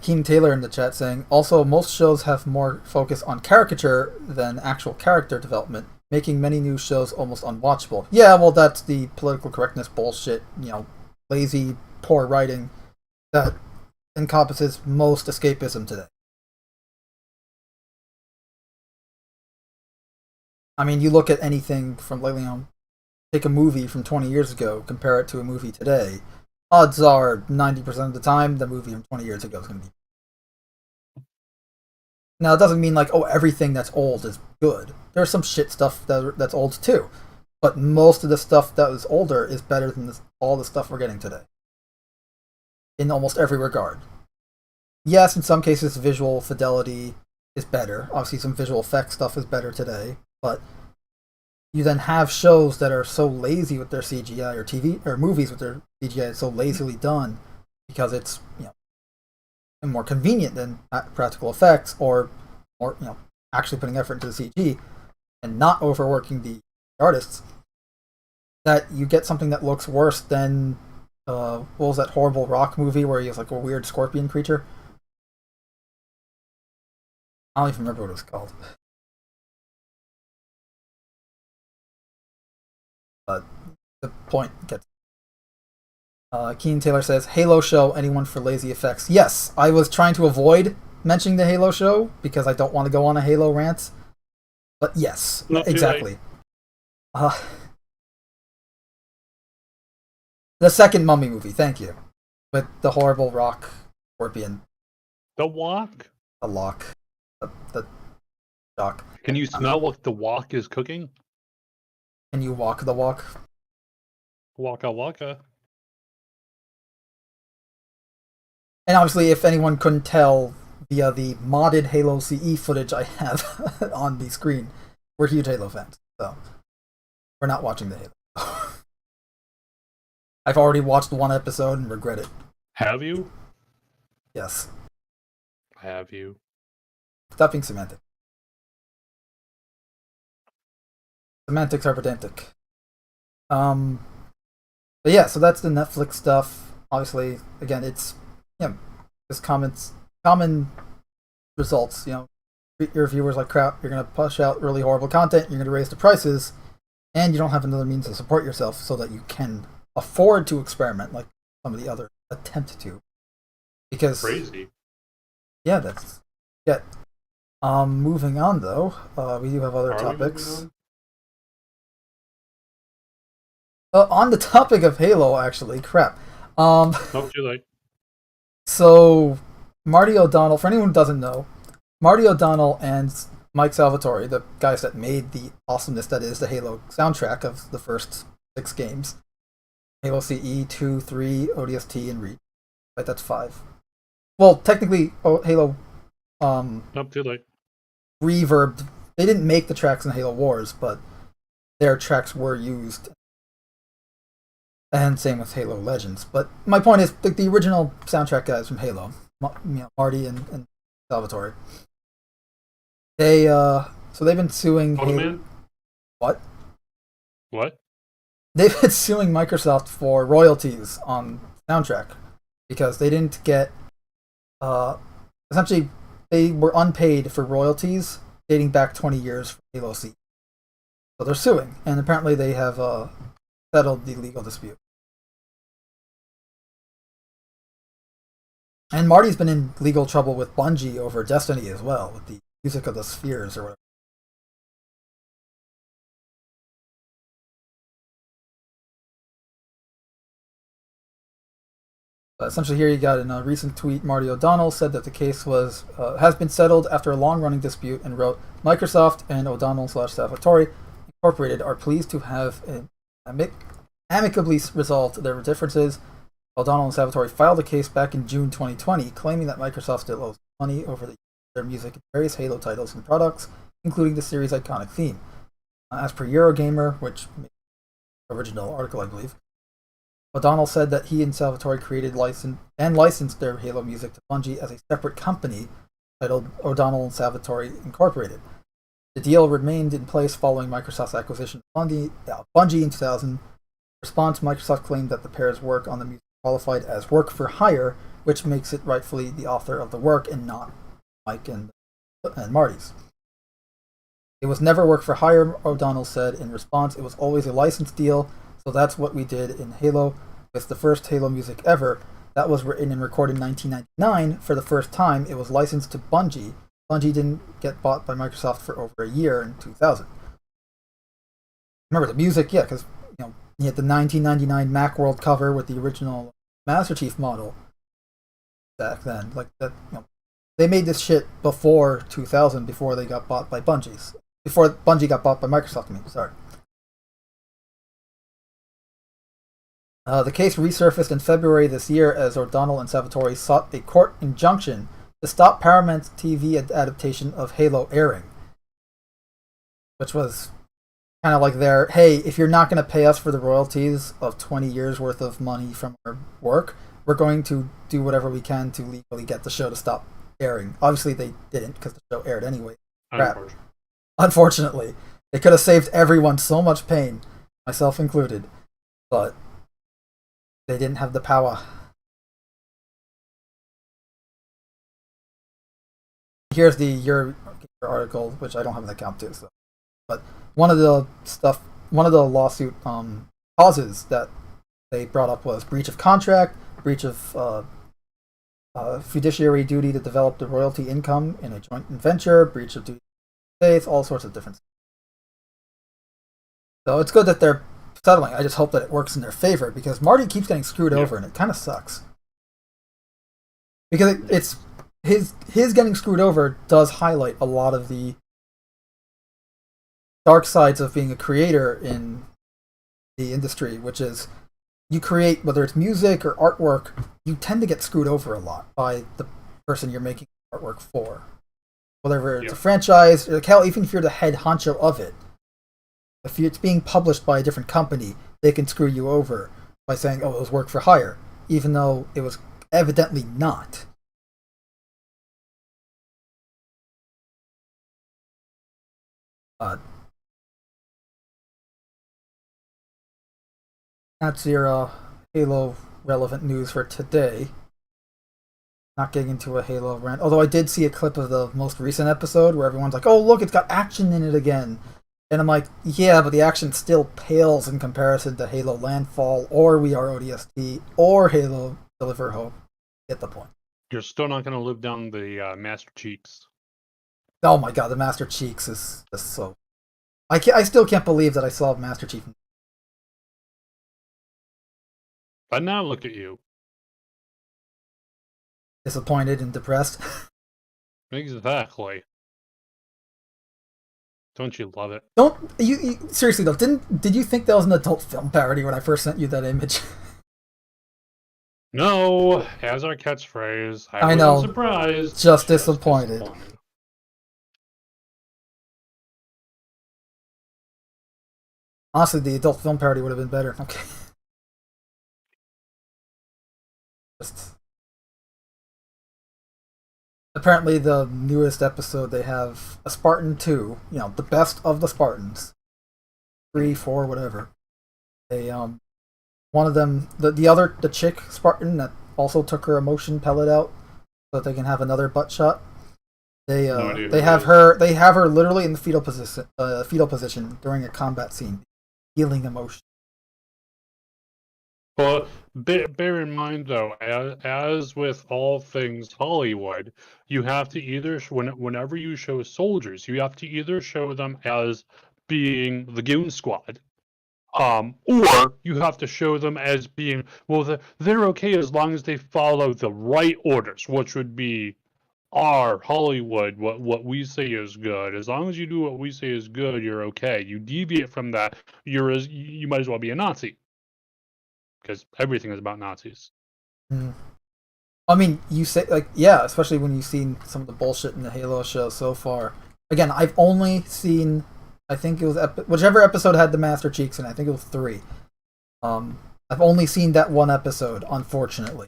Keen Taylor in the chat saying, also, most shows have more focus on caricature than actual character development, making many new shows almost unwatchable. Yeah, well, that's the political correctness bullshit, lazy, poor writing that encompasses most escapism today. I mean, you look at anything from, take a movie from 20 years ago, compare it to a movie today, odds are 90% of the time the movie from 20 years ago is going to be. Now, it doesn't mean everything that's old is good. There's some shit stuff that's old too. But most of the stuff that was older is better than all the stuff we're getting today. In almost every regard. Yes, in some cases, visual fidelity is better. Obviously, some visual effects stuff is better today. But you then have shows that are so lazy with their CGI, or movies with their CGI so lazily done because it's more convenient than practical effects, or actually putting effort into the CG and not overworking the artists, that you get something that looks worse than what was that horrible Rock movie where he was a weird scorpion creature? I don't even remember what it was called. But the point gets. Keen Taylor says, Halo show, anyone for lazy effects? Yes, I was trying to avoid mentioning the Halo show because I don't want to go on a Halo rant. But yes, exactly. The second Mummy movie, thank you. With the horrible rock scorpion. The walk? The lock. The dock. Can you smell what the walk is cooking? Can you walk the walk? Waka waka. And obviously, if anyone couldn't tell via the modded Halo CE footage I have on the screen, we're huge Halo fans, so we're not watching the Halo. I've already watched one episode and regret it. Have you? Yes. Have you? Stop being semantic. Semantics are pedantic. But yeah, so that's the Netflix stuff. Obviously, again, it's just common results. Treat your viewers like crap. You're gonna push out really horrible content. You're gonna raise the prices, and you don't have another means to support yourself so that you can afford to experiment like some of the other attempt to. Because crazy. Yeah, that's yeah. Moving on though, we do have other topics. On the topic of Halo, actually, crap. Not too late. So, Marty O'Donnell, for anyone who doesn't know, Marty O'Donnell and Mike Salvatore, the guys that made the awesomeness that is the Halo soundtrack of the first 6 games, Halo CE, 2, 3, ODST, and Reach. Right, that's 5. Well, technically, Halo Not too late. reverbed. They didn't make the tracks in Halo Wars, but their tracks were used. And same with Halo Legends. But my point is, the original soundtrack guys from Halo, Marty and Salvatore, so they've been suing. What? What? They've been suing Microsoft for royalties on soundtrack because they didn't get. Essentially, they were unpaid for royalties dating back 20 years from Halo C. So they're suing, and apparently they have settled the legal dispute. And Marty's been in legal trouble with Bungie over Destiny as well, with the music of the spheres or whatever. Essentially, here you got in a recent tweet, Marty O'Donnell said that the case has been settled after a long-running dispute, and wrote, Microsoft and O'Donnell/Salvatore Incorporated are pleased to have amicably resolved their differences. O'Donnell and Salvatore filed a case back in June 2020, claiming that Microsoft still owes money over their music in various Halo titles and products, including the series' iconic theme. As per Eurogamer, which made the original article, I believe, O'Donnell said that he and Salvatore created licensed their Halo music to Bungie as a separate company titled O'Donnell and Salvatore Incorporated. The deal remained in place following Microsoft's acquisition of Bungie in 2000. In response, Microsoft claimed that the pair's work on the music qualified as work for hire, which makes it rightfully the author of the work and not Mike and Marty's. It was never work for hire, O'Donnell said. In response, it was always a license deal, so that's what we did in Halo. With the first Halo music ever, that was written and recorded in 1999. For the first time, it was licensed to Bungie. Bungie didn't get bought by Microsoft for over a year in 2000. Remember the music? Yeah, because you had the 1999 Macworld cover with the original Master Chief model back then. Like that, they made this shit before 2000, before they got bought by Bungie. Before Bungie got bought by Microsoft. Sorry. The case resurfaced in February this year as O'Donnell and Salvatore sought a court injunction to stop Paramount's TV adaptation of Halo airing, which was kind of like their, hey, if you're not going to pay us for the royalties of 20 years worth of money from our work, we're going to do whatever we can to legally get the show to stop airing. Obviously, they didn't because the show aired anyway. Unfortunately. They could have saved everyone so much pain, myself included, but they didn't have the power. Here's your article, which I don't have an account to, so. But one of the lawsuit causes that they brought up was breach of contract, breach of fiduciary duty to develop the royalty income in a joint venture, breach of duty of faith, all sorts of different. So it's good that they're settling. I just hope that it works in their favor, because Marty keeps getting screwed over, and it kind of sucks. Because it's his getting screwed over does highlight a lot of the dark sides of being a creator in the industry, which is you create, whether it's music or artwork, you tend to get screwed over a lot by the person you're making artwork for. Whether it's a franchise, or hell, even if you're the head honcho of it, if it's being published by a different company, they can screw you over by saying, oh, it was work for hire, even though it was evidently not. That's your Halo relevant news for today. Not getting into a Halo rant, although I did see a clip of the most recent episode where everyone's like, oh, look, it's got action in it again. And I'm like, yeah, but the action still pales in comparison to Halo Landfall, or We Are ODST, or Halo Deliver Hope. Get the point. You're still not going to live down the Master Cheeks. Oh my god, the Master Cheeks is just so... I still can't believe that I saw Master Chief. But now look at you. Disappointed and depressed. Exactly. Don't you love it? Don't you seriously though? Did you think that was an adult film parody when I first sent you that image? No, as our catchphrase. I know. Wasn't surprised. Just disappointed. Honestly, the adult film parody would have been better. Okay. Apparently, the newest episode, they have a Spartan 2, the best of the Spartans. 3, 4, whatever. They, one of them, the chick Spartan that also took her emotion pellet out so that they can have another butt shot. They have her literally in the fetal position during a combat scene, healing emotion. Well, bear in mind, though, as with all things Hollywood, you have to either, whenever you show soldiers, you have to either show them as being the Goon Squad, or you have to show them as being, well, they're okay as long as they follow the right orders, which would be our Hollywood, what we say is good. As long as you do what we say is good, you're okay. You deviate from that, you might as well be a Nazi. Because everything is about Nazis. I mean, you say, especially when you've seen some of the bullshit in the Halo show so far. Again, I've only seen, I think it was, whichever episode had the Master Cheeks in, I think it was 3. I've only seen that one episode, unfortunately.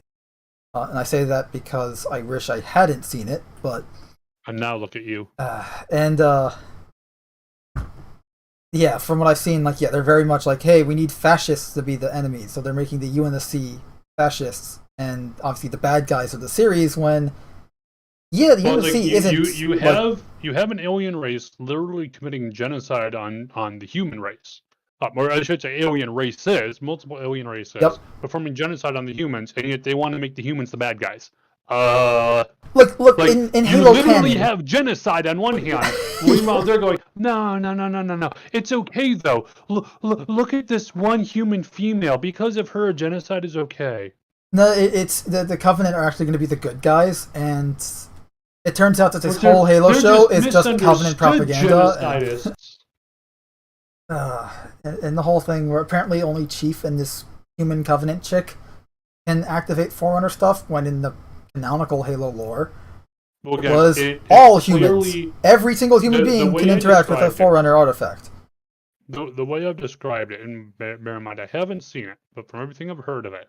And I say that because I wish I hadn't seen it, but... And now look at you. Yeah, from what I've seen, like, yeah, they're very much like, hey, we need fascists to be the enemies, so they're making the U and the C fascists, and obviously the bad guys of the series. When, yeah, the U and the C isn't. You have an alien race literally committing genocide on the human race, or I should say, alien races, multiple alien races, Yep. performing genocide on the humans, and yet they want to make the humans the bad guys. Look, Like, in you Halo literally canon, have genocide on one hand, meanwhile they're going, no. It's okay though. Look at this one human female. Because of her, genocide is okay. no, it's the Covenant are actually going to be the good guys, and it turns out that this They're- whole Halo they're show just is just Covenant misunderstood propaganda. genocidists. And the whole thing where apparently only Chief and this human Covenant chick can activate Forerunner stuff, when in the canonical Halo lore, Well, it was all humans. clearly, Every single human the being way can I interact with a described it- Forerunner artifact. the way I've described it, and bear in mind I haven't seen it, but from everything I've heard of it,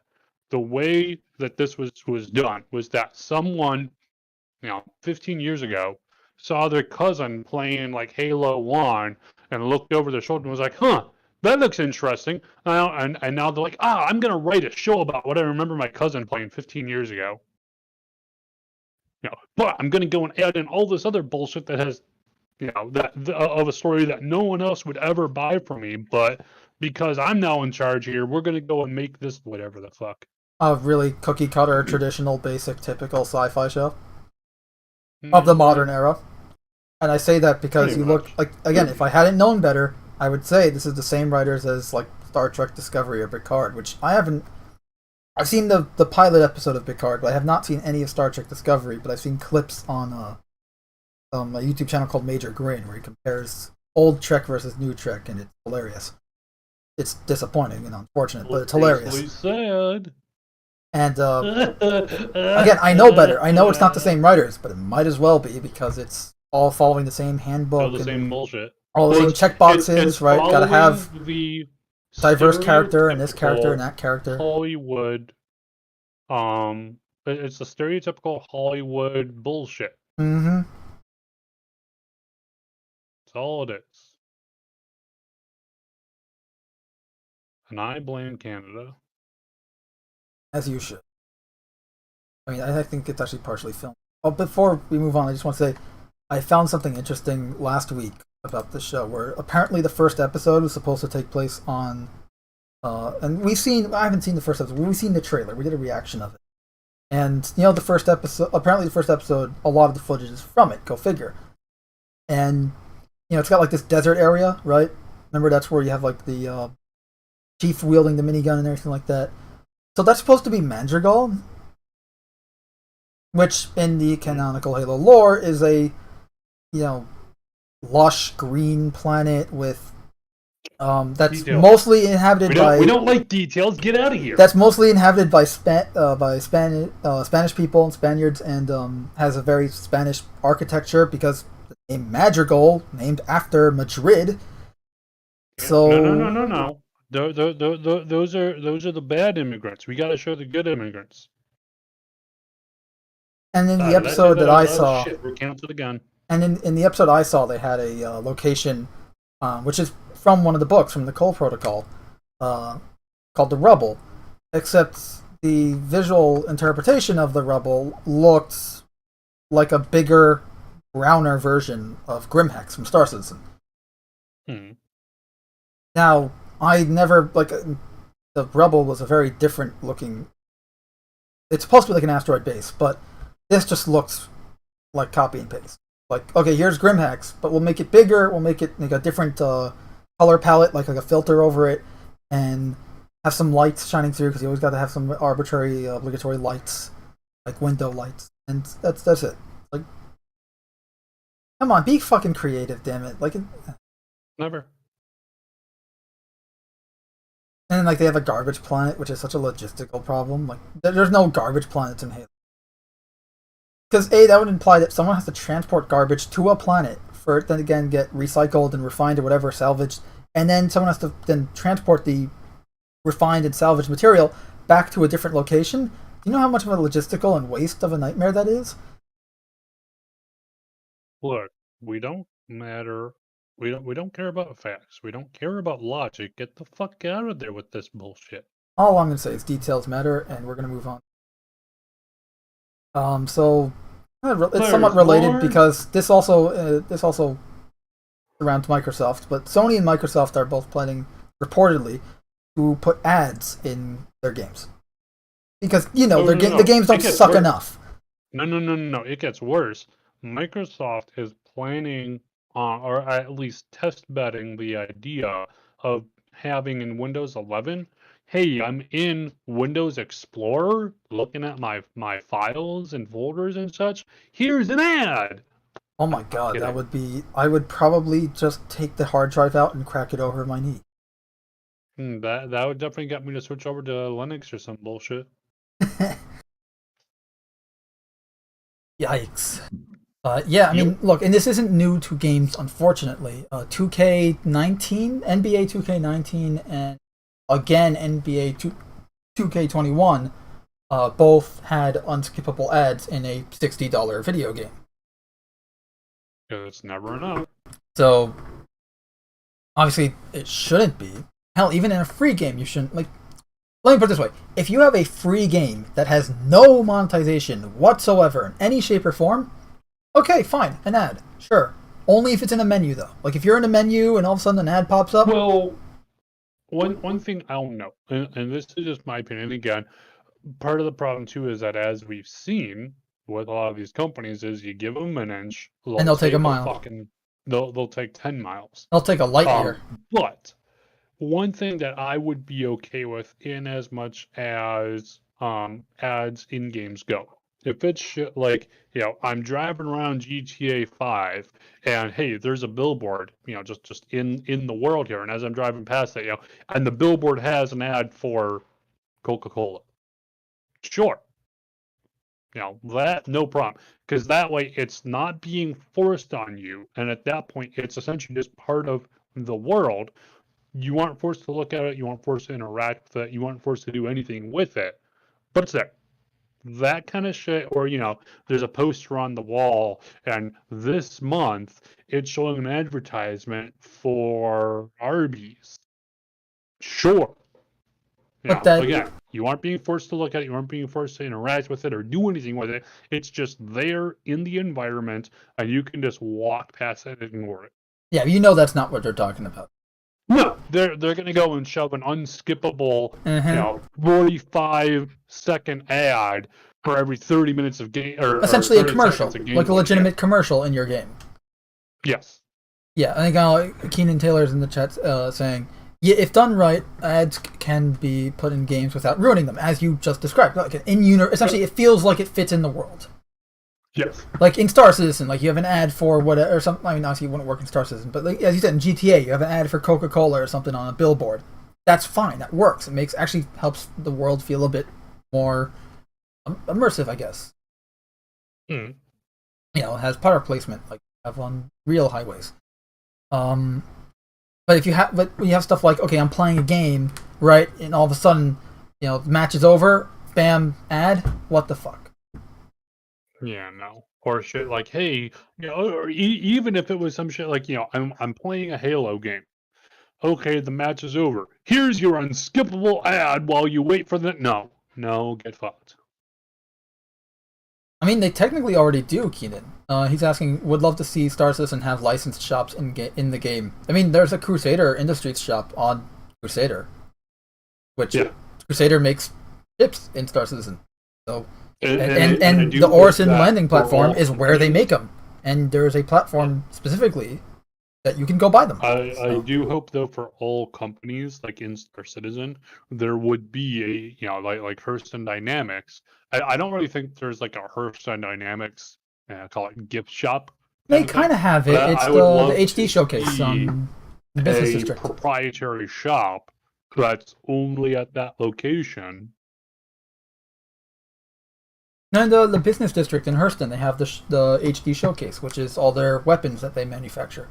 the way that this was done was that someone, 15 years ago, saw their cousin playing like Halo 1 and looked over their shoulder and was like, huh, that looks interesting. And now they're like, I'm going to write a show about what I remember my cousin playing 15 years ago. But I'm going to go and add in all this other bullshit that has, of a story that no one else would ever buy from me. But because I'm now in charge here, we're going to go and make this whatever the fuck. A really cookie cutter, traditional, basic, typical sci-fi show of the modern era. And I say that because Pretty you look much. like, again, if I hadn't known better, I would say this is the same writers as like Star Trek Discovery or Picard, which I haven't. I've seen the pilot episode of Picard, but I have not seen any of Star Trek Discovery. But I've seen clips on a YouTube channel called Major Grin, where he compares old Trek versus new Trek, and it's hilarious. It's disappointing and unfortunate, but it's hilarious. Sad. And again, I know better. I know it's not the same writers, but it might as well be, because it's all following the same handbook, All the and same bullshit. all the same checkboxes, It's right? Got to have following the diverse character and this character and stereotypical that character. Hollywood. It's the stereotypical Hollywood bullshit. Mm-hmm. That's all it is. And I blame Canada. As you should. I mean, I think it's actually partially filmed. Oh, before we move on, I just want to say I found something interesting last week about the show, where apparently the first episode was supposed to take place on, and I haven't seen the first episode, we've seen the trailer, we did a reaction of it. And, the first episode, a lot of the footage is from it, go figure. And, it's got like this desert area, right? Remember, that's where you have like the chief wielding the minigun and everything like that. So that's supposed to be Madrigal, which in the canonical Halo lore is a, lush green planet with that's Detail. mostly inhabited by. We don't like details. Get out of here. That's mostly inhabited by Spanish people and Spaniards, and has a very Spanish architecture, because the name Madrigal, named after Madrid. So No. Those are the bad immigrants. We got to show the good immigrants. And in the episode that I saw, recount it again. and in the episode I saw, they had a location, which is from one of the books from the Cole Protocol, called the Rubble. Except the visual interpretation of the Rubble looked like a bigger, browner version of Grimhex from Star Citizen. Now, I never, the Rubble was a very different looking. It's supposed to be like an asteroid base, but this just looks like copy and paste. Like, okay, here's Grimhex, but we'll make it bigger, we'll make it like a different color palette, like a filter over it, and have some lights shining through, because you always got to have some arbitrary, obligatory lights, like window lights, and that's it. Like, come on, be fucking creative, damn it! Like, Never. And then, they have a garbage planet, which is such a logistical problem. Like, there's no garbage planets in Halo. Because, that would imply that someone has to transport garbage to a planet for it then again get recycled and refined or whatever, salvaged, and then someone has to then transport the refined and salvaged material back to a different location. Do you know how much of a logistical and waste of a nightmare that is? Look, we don't matter We don't care about facts. We don't care about logic. Get the fuck out of there with this bullshit. All I'm gonna say is details matter, and we're gonna move on. So it's somewhat related because this also surrounds Microsoft, but Sony and Microsoft are both planning, reportedly, to put ads in their games because the games don't suck enough. No. It gets worse. Microsoft is planning, or at least test betting the idea of having in Windows 11. Hey, I'm in Windows Explorer looking at my files and folders and such. Here's an ad. Oh my god, that would be... I would probably just take the hard drive out and crack it over my knee. That would definitely get me to switch over to Linux or some bullshit. Yikes. Yeah, I mean, look, and this isn't new to games, unfortunately. 2K19, NBA 2K19, and again NBA 2K21 both had unskippable ads in a $60 video game. It's never enough. So, obviously, it shouldn't be. Hell, even in a free game, you shouldn't. Like, let me put it this way. If you have a free game that has no monetization whatsoever in any shape or form, okay, fine, an ad. Sure. Only if it's in a menu, though. Like, if you're in a menu and all of a sudden an ad pops up... Well, one thing I don't know, and this is just my opinion, again, part of the problem, too, is that as we've seen with a lot of these companies is you give them an inch, and they'll take a mile. They'll take 10 miles. They'll take a light year. But one thing that I would be okay with in as much as ads in games go. If it's like, I'm driving around GTA 5 and hey, there's a billboard, just in the world here. And as I'm driving past that, and the billboard has an ad for Coca-Cola. Sure. That, no problem. Because that way it's not being forced on you. And at that point, it's essentially just part of the world. You aren't forced to look at it. You aren't forced to interact with it. You aren't forced to do anything with it. But it's there. That kind of shit, or, there's a poster on the wall, and this month it's showing an advertisement for Arby's. Sure. But that, again, you aren't being forced to look at it, you aren't being forced to interact with it or do anything with it. It's just there in the environment, and you can just walk past it and ignore it. Yeah, that's not what they're talking about. No, they're going to go and shove an unskippable, 45-second ad for every 30 minutes of game, or essentially a commercial, like a legitimate commercial in your game. Yes. Yeah, I think Keenan Taylor's in the chat saying, yeah, if done right, ads can be put in games without ruining them, as you just described. Like essentially, it feels like it fits in the world. Yes. Like in Star Citizen, like you have an ad for whatever, or something. I mean, obviously it wouldn't work in Star Citizen, but like, as you said in GTA, you have an ad for Coca-Cola or something on a billboard. That's fine. That works. It actually helps the world feel a bit more immersive, I guess. Mm. It has product placement like you have on real highways. But when you have stuff like, okay, I'm playing a game, right, and all of a sudden, the match is over, bam, ad, what the fuck? Yeah, no. Or shit like, hey, or even if it was some shit like, I'm playing a Halo game. Okay, the match is over. Here's your unskippable ad while you wait for the... No, get fucked. I mean, they technically already do, Keenan. He's asking, would love to see Star Citizen have licensed shops in the game. I mean, there's a Crusader Industries shop on Crusader, which Crusader makes chips in Star Citizen. So, and the Orison landing platform is where they make them, and there's a platform specifically that you can go buy them. I do hope though for all companies like in Star Citizen, there would be a like Hearthstone Dynamics. I don't really think there's like a Hearthstone Dynamics, call it gift shop. They kind of have it. It's the HD showcase on the business district. Proprietary shop that's only at that location. And the business district in Hearthstone, they have the HD showcase, which is all their weapons that they manufacture.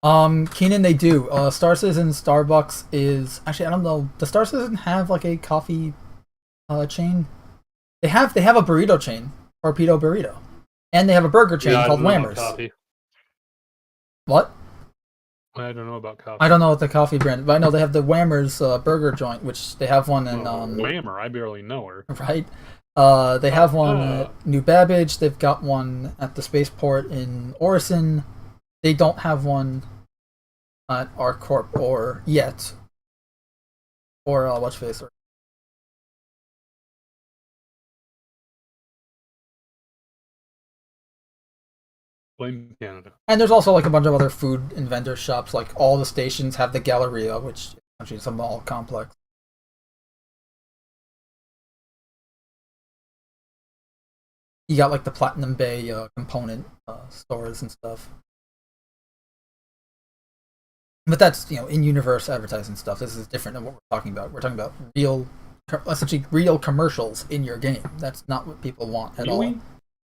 Keenan, they do. Star Citizen Starbucks is actually, I don't know. Does Star Citizen have like a coffee chain? They have a burrito chain, Torpedo Burrito, and they have a burger chain called Whammers. What? I don't know about coffee. I don't know what the coffee brand, but I know they have the Whammer's burger joint, which they have one in Whammer, I barely know her. Right. They have one at New Babbage. They've got one at the spaceport in Orison. They don't have one at our corp or yet. Or what's face? Blame Canada. And there's also like a bunch of other food and vendor shops. Like all the stations have the Galleria, which actually is a mall complex. You got like the Platinum Bay component stores and stuff. But that's, in-universe advertising stuff. This is different than what we're talking about. We're talking about essentially real commercials in your game. That's not what people want at all.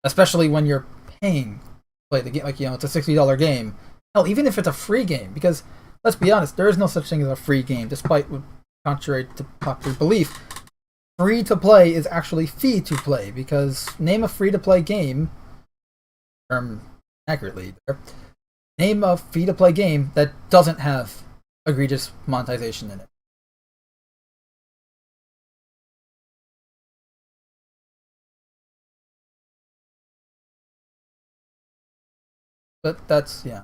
Especially when you're paying to play the game. Like, it's a $60 game. Hell, even if it's a free game. Because, let's be honest, there is no such thing as a free game, despite what, contrary to popular belief. Free-to-play is actually fee-to-play. Because name a free-to-play game, accurately there, name a free-to-play game that doesn't have egregious monetization in it. But that's, yeah.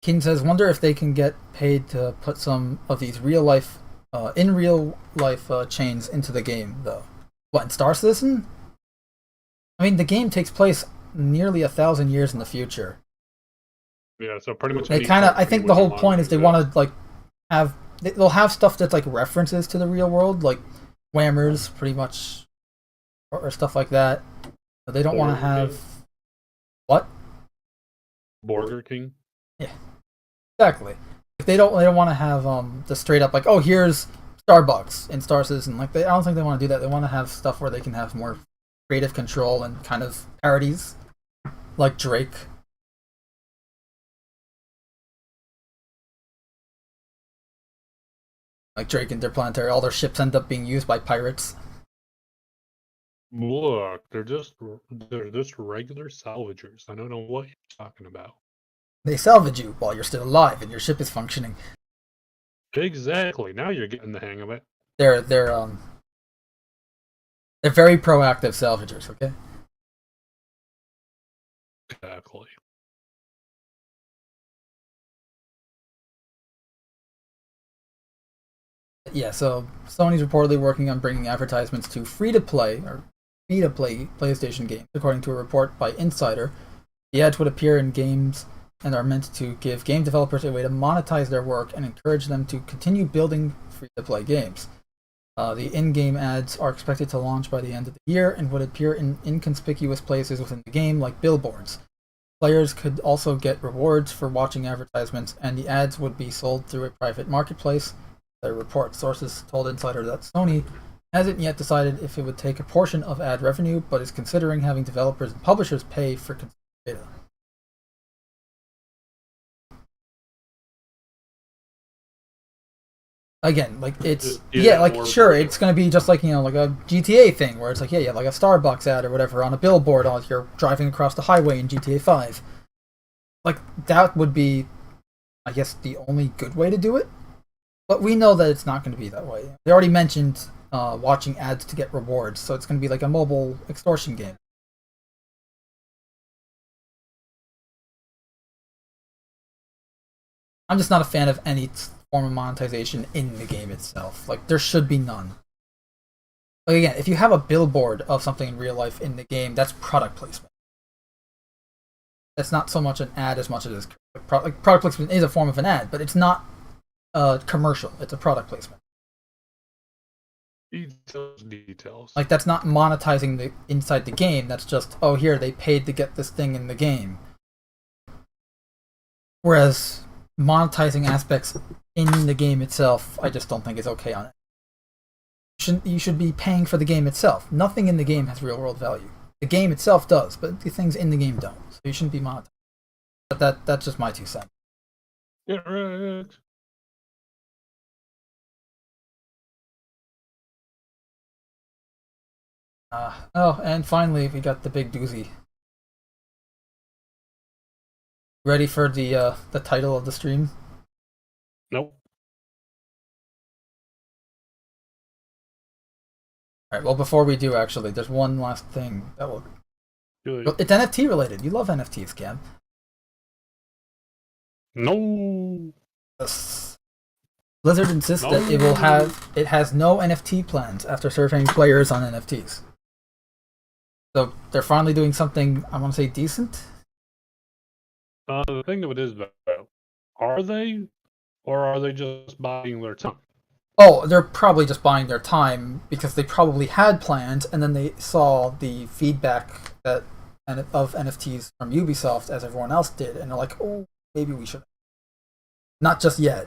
King says, wonder if they can get paid to put some of these in real life chains into the game, though. What, in Star Citizen? I mean, the game takes place nearly 1,000 years in the future. Yeah, so pretty much. They kind of, I think the whole point is they want to like they'll have stuff that's like references to the real world, like Whammers, pretty much, or stuff like that. But they don't want to have what? Burger King. Yeah, exactly. Like they don't want to have the straight up like, oh, here's Starbucks in Star Citizen. Like I don't think they want to do that. They want to have stuff where they can have more creative control and kind of parodies, like Drake. Like Drake Interplanetary, all their ships end up being used by pirates. Look, they're just regular salvagers. I don't know what you're talking about. They salvage you while you're still alive and your ship is functioning. Exactly. Now you're getting the hang of it. They're very proactive salvagers, okay? Exactly. Yeah, so Sony's reportedly working on bringing advertisements to free-to-play or free-to-play PlayStation games, according to a report by Insider. The ads would appear in games and are meant to give game developers a way to monetize their work and encourage them to continue building free-to-play games. The in-game ads are expected to launch by the end of the year and would appear in inconspicuous places within the game, like billboards. Players could also get rewards for watching advertisements, and the ads would be sold through a private marketplace. The report sources told Insider that Sony hasn't yet decided if it would take a portion of ad revenue, but is considering having developers and publishers pay for consumer data. Again, like it's sure, it's gonna be just like like a GTA thing where it's like you have like a Starbucks ad or whatever on a billboard while you're driving across the highway in GTA 5. Like that would be, I guess, the only good way to do it. But we know that it's not going to be that way. They already mentioned watching ads to get rewards, so it's going to be like a mobile extortion game. I'm just not a fan of any form of monetization in the game itself. Like, there should be none. Like, again, if you have a billboard of something in real life in the game, that's product placement. That's not so much an ad as much as product placement is a form of an ad, but it's not commercial. It's a product placement. Details. Like that's not monetizing the inside the game. That's just, oh, here they paid to get this thing in the game. Whereas monetizing aspects in the game itself, I just don't think is okay on it. You should be paying for the game itself. Nothing in the game has real world value. The game itself does, but the things in the game don't. So you shouldn't be monetizing. But that's just my 2 cents. Yeah, right. Oh, and finally we got the big doozy. Ready for the title of the stream? Nope. Alright, well before we do actually, there's one last thing that will... Good. It's NFT related. You love NFTs, Cam. No. Yes. Blizzard insists that it has no NFT plans after surveying players on NFTs. So they're finally doing something, I want to say, decent? The thing of it is, though, are they, or are they just buying their time? Oh, they're probably just buying their time because they probably had plans, and then they saw the feedback of NFTs from Ubisoft, as everyone else did, and they're like, oh, maybe we should. Not just yet.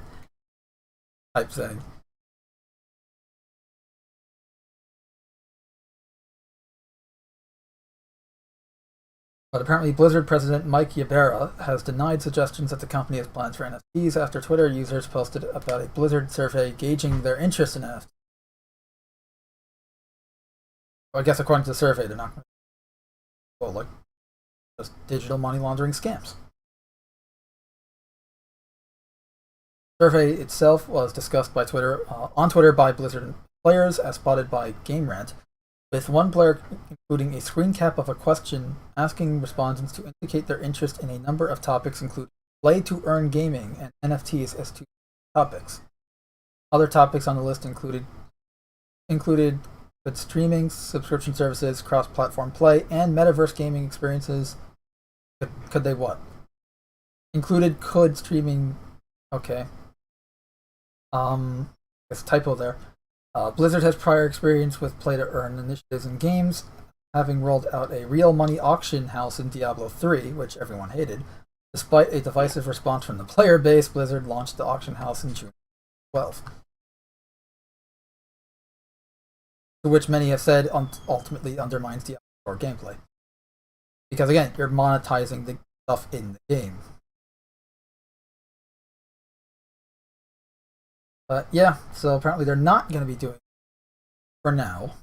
Type thing. But apparently Blizzard president Mike Ybarra has denied suggestions that the company has plans for NFTs after Twitter users posted about a Blizzard survey gauging their interest in NFTs. Well, I guess according to the survey, they're not like just digital money laundering scams. The survey itself was discussed by on Twitter by Blizzard players, as spotted by GameRant, with one player including a screen cap of a question asking respondents to indicate their interest in a number of topics, including play-to-earn gaming and NFTs as two topics. Other topics on the list included streaming, subscription services, cross-platform play, and metaverse gaming experiences. Could they what? Included could streaming... Okay. There's a typo there. Blizzard has prior experience with play-to-earn initiatives in games, having rolled out a real money auction house in Diablo 3, which everyone hated. Despite a divisive response from the player base, Blizzard launched the auction house in June 2012. To which many have said ultimately undermines Diablo 4 gameplay. Because again, you're monetizing the stuff in the game. But yeah, so apparently they're not going to be doing it for now.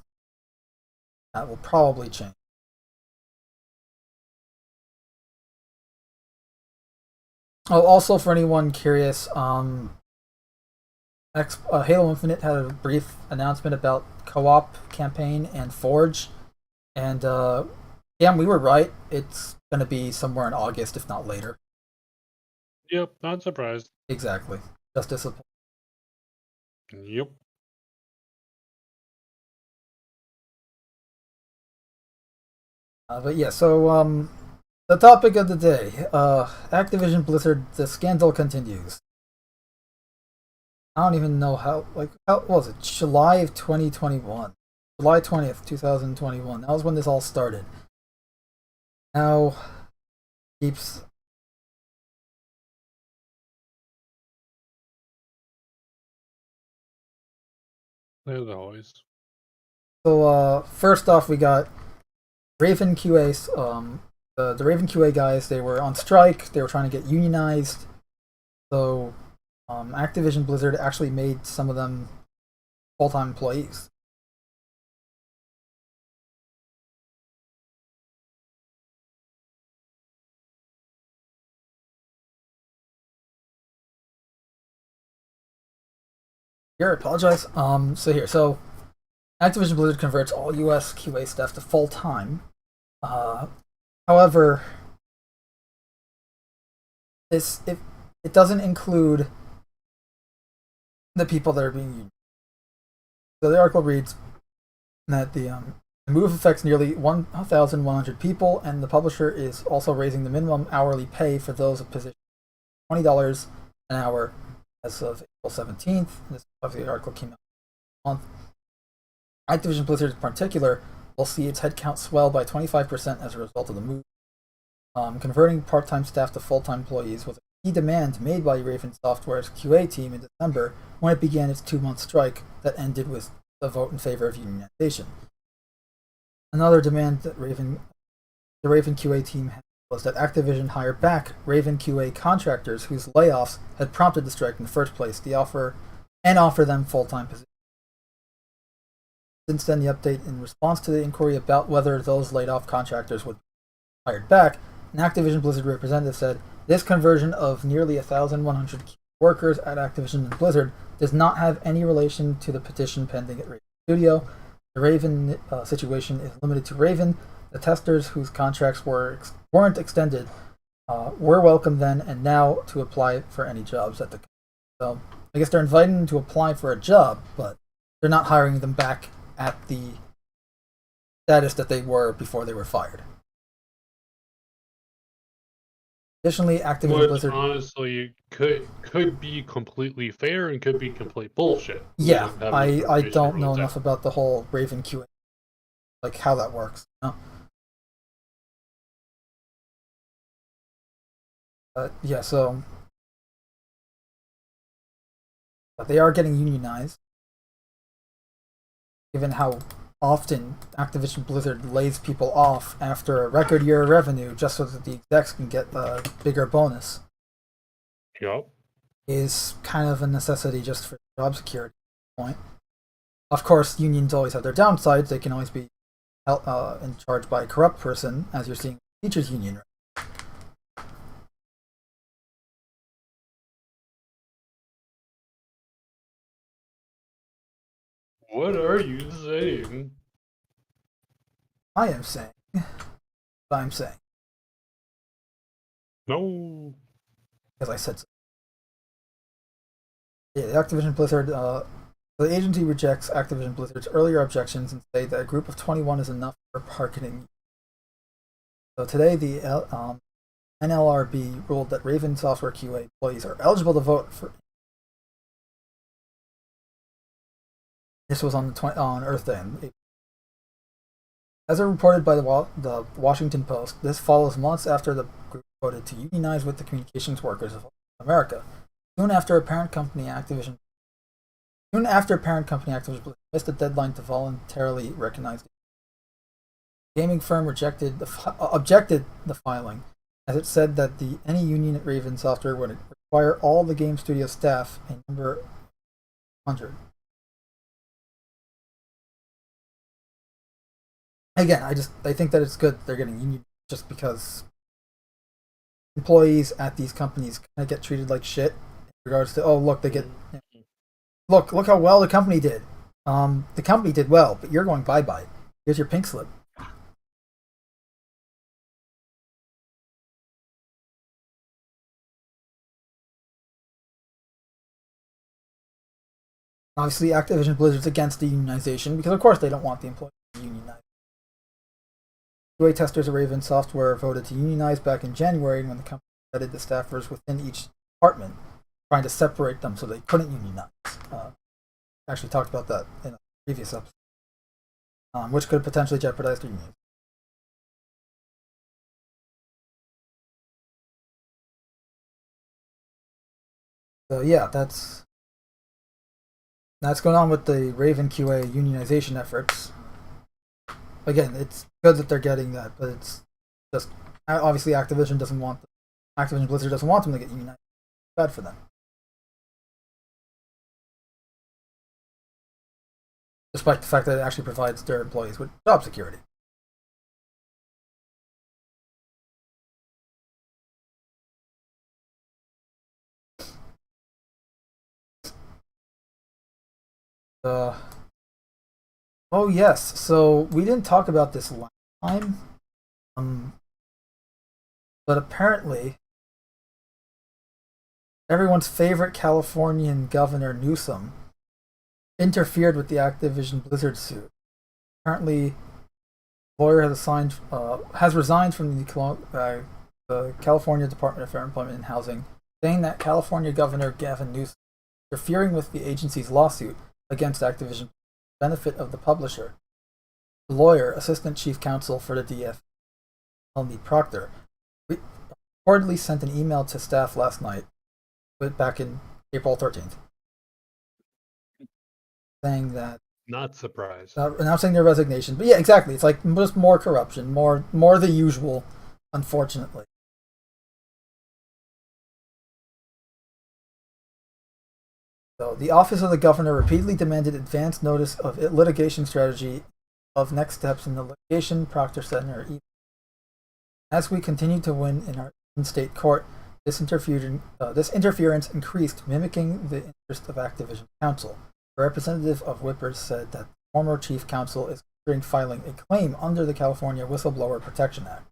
That will probably change. Oh, also for anyone curious, Halo Infinite had a brief announcement about co-op campaign and Forge, and yeah, we were right. It's going to be somewhere in August, if not later. Yep, not surprised. Exactly. Just disappointed. Yep. But yeah, so the topic of the day, Activision Blizzard, the scandal continues. I don't even know how was it? July of 2021. July 20th, 2021. That was when this all started. Now, keeps... As always. So, first off, we got RavenQA. The RavenQA guys, they were on strike. They were trying to get unionized. So, Activision Blizzard actually made some of them full-time employees. Here, I apologize. So Activision Blizzard converts all U.S. QA staff to full-time. However, it doesn't include the people that are being used. So the article reads that the move affects nearly 1,100 people, and the publisher is also raising the minimum hourly pay for those positions $20 an hour as of April 17th. This obviously the article came out last month. Activision Blizzard in particular will see its headcount swell by 25% as a result of the move. Converting part-time staff to full-time employees was a key demand made by Raven Software's QA team in December when it began its 2-month strike that ended with a vote in favor of unionization. Another demand that the Raven QA team had was that Activision hire back Raven QA contractors whose layoffs had prompted the strike in the first place, offer them full-time positions. Since then, the update in response to the inquiry about whether those laid off contractors would be hired back, an Activision Blizzard representative said, this conversion of nearly 1,100 workers at Activision and Blizzard does not have any relation to the petition pending at Raven Studio. The Raven situation is limited to Raven. The testers whose contracts weren't extended were welcome then and now to apply for any jobs at the company. So I guess they're inviting them to apply for a job, but they're not hiring them back at the status that they were before they were fired. Additionally, Activision Which Blizzard honestly could be completely fair and could be complete bullshit. Yeah, We don't have I information don't to know rule enough about the whole RavenQA, like how that works. No. Yeah, so they are getting unionized, given how often Activision Blizzard lays people off after a record year of revenue just so that the execs can get a bigger bonus. Yep. Is kind of a necessity just for job security point. Of course, unions always have their downsides. They can always be in charge by a corrupt person, as you're seeing with the teachers union. What are you saying? I am saying. I'm saying. No. Because I said so. Yeah, the Activision Blizzard, the agency rejects Activision Blizzard's earlier objections and say that a group of 21 is enough for marketing. So today, the NLRB ruled that Raven Software QA employees are eligible to vote for. This was on Earth Day. As reported by the Washington Post, this follows months after the group voted to unionize with the communications workers of America. Soon after parent company Activision missed the deadline to voluntarily recognize the gaming firm objected the filing, as it said that any union at Raven Software would require all the game studio staff, a number 100. Again, I think that it's good they're getting union just because employees at these companies kind of get treated like shit in regards to, oh look, look how well the company did. The company did well, but you're going bye-bye. Here's your pink slip. Obviously, Activision Blizzard's against the unionization because, of course, they don't want the employees to unionize. QA testers at Raven Software voted to unionize back in January when the company vetted the staffers within each department, trying to separate them so they couldn't unionize. Actually talked about that in a previous episode, which could potentially jeopardize the union. So yeah, that's going on with the RavenQA unionization efforts. Again, it's good that they're getting that, but it's just obviously Activision Blizzard doesn't want them to get unionized. It's bad for them. Despite the fact that it actually provides their employees with job security. Oh yes, so we didn't talk about this last time, but apparently everyone's favorite Californian governor Newsom interfered with the Activision Blizzard suit. Apparently, the lawyer has resigned from the California Department of Fair Employment and Housing, saying that California Governor Gavin Newsom interfering with the agency's lawsuit against Activision benefit of the publisher. The lawyer, assistant chief counsel for the DF, Melanie Proctor, reportedly sent an email to staff last night, back in April 13th, saying that Not surprised. announcing their resignation. But yeah, exactly. It's like just more corruption, more the usual, unfortunately. So the Office of the Governor repeatedly demanded advance notice of litigation strategy of next steps in the litigation, Proctor said in her email. As we continue to win in our state court, this interference increased, mimicking the interest of Activision counsel. A representative of Whippers said that the former chief counsel is considering filing a claim under the California Whistleblower Protection Act.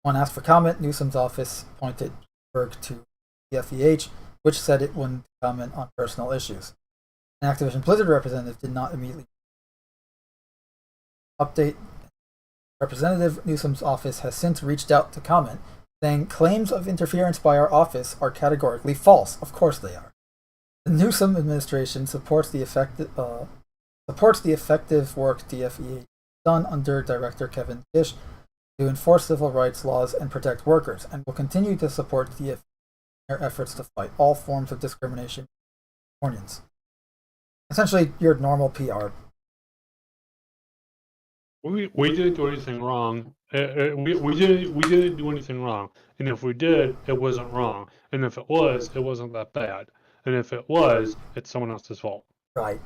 When asked for comment, Newsom's office pointed Berg to the FEH, which said it wouldn't comment on personal issues. An Activision Blizzard representative did not immediately update. Representative Newsom's office has since reached out to comment, saying claims of interference by our office are categorically false. Of course they are. The Newsom administration supports the effective work DFEH done under Director Kevin Tisch to enforce civil rights laws and protect workers, and will continue to support DFEH in their efforts to fight all forms of discrimination against Californians. Essentially, your normal PR. We didn't do anything wrong. We didn't do anything wrong. And if we did, it wasn't wrong. And if it was, it wasn't that bad. And if it was, it's someone else's fault. Right.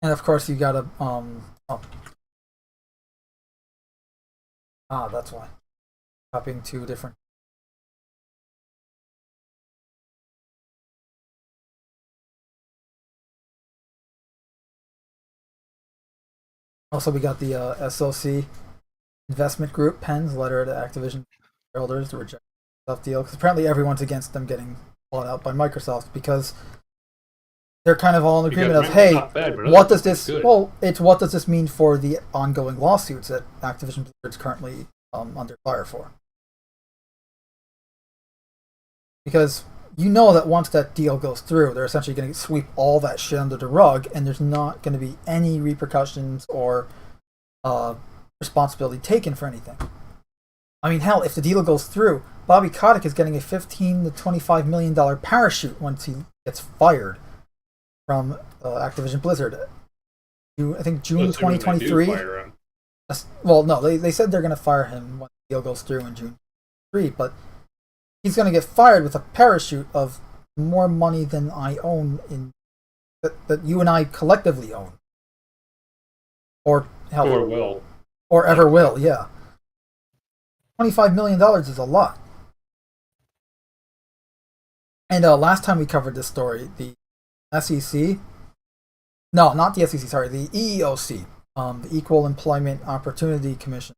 And of course, you gotta that's why. Copying two different. Also, we got the SOC investment group pens letter to Activision shareholders to reject the deal, because apparently everyone's against them getting bought out by Microsoft, because they're kind of all in agreement of, hey, what does this? Well, it's what does this mean for the ongoing lawsuits that Activision Blizzard's currently under fire for? Because you know that once that deal goes through, they're essentially going to sweep all that shit under the rug, and there's not going to be any repercussions or responsibility taken for anything. I mean, hell, if the deal goes through, Bobby Kotick is getting a $15 to $25 million parachute once he gets fired from Activision Blizzard. I think June 2023. Well, no, they said they're going to fire him when the deal goes through in June 3, but he's going to get fired with a parachute of more money than I own that you and I collectively own, or hell, or ever will. Yeah, $25 million is a lot. And last time we covered this story, the SEC, no, not the SEC, sorry, the EEOC, the Equal Employment Opportunity Commission,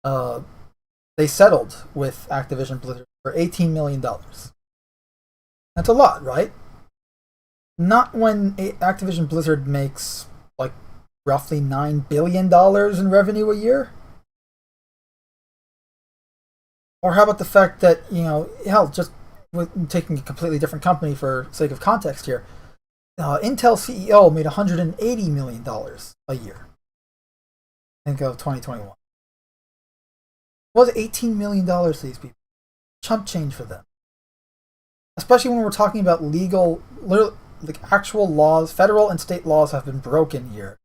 they settled with Activision Blizzard for $18 million. That's a lot, right? Not when Activision Blizzard makes like roughly $9 billion in revenue a year. Or how about the fact that, hell, just with taking a completely different company for sake of context here, Intel CEO made $180 million a year. Think of 2021. What was $18 million to these people? Chump change for them. Especially when we're talking about legal, like actual laws, federal and state laws have been broken here.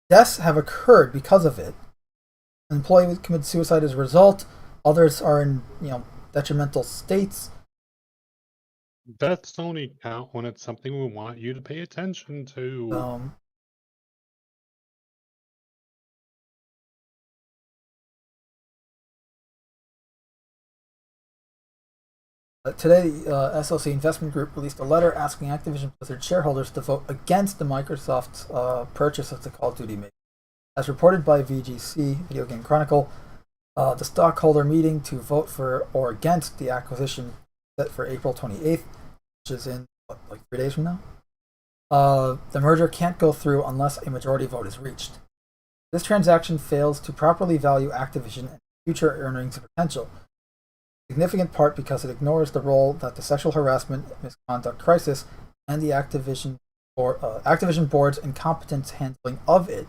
Deaths have occurred because of it. An employee committed suicide as a result. Others are in, detrimental states. Deaths only count when it's something we want you to pay attention to. Today, SOC Investment Group released a letter asking Activision Blizzard shareholders to vote against the Microsoft's purchase of the Call of Duty maker. As reported by VGC, Video Game Chronicle, the stockholder meeting to vote for or against the acquisition set for April 28th, which is in, 3 days from now? The merger can't go through unless a majority vote is reached. This transaction fails to properly value Activision and future earnings potential, significant part because it ignores the role that the sexual harassment misconduct crisis and the Activision board's incompetence handling of it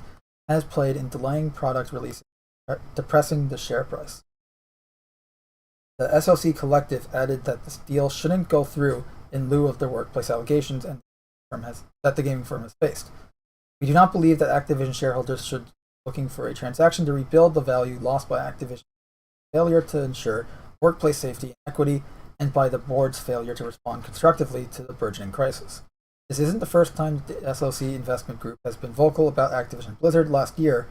has played in delaying product releases, depressing the share price. The SOC Collective added that this deal shouldn't go through in lieu of the workplace allegations and that the gaming firm has faced. We do not believe that Activision shareholders should be looking for a transaction to rebuild the value lost by Activision failure to ensure workplace safety and equity, and by the board's failure to respond constructively to the burgeoning crisis. This isn't the first time the SOC investment group has been vocal about Activision Blizzard. Last year,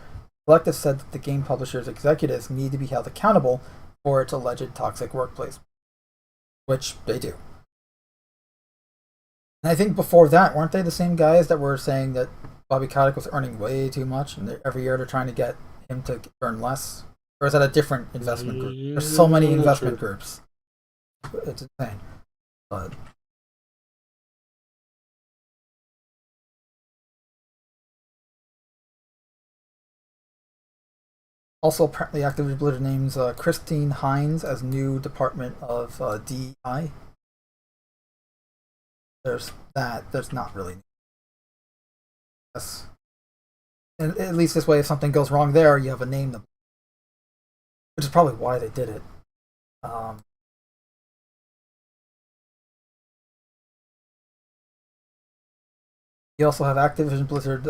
the collective said that the game publisher's executives need to be held accountable for its alleged toxic workplace, which they do. And I think before that, weren't they the same guys that were saying that Bobby Kotick was earning way too much, and every year they're trying to get him to earn less? Or is that a different investment group? There's so many investment groups. It's insane. But also, apparently, Activision Blizzard names Christine Hines as new Department of DEI. There's that. There's not really. Yes. And at least this way, if something goes wrong there, you have a name, which is probably why they did it. You also have Activision Blizzard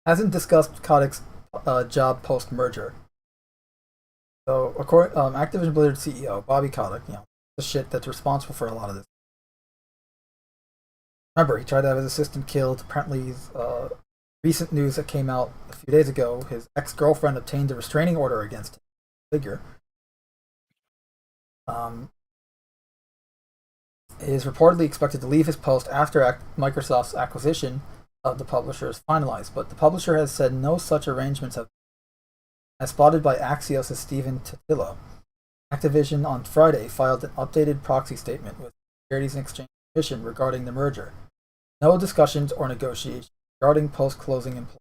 hasn't discussed Kotick's job post-merger. So, Activision Blizzard CEO Bobby Kotick, the shit that's responsible for a lot of this. Remember, he tried to have his assistant killed. Apparently, recent news that came out a few days ago, his ex-girlfriend obtained a restraining order against him. Figure. Is reportedly expected to leave his post after Microsoft's acquisition of the publisher is finalized, but the publisher has said no such arrangements have been. As spotted by Axios' Stephen Totillo, Activision on Friday filed an updated proxy statement with the Securities and Exchange Commission regarding the merger. No discussions or negotiations regarding post-closing employment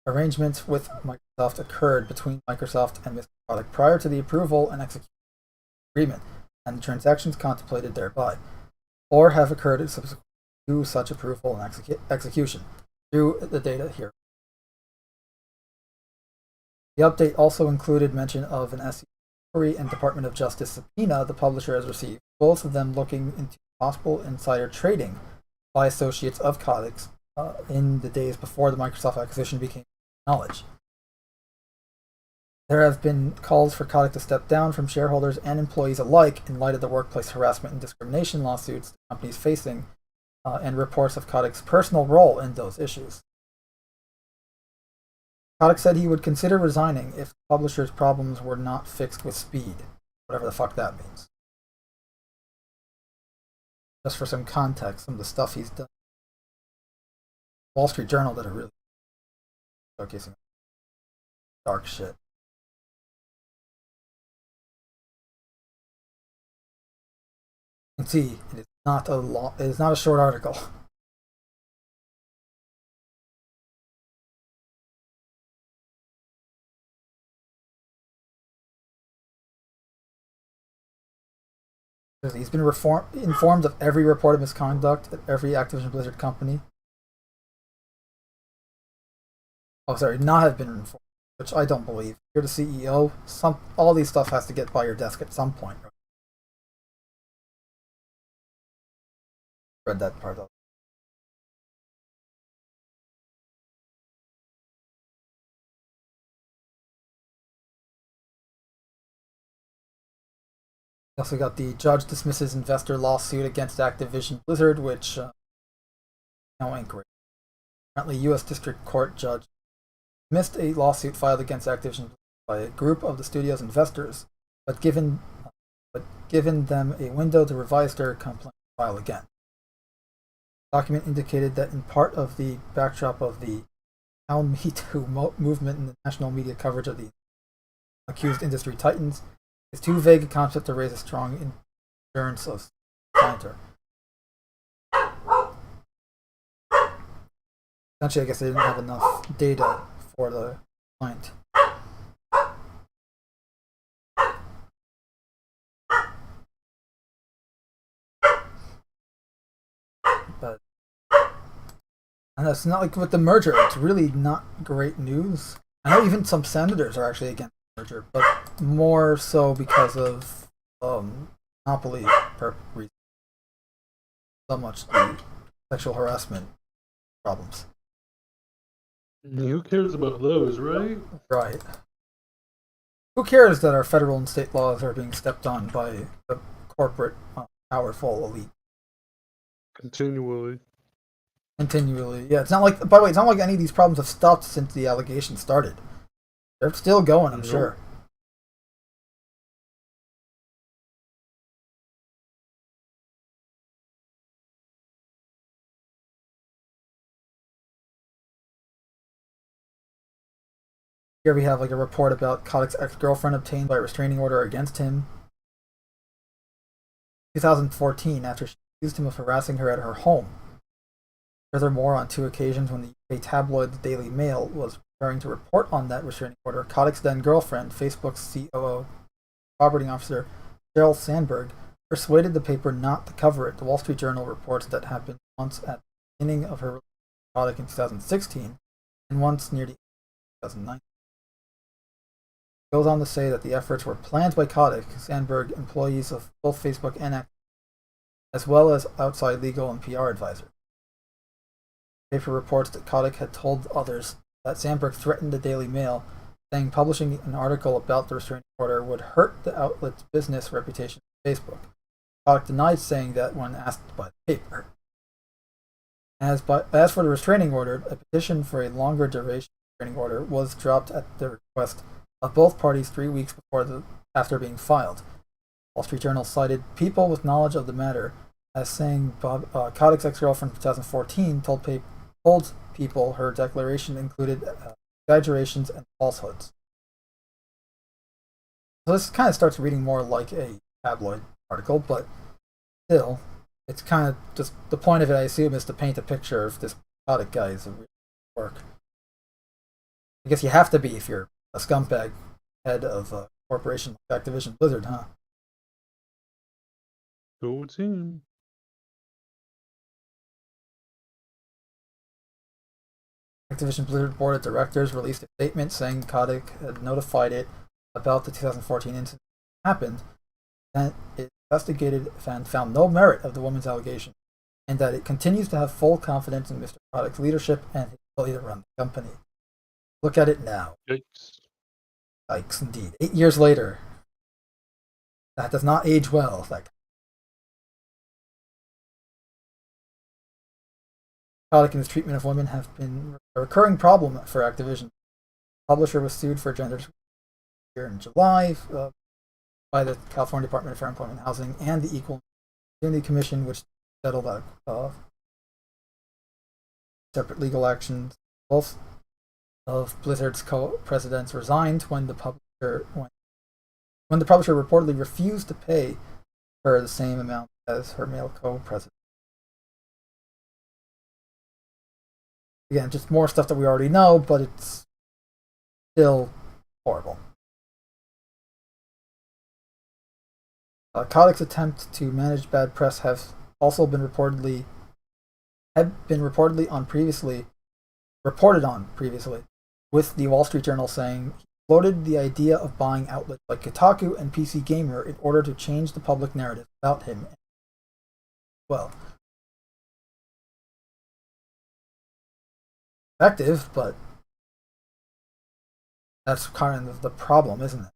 arrangements with Microsoft occurred between Microsoft and Mr. Kotick prior to the approval and execution of the agreement, and the transactions contemplated thereby, or have occurred subsequent to such approval and execution, through the data here. The update also included mention of an SEC inquiry and Department of Justice subpoena the publisher has received, both of them looking into possible insider trading by associates of Kotick's in the days before the Microsoft acquisition became knowledge. There have been calls for Kotick to step down from shareholders and employees alike in light of the workplace harassment and discrimination lawsuits the company is facing, and reports of Kotick's personal role in those issues. Kotick said he would consider resigning if the publisher's problems were not fixed with speed, whatever the fuck that means. Just for some context, some of the stuff he's done. Wall Street Journal did a really showcasing dark shit. You can see it is not a short article. He's been informed of every report of misconduct at every Activision Blizzard company. Oh, sorry, not have been informed, which I don't believe. You're the CEO. All these stuff has to get by your desk at some point. Right? Read that part of. We also got the judge dismisses investor lawsuit against Activision Blizzard, which ain't great. Apparently, U.S. District Court judge dismissed a lawsuit filed against Activision by a group of the studio's investors, but given them a window to revise their complaint and file again. The document indicated that in part of the backdrop of the Now Me Too movement and the national media coverage of the accused industry titans, it's too vague a concept to raise a strong inference of scienter. Essentially, I guess they didn't have enough data for the client. But and it's not like with the merger, it's really not great news. I know even some senators are actually against the merger, but more so because of monopoly reasons. So much the sexual harassment problems. Who cares about those, right? Right. Who cares that our federal and state laws are being stepped on by the corporate, powerful elite Continually. continually? Yeah, it's not like. By the way, it's not like any of these problems have stopped since the allegations started. They're still going, I'm Nope. sure. Here we have like a report about Kotick's ex-girlfriend obtained by a restraining order against him. 2014, after she accused him of harassing her at her home. Furthermore, on 2 occasions when the UK tabloid The Daily Mail was preparing to report on that restraining order, Kotick's then-girlfriend, Facebook's COO, operating officer Sheryl Sandberg, persuaded the paper not to cover it. The Wall Street Journal reports that happened once at the beginning of her relationship with Kotick in 2016 and once near the end of 2019. It goes on to say that the efforts were planned by Kotick, Sandberg, employees of both Facebook and Activision, as well as outside legal and PR advisors. The paper reports that Kotick had told others that Sandberg threatened the Daily Mail, saying publishing an article about the restraining order would hurt the outlet's business reputation on Facebook. Kotick denied saying that when asked by the paper. As for the restraining order, a petition for a longer duration restraining order was dropped at the request of both parties 3 weeks after being filed. Wall Street Journal cited people with knowledge of the matter as saying Kotick's ex-girlfriend from 2014 told people her declaration included exaggerations and falsehoods. So this kind of starts reading more like a tabloid article, but still, it's kind of just the point of it, I assume, is to paint a picture of this Kotick guy is a real work. I guess you have to be if you're a scumbag head of a corporation like Activision Blizzard, huh? So it would seem. Activision Blizzard Board of Directors released a statement saying Kotick had notified it about the 2014 incident that happened, and it investigated and found no merit of the woman's allegation, and that it continues to have full confidence in Mr. Kotick's leadership and his ability to run the company. Look at it now. Yikes. Yikes, indeed. 8 years later. That does not age well. Kotick and his treatment of women have been a recurring problem for Activision. The publisher was sued for gender discrimination in July by the California Department of Fair Employment and Housing and the Equal Opportunity Commission, which settled out separate legal actions. Both of Blizzard's co-presidents resigned when the publisher reportedly refused to pay her the same amount as her male co-president. Again, just more stuff that we already know, but it's still horrible. Kotick's attempt to manage bad press have also been reported on previously, with the Wall Street Journal saying he floated the idea of buying outlets like Kotaku and PC Gamer in order to change the public narrative about him. Well, effective, but that's kind of the problem, isn't it?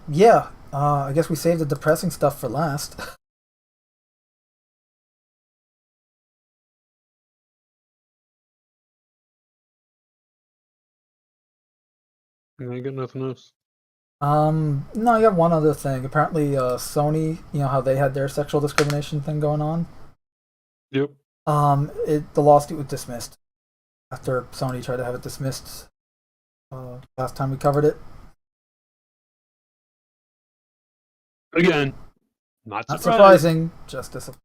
Yeah, I guess we saved the depressing stuff for last. And I got nothing else. No, I got one other thing. Apparently, Sony, you know how they had their sexual discrimination thing going on? Yep. The lawsuit was dismissed after Sony tried to have it dismissed last time we covered it. Again, not surprising, just disappointing.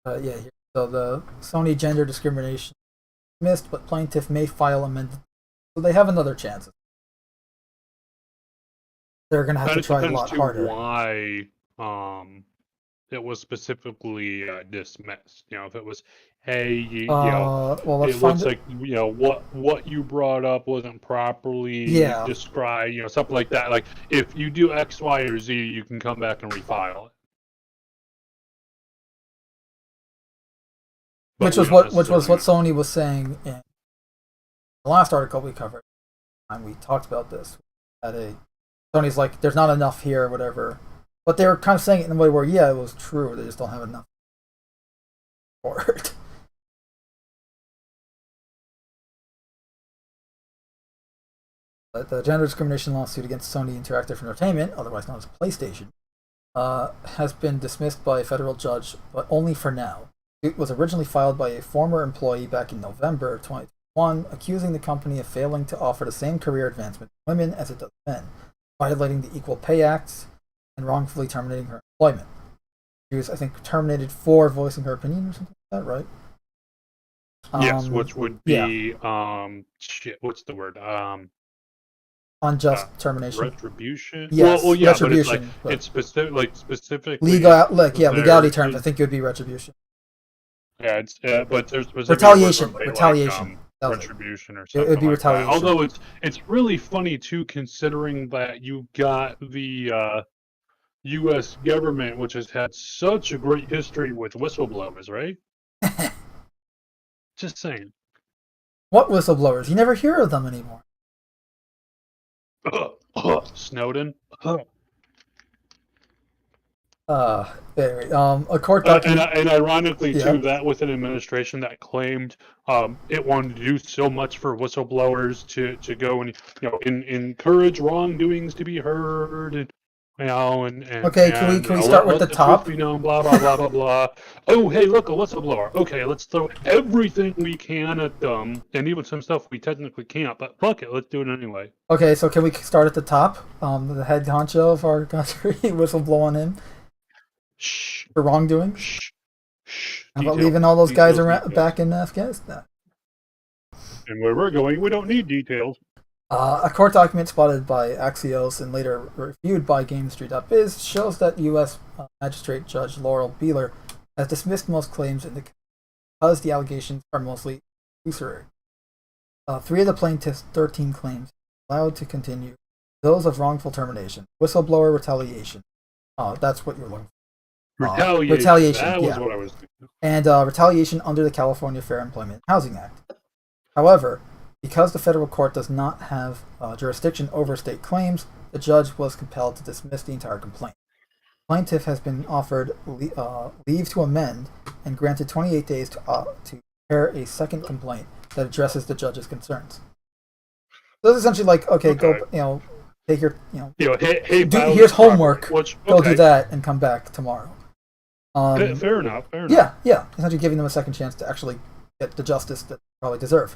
Yeah, so the Sony gender discrimination missed, but plaintiff may file amended, so they have another chance. They're going to have to try a lot harder. Why it was specifically dismissed. You know, if it was hey, you know, well, let's it find looks like, you know, what you brought up wasn't properly described, you know, something like that. Like, if you do X, Y, or Z, you can come back and refile it. But which was what Sony was saying in the last article we covered, and we talked about this. Sony's like, there's not enough here, or whatever. But they were kind of saying it in a way where, yeah, it was true. They just don't have enough for it. But the gender discrimination lawsuit against Sony Interactive Entertainment, otherwise known as PlayStation, has been dismissed by a federal judge, but only for now. It was originally filed by a former employee back in November of 2021, accusing the company of failing to offer the same career advancement to women as it does men, violating the Equal Pay Act, and wrongfully terminating her employment. She was, I think, terminated for voicing her opinion or something like that, right? Yes, which would be, what's the word? Unjust termination. Retribution? Yes, well, yeah, retribution. But it's specifically... legality terms, I think it would be retribution. Yeah, it's, but there's retaliation. Retaliation. Retribution or something. It would be like retaliation. That. Although it's really funny too, considering that you got the U.S. government, which has had such a great history with whistleblowers, right? Just saying. What whistleblowers? You never hear of them anymore. Snowden. Anyway, a court document, and ironically too, that with an administration that claimed it wanted to do so much for whistleblowers to go and, you know, encourage wrongdoings to be heard, and, you know, and okay, can we start with the top? Truth, you know, blah blah blah blah blah. Oh, hey, look, a whistleblower. Okay, let's throw everything we can at them, and even some stuff we technically can't. But fuck it, let's do it anyway. Okay, so can we start at the top? The head honcho of our country, whistleblow on him. Shh. For wrongdoing? Shh. How about leaving all those guys back in Afghanistan? And where we're going, we don't need details. A court document spotted by Axios and later reviewed by GameStreet.biz shows that U.S. Magistrate Judge Laurel Beeler has dismissed most claims because the allegations are mostly illusory. 3 of the plaintiff's 13 claims are allowed to continue. Those of wrongful termination, whistleblower retaliation. That's what you're looking for. Retaliation. That was what I was thinking. And retaliation under the California Fair Employment and Housing Act. However, because the federal court does not have jurisdiction over state claims, the judge was compelled to dismiss the entire complaint. The plaintiff has been offered leave to amend and granted 28 days to prepare a second complaint that addresses the judge's concerns. So it's essentially like, okay, go, you know, take your, here's homework. Go do that and come back tomorrow. Fair enough. Yeah. Essentially giving them a second chance to actually get the justice that they probably deserve.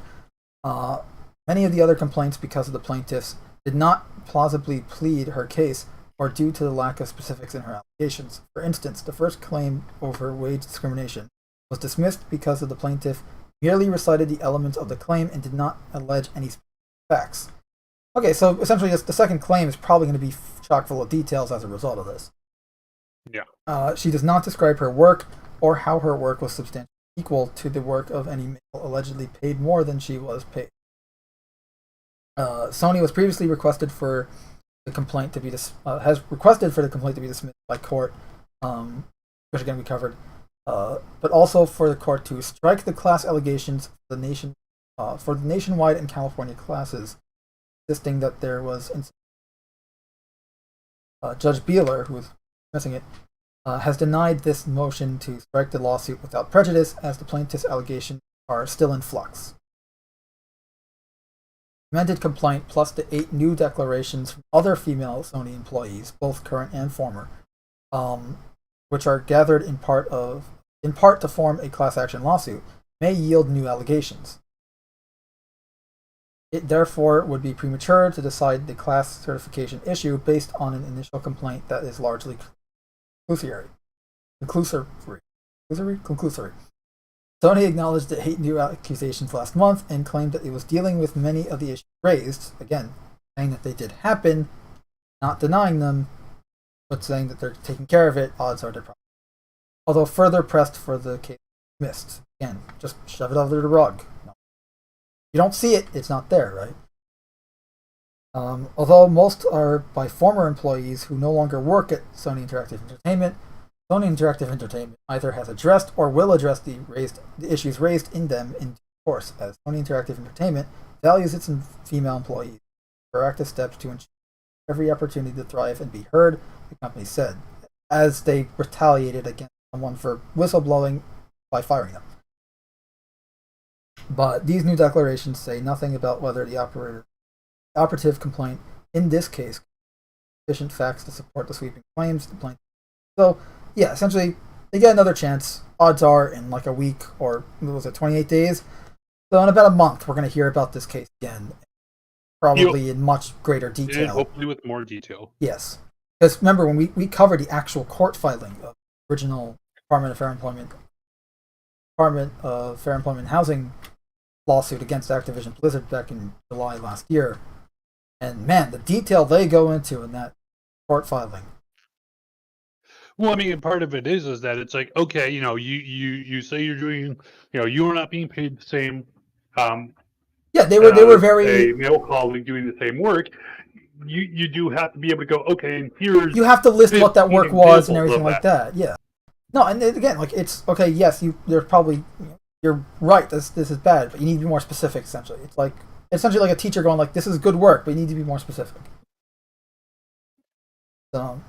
Many of the other complaints, because of the plaintiffs, did not plausibly plead her case or due to the lack of specifics in her allegations. For instance, the first claim over wage discrimination was dismissed because of the plaintiff merely recited the elements of the claim and did not allege any facts. Okay, so essentially the second claim is probably going to be chock full of details as a result of this. Yeah. She does not describe her work or how her work was substantially equal to the work of any male allegedly paid more than she was paid. Sony was previously requested for the complaint to be has requested for the complaint to be dismissed by court, which again we covered, but also for the court to strike the class allegations for the nationwide and California classes, insisting that there was. Judge Beeler, who was dismissing it, has denied this motion to strike the lawsuit without prejudice, as the plaintiff's allegations are still in flux. Amended complaint plus the 8 new declarations from other female Sony employees, both current and former, which are gathered in part to form a class action lawsuit, may yield new allegations. It therefore would be premature to decide the class certification issue based on an initial complaint that is largely conclusory. Sony acknowledged the 8 new accusations last month and claimed that it was dealing with many of the issues raised, again, saying that they did happen, not denying them, but saying that they're taking care of it. Odds are they're probably. Although further pressed for the case dismissed. Again, just shove it under the rug. You don't see it, it's not there, right? Although most are by former employees who no longer work at Sony Interactive Entertainment, Sony Interactive Entertainment either has addressed or will address the issues raised in them in due course, as Sony Interactive Entertainment values its female employees. Proactive steps to ensure every opportunity to thrive and be heard, the company said, as they retaliated against someone for whistleblowing by firing them. But these new declarations say nothing about whether the operative complaint in this case sufficient facts to support the sweeping claims the plaintiff. So, yeah, essentially, they get another chance. Odds are in like a week or, what was it, 28 days? So in about a month, we're going to hear about this case again. Probably in much greater detail. And hopefully with more detail. Yes. Because remember, when we covered the actual court filing of the original Department of Fair Employment and Housing lawsuit against Activision Blizzard back in July last year, and man, the detail they go into in that court filing. Well, I mean, part of it is that it's like, okay, you say you're doing, you are not being paid the same. Yeah, they were very. A male colleague doing the same work. You do have to be able to go, okay, and here's. You have to list what that work was and everything like that. Yeah. No, and again, like it's okay. Yes, you're probably you're right. This is bad, but you need to be more specific. Essentially, it's like essentially like a teacher going like, "This is good work, but you need to be more specific." So.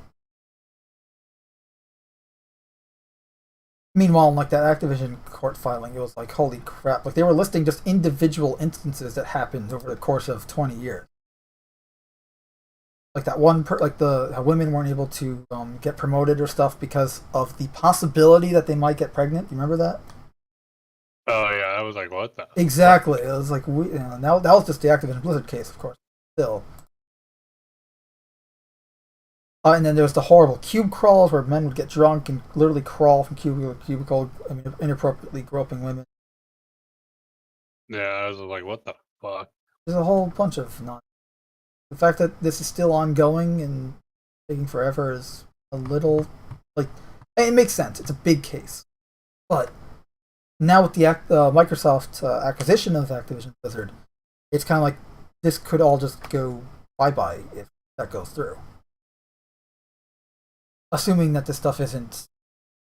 Meanwhile, in like that Activision court filing, it was like, holy crap! Like they were listing just individual instances that happened over the course of 20 years. Like that one, how women weren't able to get promoted or stuff because of the possibility that they might get pregnant. You remember that? Oh yeah, I was like, what the? Exactly. It was like now that was just the Activision Blizzard case, of course. Still. And then there was the horrible cube crawls where men would get drunk and literally crawl from cubicle to cubicle, inappropriately groping women. Yeah, I was like, what the fuck? There's a whole bunch of nonsense. The fact that this is still ongoing and taking forever is a little, like, it makes sense. It's a big case. But now with the Microsoft acquisition of Activision Blizzard, it's kind of like this could all just go bye-bye if that goes through. Assuming that this stuff isn't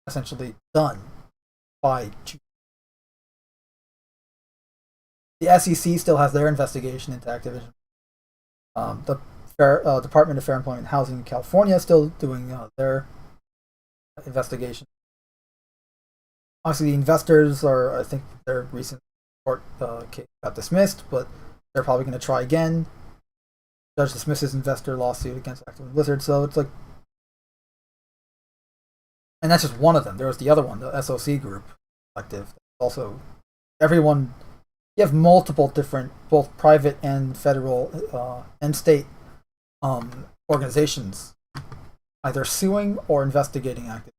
essentially done by June. The SEC still has their investigation into Activision. The Department of Fair Employment and Housing in California is still doing their investigation. Obviously, the investors I think their recent court case got dismissed, but they're probably going to try again. Judge dismisses investor lawsuit against Activision Blizzard, so it's like. And that's just one of them. There was the other one, the SOC group collective. Also, everyone, you have multiple different, both private and federal and state organizations, either suing or investigating Activision.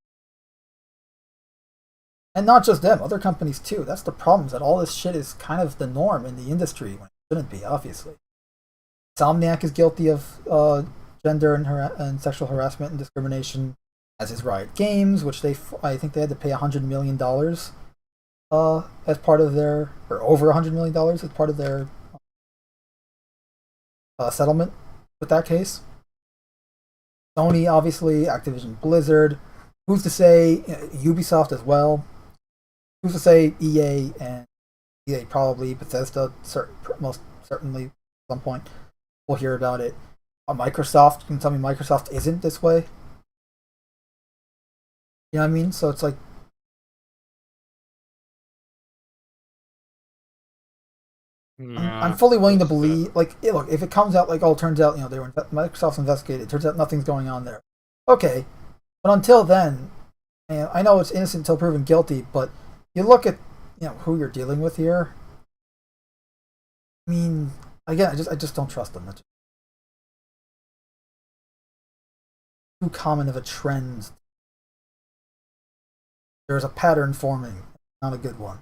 And not just them, other companies too. That's the problem, is that all this shit is kind of the norm in the industry when it shouldn't be, obviously. Insomniac is guilty of gender and sexual harassment and discrimination, as is Riot Games, which I think they had to pay $100 million as part of their, or over $100 million as part of their settlement with that case. Sony, obviously, Activision Blizzard. Who's to say Ubisoft as well? Who's to say EA and EA probably, Bethesda most certainly at some point we'll hear about it. Microsoft, you can tell me Microsoft isn't this way? You know what I mean? So it's like, I'm fully willing to believe, like, look, if it comes out like, oh, it turns out, they were Microsoft's investigated, it turns out nothing's going on there. Okay, but until then, I know it's innocent until proven guilty, but you look at, who you're dealing with here. I mean, again, I just don't trust them. That's too common of a trend. There's a pattern forming, not a good one.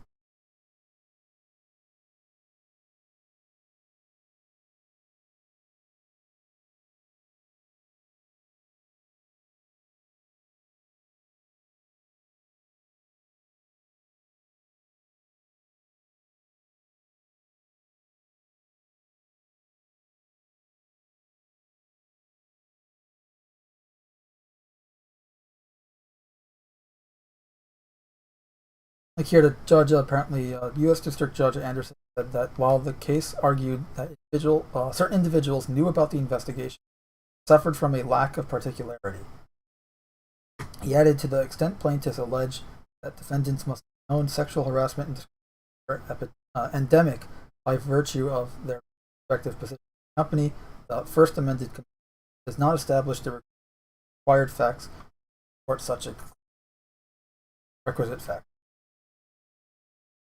Like here, the judge apparently, U.S. District Judge Anderson said that while the case argued that certain individuals knew about the investigation, suffered from a lack of particularity. He added, to the extent plaintiffs allege that defendants must have known sexual harassment and discrimination endemic by virtue of their respective position in the company, the First Amended Complaint does not establish the required facts to support such a requisite fact.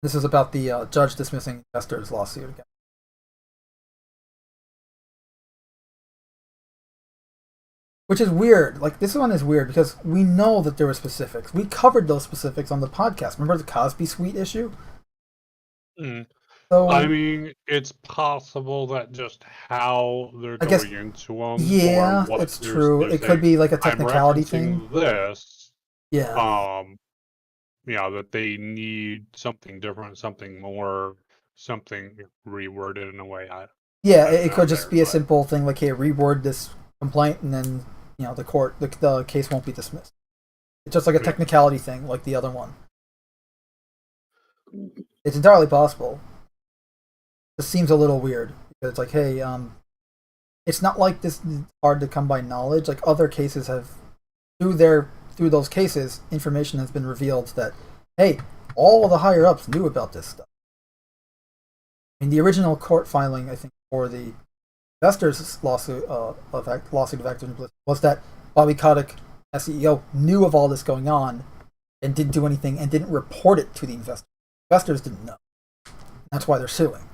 This is about the judge dismissing investors' lawsuit again. Which is weird. Like, this one is weird because we know that there were specifics. We covered those specifics on the podcast. Remember the Cosby Suite issue? So, I mean, it's possible that just how they're going into them. Yeah, it's true. It could be like a technicality thing. This. Yeah. Yeah, that they need something different, something more, something reworded in a way. It could just be a simple thing like, hey, reword this complaint, and then the case won't be dismissed. It's just like a technicality thing, like the other one. It's entirely possible. This seems a little weird because it's like, hey, it's not like this is hard to come by knowledge. Like other cases have, through those cases, information has been revealed that, hey, all of the higher ups knew about this stuff. In the original court filing, I think, for the investors' lawsuit of Activision Blizzard was that Bobby Kotick, as CEO, knew of all this going on and didn't do anything and didn't report it to the investors. Investors didn't know. That's why they're suing.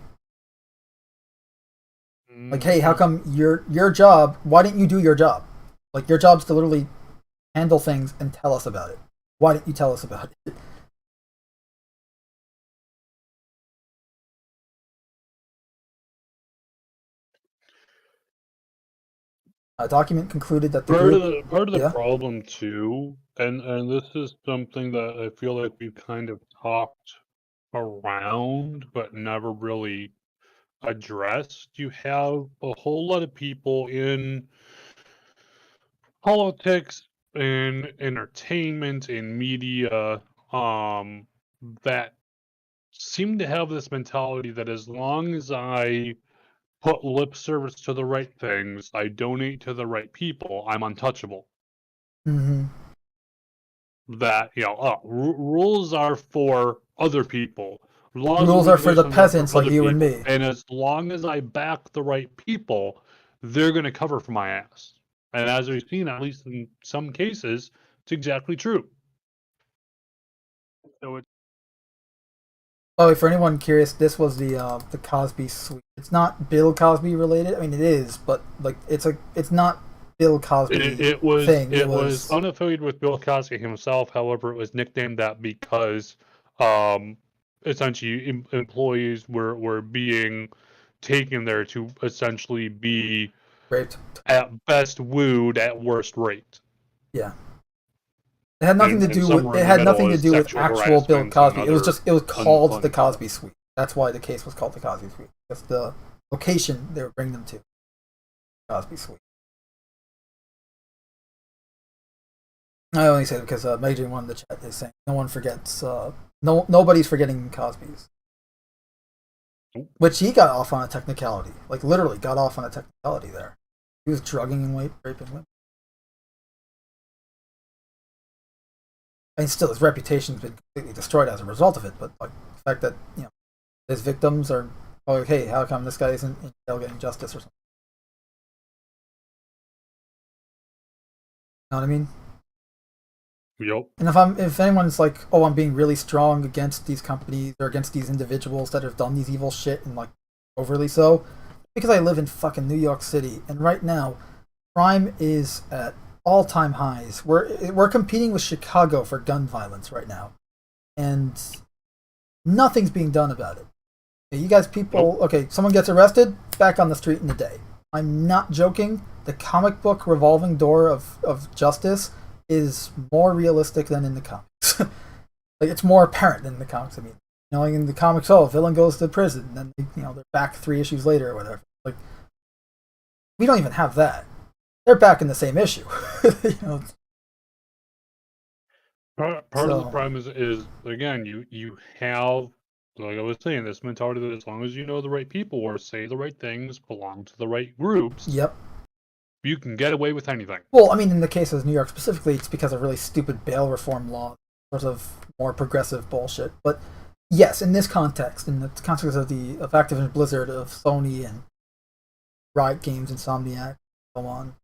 Like, hey, how come your job? Why didn't you do your job? Like, your job's to literally handle things and tell us about it. Why didn't you tell us about it? A document concluded that part of the problem too, and this is something that I feel like we've kind of talked around but never really addressed. You have a whole lot of people in politics and entertainment and media that seem to have this mentality that as long as I put lip service to the right things, I donate to the right people, I'm untouchable. Mm-hmm. That, rules are for other people. Rules are for the peasants like you and me. And as long as I back the right people, they're going to cover for my ass. And as we've seen, at least in some cases, it's exactly true. So for anyone curious, this was the Cosby Suite. It's not Bill Cosby related. I mean, it is, but like it's not Bill Cosby. It was unaffiliated with Bill Cosby himself. However, it was nicknamed that because essentially employees were being taken there to essentially be raped, at best wooed, at worst raped. Yeah. It had nothing to do with actual Bill Cosby. It was called the Cosby Suite. That's why the case was called the Cosby Suite. That's the location they were bringing them to. Cosby Suite. I only say it because Major one in the chat is saying no one forgets. Nobody's forgetting Cosby's. Which he got off on a technicality. Like literally got off on a technicality there. He was drugging and raping women. I mean, still, his reputation's been completely destroyed as a result of it. But like the fact that his victims are like, hey, how come this guy isn't in jail getting justice or something? You know what I mean? Yep. And if anyone's like, oh, I'm being really strong against these companies or against these individuals that have done these evil shit and like overly so, because I live in fucking New York City, and right now, crime is at all-time highs. We're competing with Chicago for gun violence right now, and nothing's being done about it. You guys, someone gets arrested, back on the street in a day. I'm not joking. The comic book revolving door of justice is more realistic than in the comics. Like it's more apparent than in the comics. I mean, in the comics, villain goes to prison, and then they're back 3 issues later or whatever. Like we don't even have that. They're back in the same issue. Part of the problem is again, you have, like I was saying, this mentality that as long as you know the right people or say the right things, belong to the right groups, Yep. you can get away with anything. Well, I mean, in the case of New York specifically, it's because of really stupid bail reform law, sort of more progressive bullshit. But yes, in this context, in the context of Activision Blizzard, of Sony and Riot Games, Insomniac, so on,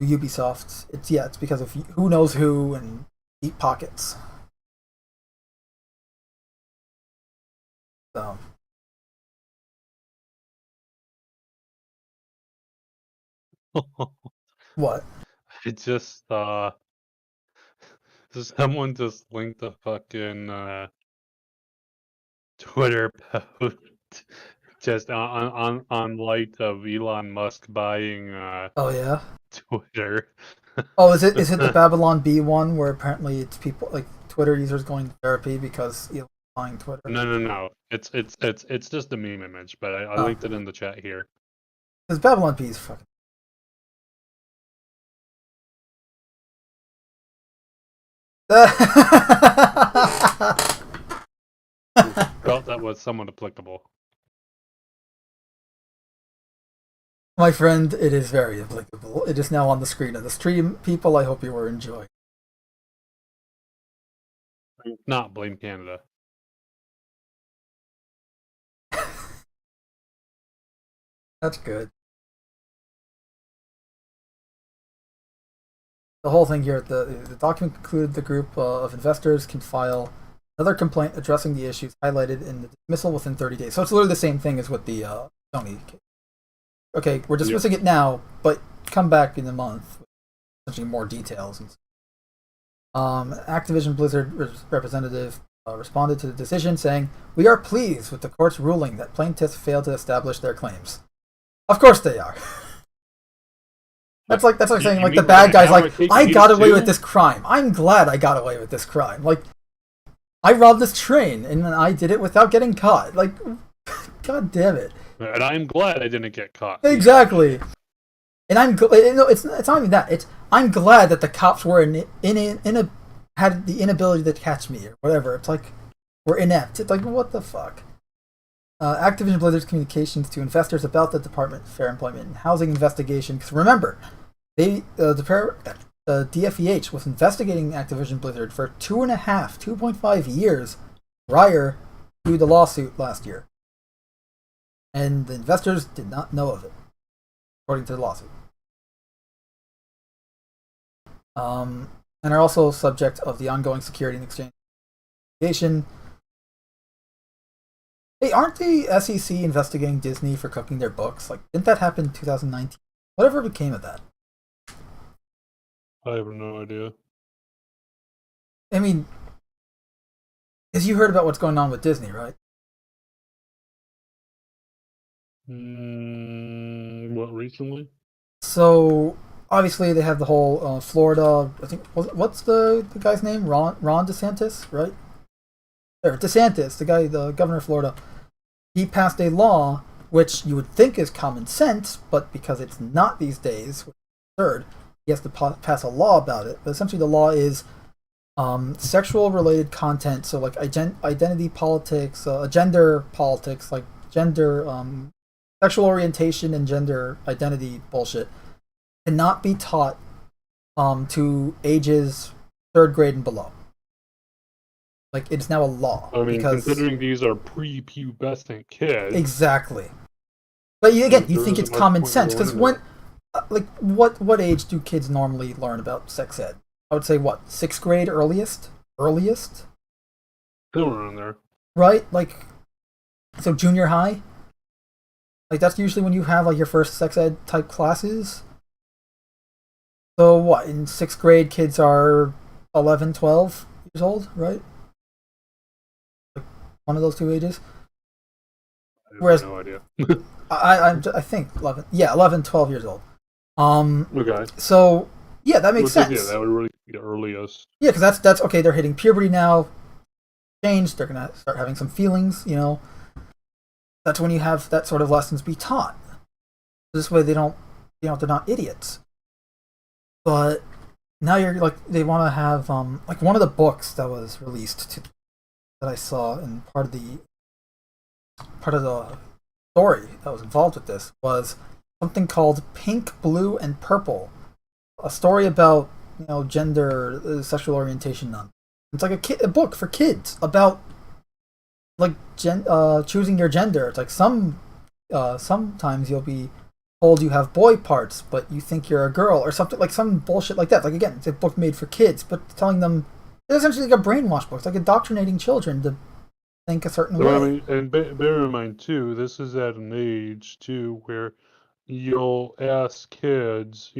Ubisoft, it's because of who knows who and deep pockets. So. What? It just someone just linked the fucking Twitter post just on light of Elon Musk buying Oh yeah. Twitter. Oh, is it the Babylon Bee one where apparently it's people like Twitter users going to therapy because Elon buying Twitter? No. It's just a meme image, but I linked it in the chat here. Because Babylon Bee is fucking. Felt that was somewhat applicable. My friend, it is very applicable. It is now on the screen of the stream. People, I hope you were enjoying. Not blame Canada. That's good. The whole thing here, the document concluded the group of investors can file another complaint addressing the issues highlighted in the dismissal within 30 days. So it's literally the same thing as with the Sony case. Okay, we're dismissing it now, but come back in a month with essentially more details. Activision Blizzard representative responded to the decision saying, "We are pleased with the court's ruling that plaintiffs failed to establish their claims." Of course they are. That's like saying like the bad guy's like, "I got away with this crime. I'm glad I got away with this crime. Like, I robbed this train and I did it without getting caught. Like, god damn it." And I'm glad I didn't get caught. Exactly. And it's not even that. It's I'm glad that the cops were had the inability to catch me or whatever. It's like we're inept. It's like what the fuck. Activision Blizzard's communications to investors about the Department of Fair Employment and Housing investigation. Because remember, the DFEH was investigating Activision Blizzard for 2.5 years prior to the lawsuit last year. And the investors did not know of it, according to the lawsuit. And are also subject of the ongoing security and exchange investigation. Hey, aren't the SEC investigating Disney for cooking their books? Like, didn't that happen in 2019? Whatever became of that? I have no idea. I mean, because you heard about what's going on with Disney, right? What, recently? So obviously they have the whole Florida. I think what's the guy's name? Ron DeSantis, right? There, DeSantis, the governor of Florida. He passed a law which you would think is common sense, but because it's not these days, which is absurd, he has to pass a law about it. But essentially, the law is sexual related content. So like identity politics, gender politics, like gender. Sexual orientation and gender identity bullshit cannot be taught to ages 3rd grade and below. Like, it's now a law. I mean, considering these are pre-pubescent kids. Exactly. But you think it's common sense, because when, like, what age do kids normally learn about sex ed? I would say, 6th grade earliest? Still around there. Right? Like, so junior high? Like, that's usually when you have, like, your first sex ed type classes. So, in 6th grade, kids are 11, 12 years old, right? Like, one of those two ages. Whereas, no idea. I think 11, 12 years old. Okay. So, yeah, that makes sense. Yeah, that would really be the earliest. Yeah, because that's okay, they're hitting puberty now. Change, they're going to start having some feelings, you know. That's when you have that sort of lessons be taught. This way they're not idiots. But now you're like they want to have like one of the books that was released that I saw in part of the story that was involved with this was something called Pink, Blue, and Purple, a story about gender, sexual orientation. It's like a book for kids about like choosing your gender. It's like sometimes you'll be told you have boy parts, but you think you're a girl or something, like some bullshit like that. Like again, it's a book made for kids, but telling them it's essentially like a brainwash book. It's like indoctrinating children to think a certain way. I mean, and bear in mind too, this is at an age too where you'll ask kids,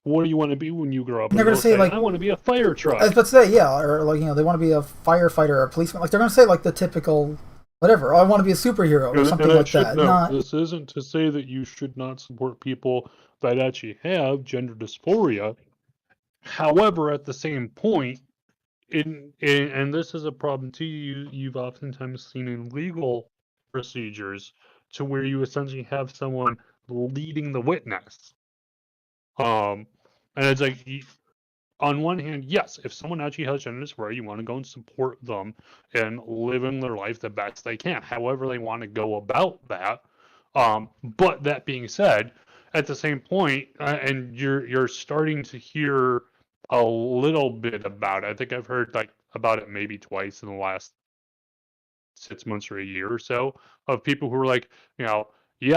what do you want to be when you grow up? And they're And gonna they'll say like, I want to be a fire truck. I was about to say, yeah, or like they want to be a firefighter or a policeman. Like they're gonna say like the typical whatever. I want to be a superhero or something like that. No, this isn't to say that you should not support people that actually have gender dysphoria. However, at the same point, and this is a problem too, you've oftentimes seen in legal procedures to where you essentially have someone leading the witness. And it's like, on one hand, yes, if someone actually has gender dysphoria, you want to go and support them and living their life the best they can, however they want to go about that. But that being said, at the same point, and you're starting to hear a little bit about it. I think I've heard about it maybe twice in the last 6 months or a year or so of people who are like, yeah,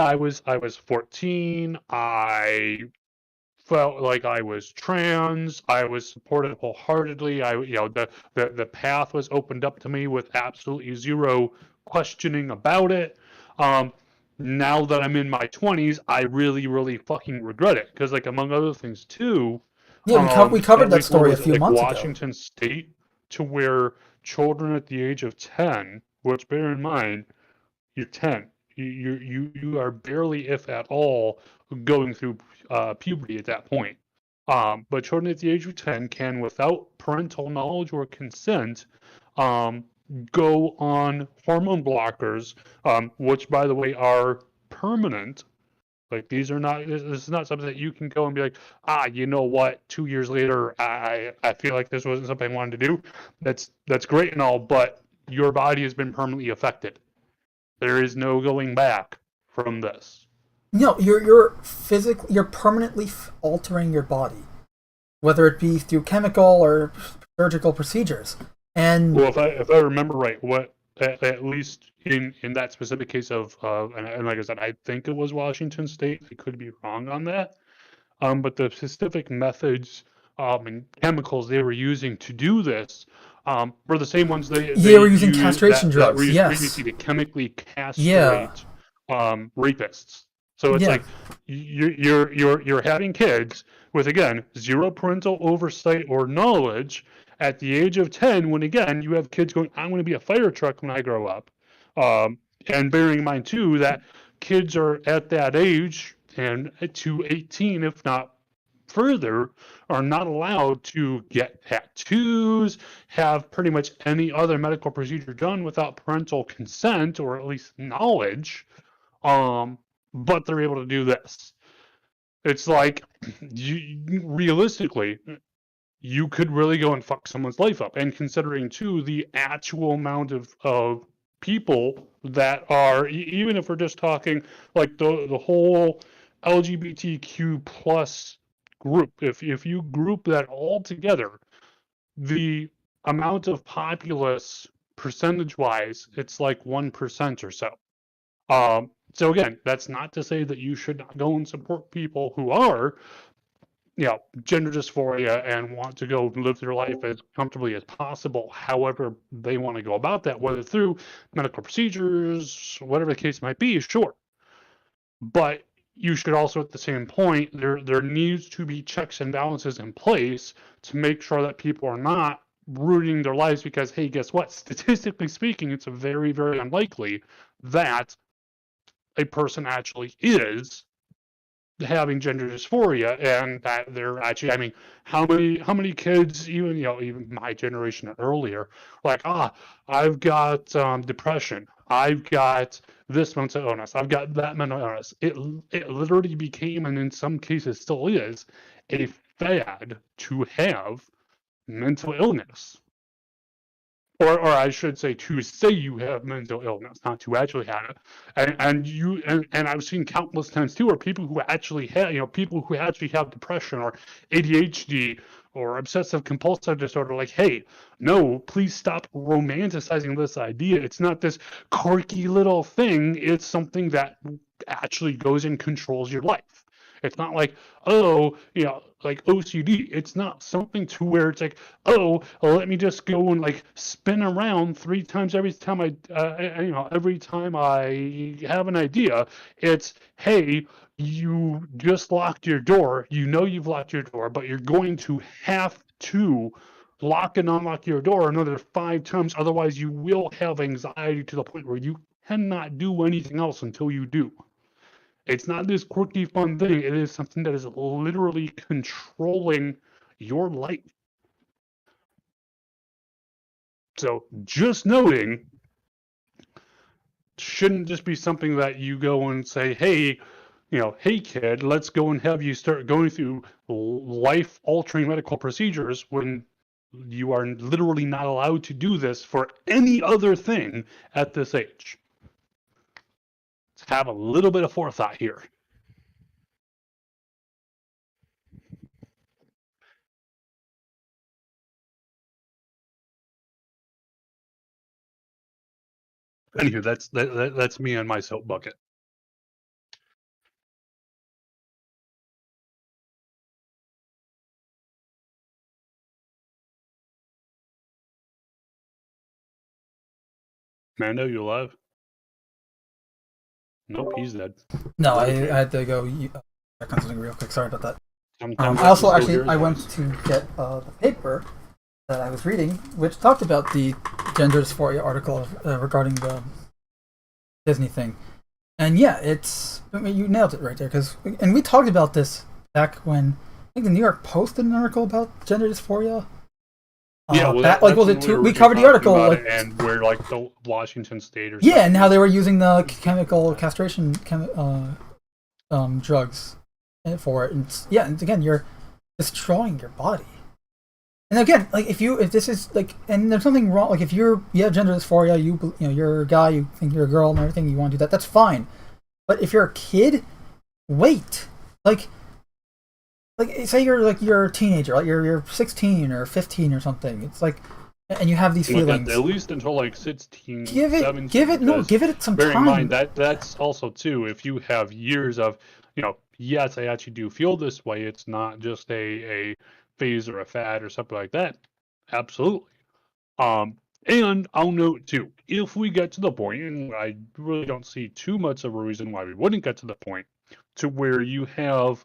I was 14, I felt like I was trans. I was supported wholeheartedly. The path was opened up to me with absolutely zero questioning about it. Now that I'm in my 20s, I really, really fucking regret it because, like, among other things too. Yeah, we covered that story a few months ago. Washington State, to where children at the age of 10, which bear in mind, you're 10. You are barely, if at all, going through puberty at that point. But children at the age of 10 can, without parental knowledge or consent, go on hormone blockers, which, by the way, are permanent. Like, these are not. This is not something that you can go and be like, you know what? 2 years later, I feel like this wasn't something I wanted to do. That's great and all, but your body has been permanently affected. There is no going back from this. No, you're permanently altering your body, whether it be through chemical or surgical procedures. And well, if I remember right, what at least in that specific case of and like I said, I think it was Washington State. I could be wrong on that. But the specific methods and chemicals they were using to do this were the same ones they were using castration drugs. That were used previously to chemically castrate rapists. So it's like you're having kids with, again, zero parental oversight or knowledge at the age of 10, when again you have kids going, I'm going to be a fire truck when I grow up. And bearing in mind too that kids are at that age and to 18, if not further, are not allowed to get tattoos, have pretty much any other medical procedure done without parental consent or at least knowledge. But they're able to do this. It's like, realistically, you could really go and fuck someone's life up. And considering too the actual amount of people that are, even if we're just talking like the whole LGBTQ plus group, if you group that all together, the amount of populace percentage wise, it's like 1% or so. So again, that's not to say that you should not go and support people who are, gender dysphoria and want to go live their life as comfortably as possible, however they want to go about that, whether through medical procedures, whatever the case might be, sure. But you should also, at the same point, there needs to be checks and balances in place to make sure that people are not ruining their lives because, hey, guess what? Statistically speaking, it's very, very unlikely that a person actually is having gender dysphoria and that they're actually, I mean, how many kids, even my generation and earlier, like, I've got depression, I've got this mental illness, I've got that mental illness. It literally became, and in some cases still is, a fad to have mental illness. Or I should say, to say you have mental illness, not to actually have it. And I've seen countless times too, where people who actually have, people who actually have depression or ADHD or obsessive compulsive disorder, like, hey, no, please stop romanticizing this idea. It's not this quirky little thing. It's something that actually goes and controls your life. It's not like, oh, like OCD. It's not something to where it's like, oh, let me just go and like spin around 3 times every time every time I have an idea. It's, hey, you just locked your door. You've locked your door, but you're going to have to lock and unlock your door another 5 times. Otherwise, you will have anxiety to the point where you cannot do anything else until you do. It's not this quirky fun thing. It is something that is literally controlling your life. So just noting, shouldn't just be something that you go and say, hey, hey kid, let's go and have you start going through life-altering medical procedures when you are literally not allowed to do this for any other thing at this age. Let's have a little bit of forethought here. Anywho, that's me on my soap bucket. Mando, you alive? Nope, he's dead. No, I had to go check on something real quick. Sorry about that. I also went to get the paper that I was reading, which talked about the gender dysphoria article regarding the Disney thing. And yeah, you nailed it right there. And we talked about this back when I think the New York Post did an article about gender dysphoria. Yeah, we covered the article, and where like the Washington State or something. And how they were using the chemical castration drugs for it. And again, you're destroying your body. And again, like if this is like, and there's something wrong. Like if you have gender dysphoria, you're a guy, you think you're a girl, and everything, you want to do that. That's fine. But if you're a kid, wait. Like say you're a teenager, like you're 16 or 15 or something. It's like, and you have these feelings. At least until like 16, 17. Give it some time. Bear in mind that's also too, if you have years of, yes, I actually do feel this way. It's not just a phase or a fad or something like that. Absolutely. And I'll note too, if we get to the point, and I really don't see too much of a reason why we wouldn't get to the point, to where you have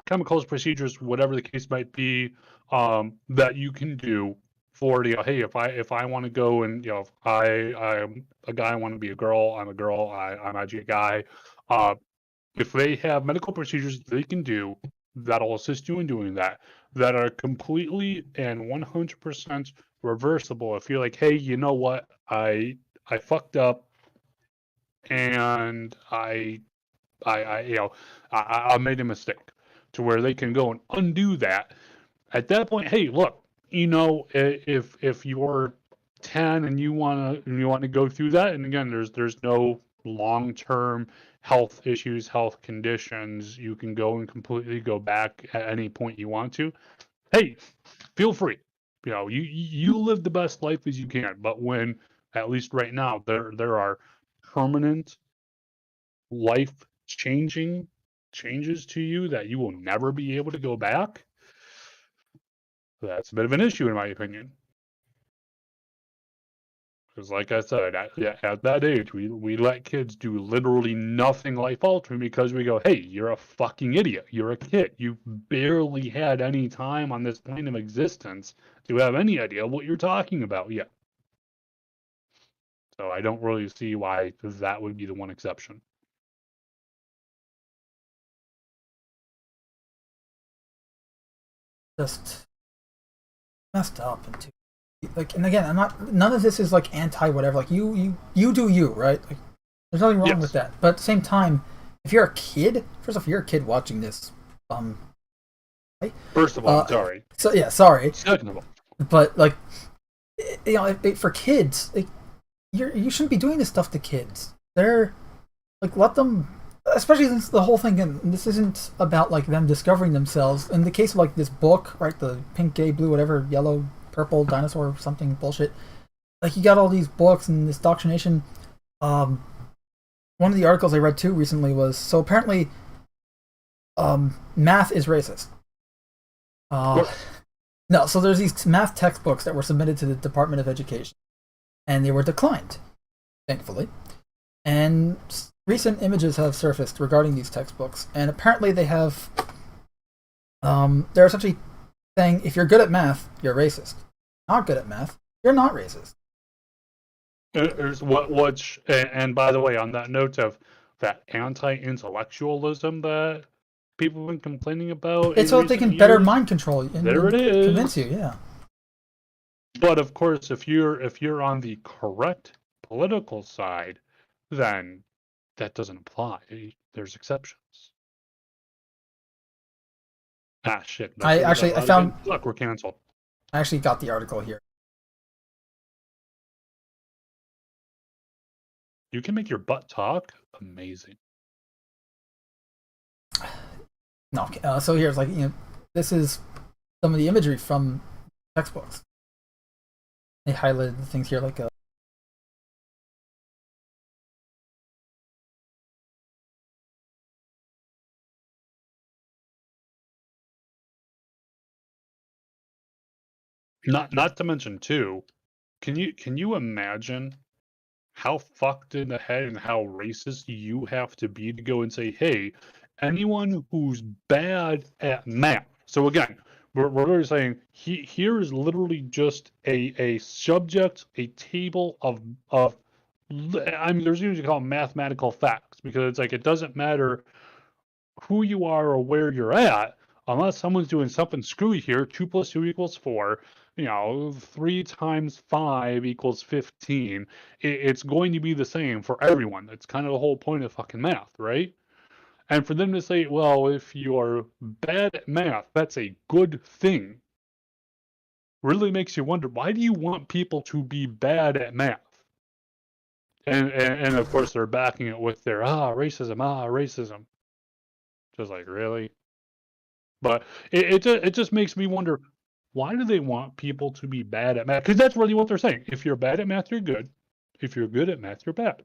chemicals, procedures, whatever the case might be, that you can do for hey, if I want to go and I'm a guy, I want to be a girl, I'm a girl, I'm actually a guy. If they have medical procedures they can do that'll assist you in doing that are completely and 100% reversible. If you're like, hey, you know what, I fucked up, and I made a mistake, to where they can go and undo that. At that point, hey, look, if you're 10 and you want to go through that, and again, there's no long-term health issues, health conditions, you can go and completely go back at any point you want to. Hey, feel free. You live the best life as you can. But when, at least right now, there are permanent life-changing changes to you that you will never be able to go back, that's a bit of an issue in my opinion. Because like I said, at that age, we let kids do literally nothing life-altering because we go, hey, you're a fucking idiot. You're a kid. You've barely had any time on this plane of existence to have any idea what you're talking about yet. So I don't really see why that would be the one exception. Just messed up and and again, none of this is like anti whatever. Like you do you, right? Like there's nothing wrong with that. But at the same time, if you're a kid, first off, if you're a kid watching this, First of all, I'm sorry. So yeah, sorry. Second of all, But like, you know, for kids, like, you shouldn't be doing this stuff to kids. They're like, let them. Especially since the whole thing, and this isn't about like them discovering themselves. In the case of like this book, right, the pink, gay, blue, whatever, yellow, purple, dinosaur, something bullshit. Like you got all these books and this indoctrination. One of the articles I read too recently was so apparently, math is racist. No, so there's these math textbooks that were submitted to the Department of Education, and they were declined, thankfully. And recent images have surfaced regarding these textbooks, and apparently they have, they're essentially saying if you're good at math, you're racist. Not good at math, you're not racist. And by the way, on that note of that anti-intellectualism that people have been complaining about, it's so that they can better mind control you and there it is. Convince you, yeah. But of course, if you're on the correct political side, then that doesn't apply. There's exceptions. Ah, shit. I found. Look, we're canceled. I actually got the article here. You can make your butt talk? Amazing. No, so here's like, you know, this is some of the imagery from textbooks. They highlighted the things here like Not to mention too, can you imagine how fucked in the head and how racist you have to be to go and say, hey, anyone who's bad at math. So again, we're literally saying here is literally just a subject, a table of I mean, there's usually called mathematical facts because it's like it doesn't matter who you are or where you're at unless someone's doing something screwy here. 2 + 2 = 4. 3 × 5 = 15. It's going to be the same for everyone. That's kind of the whole point of fucking math, right? And for them to say, well, if you are bad at math, that's a good thing, really makes you wonder, why do you want people to be bad at math? And of course, they're backing it with their, racism. Just like, really? But it just makes me wonder, why do they want people to be bad at math? Because that's really what they're saying. If you're bad at math, you're good. If you're good at math, you're bad.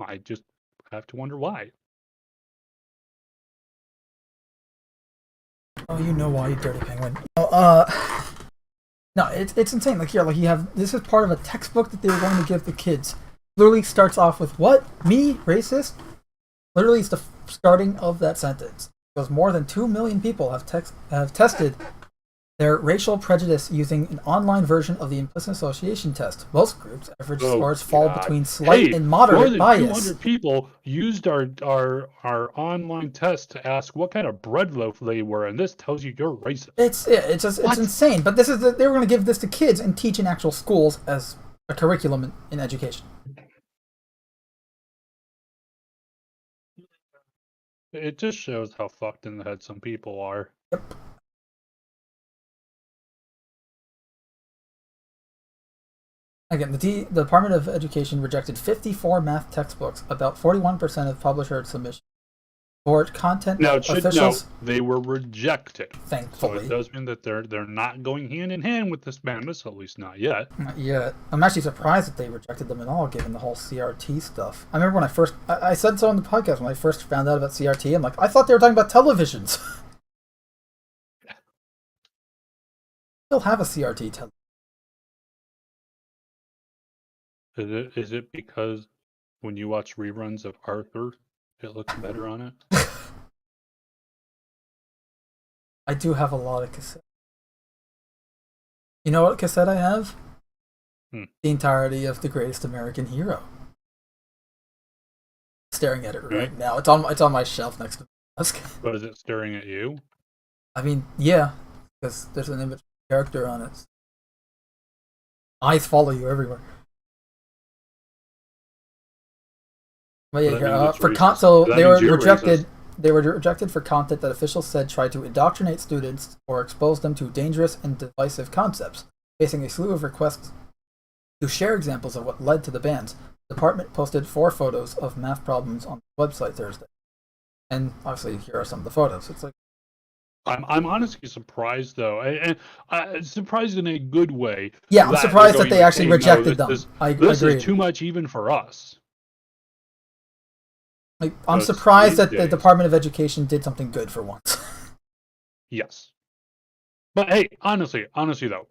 I just have to wonder why. Oh, you know why, you dirty penguin. No, it's insane. Like here, like you have, this is part of a textbook that they were going to give the kids. Literally starts off with, what? Me? Racist? Literally, it's the starting of that sentence. Because more than 2 million people have tested their racial prejudice using an online version of the implicit association test. Most groups' average scores fall between slight and moderate more than bias. 200 people used our online test to ask what kind of bread loaf they were, and this tells you you're racist. It's insane. But this is they were going to give this to kids and teach in actual schools as a curriculum in education. It just shows how fucked in the head some people are. Yep. Again, the Department of Education rejected 54 math textbooks, about 41% of publisher submissions. For content Now, officials, they were rejected. Thankfully. So it does mean that they're not going hand in hand with this madness, at least not yet. Not yet. I'm actually surprised that they rejected them at all, given the whole CRT stuff. I remember when I said so on the podcast when I first found out about CRT. I'm like, I thought they were talking about televisions. Still have a CRT television. Is it because when you watch reruns of Arthur, it looks better on it? I do have a lot of cassettes. You know what cassette I have? The entirety of The Greatest American Hero. Staring at it right now. It's on my shelf next to the desk. But is it staring at you? I mean, yeah, because there's an image of a character on it. Eyes follow you everywhere. But yeah, so they were rejected They were rejected for content that officials said tried to indoctrinate students or expose them to dangerous and divisive concepts. Facing a slew of requests to share examples of what led to the bans, the department posted 4 photos of math problems on the website Thursday. And obviously, here are some of the photos. It's like, I'm honestly surprised though, and surprised in a good way. yeah, I'm that surprised they're that they going, actually "Hey, no, rejected this them. is- I This agree. is too much even for us. Like, I'm But surprised these that the days- Department of Education did something good for once. Yes. But hey, honestly though,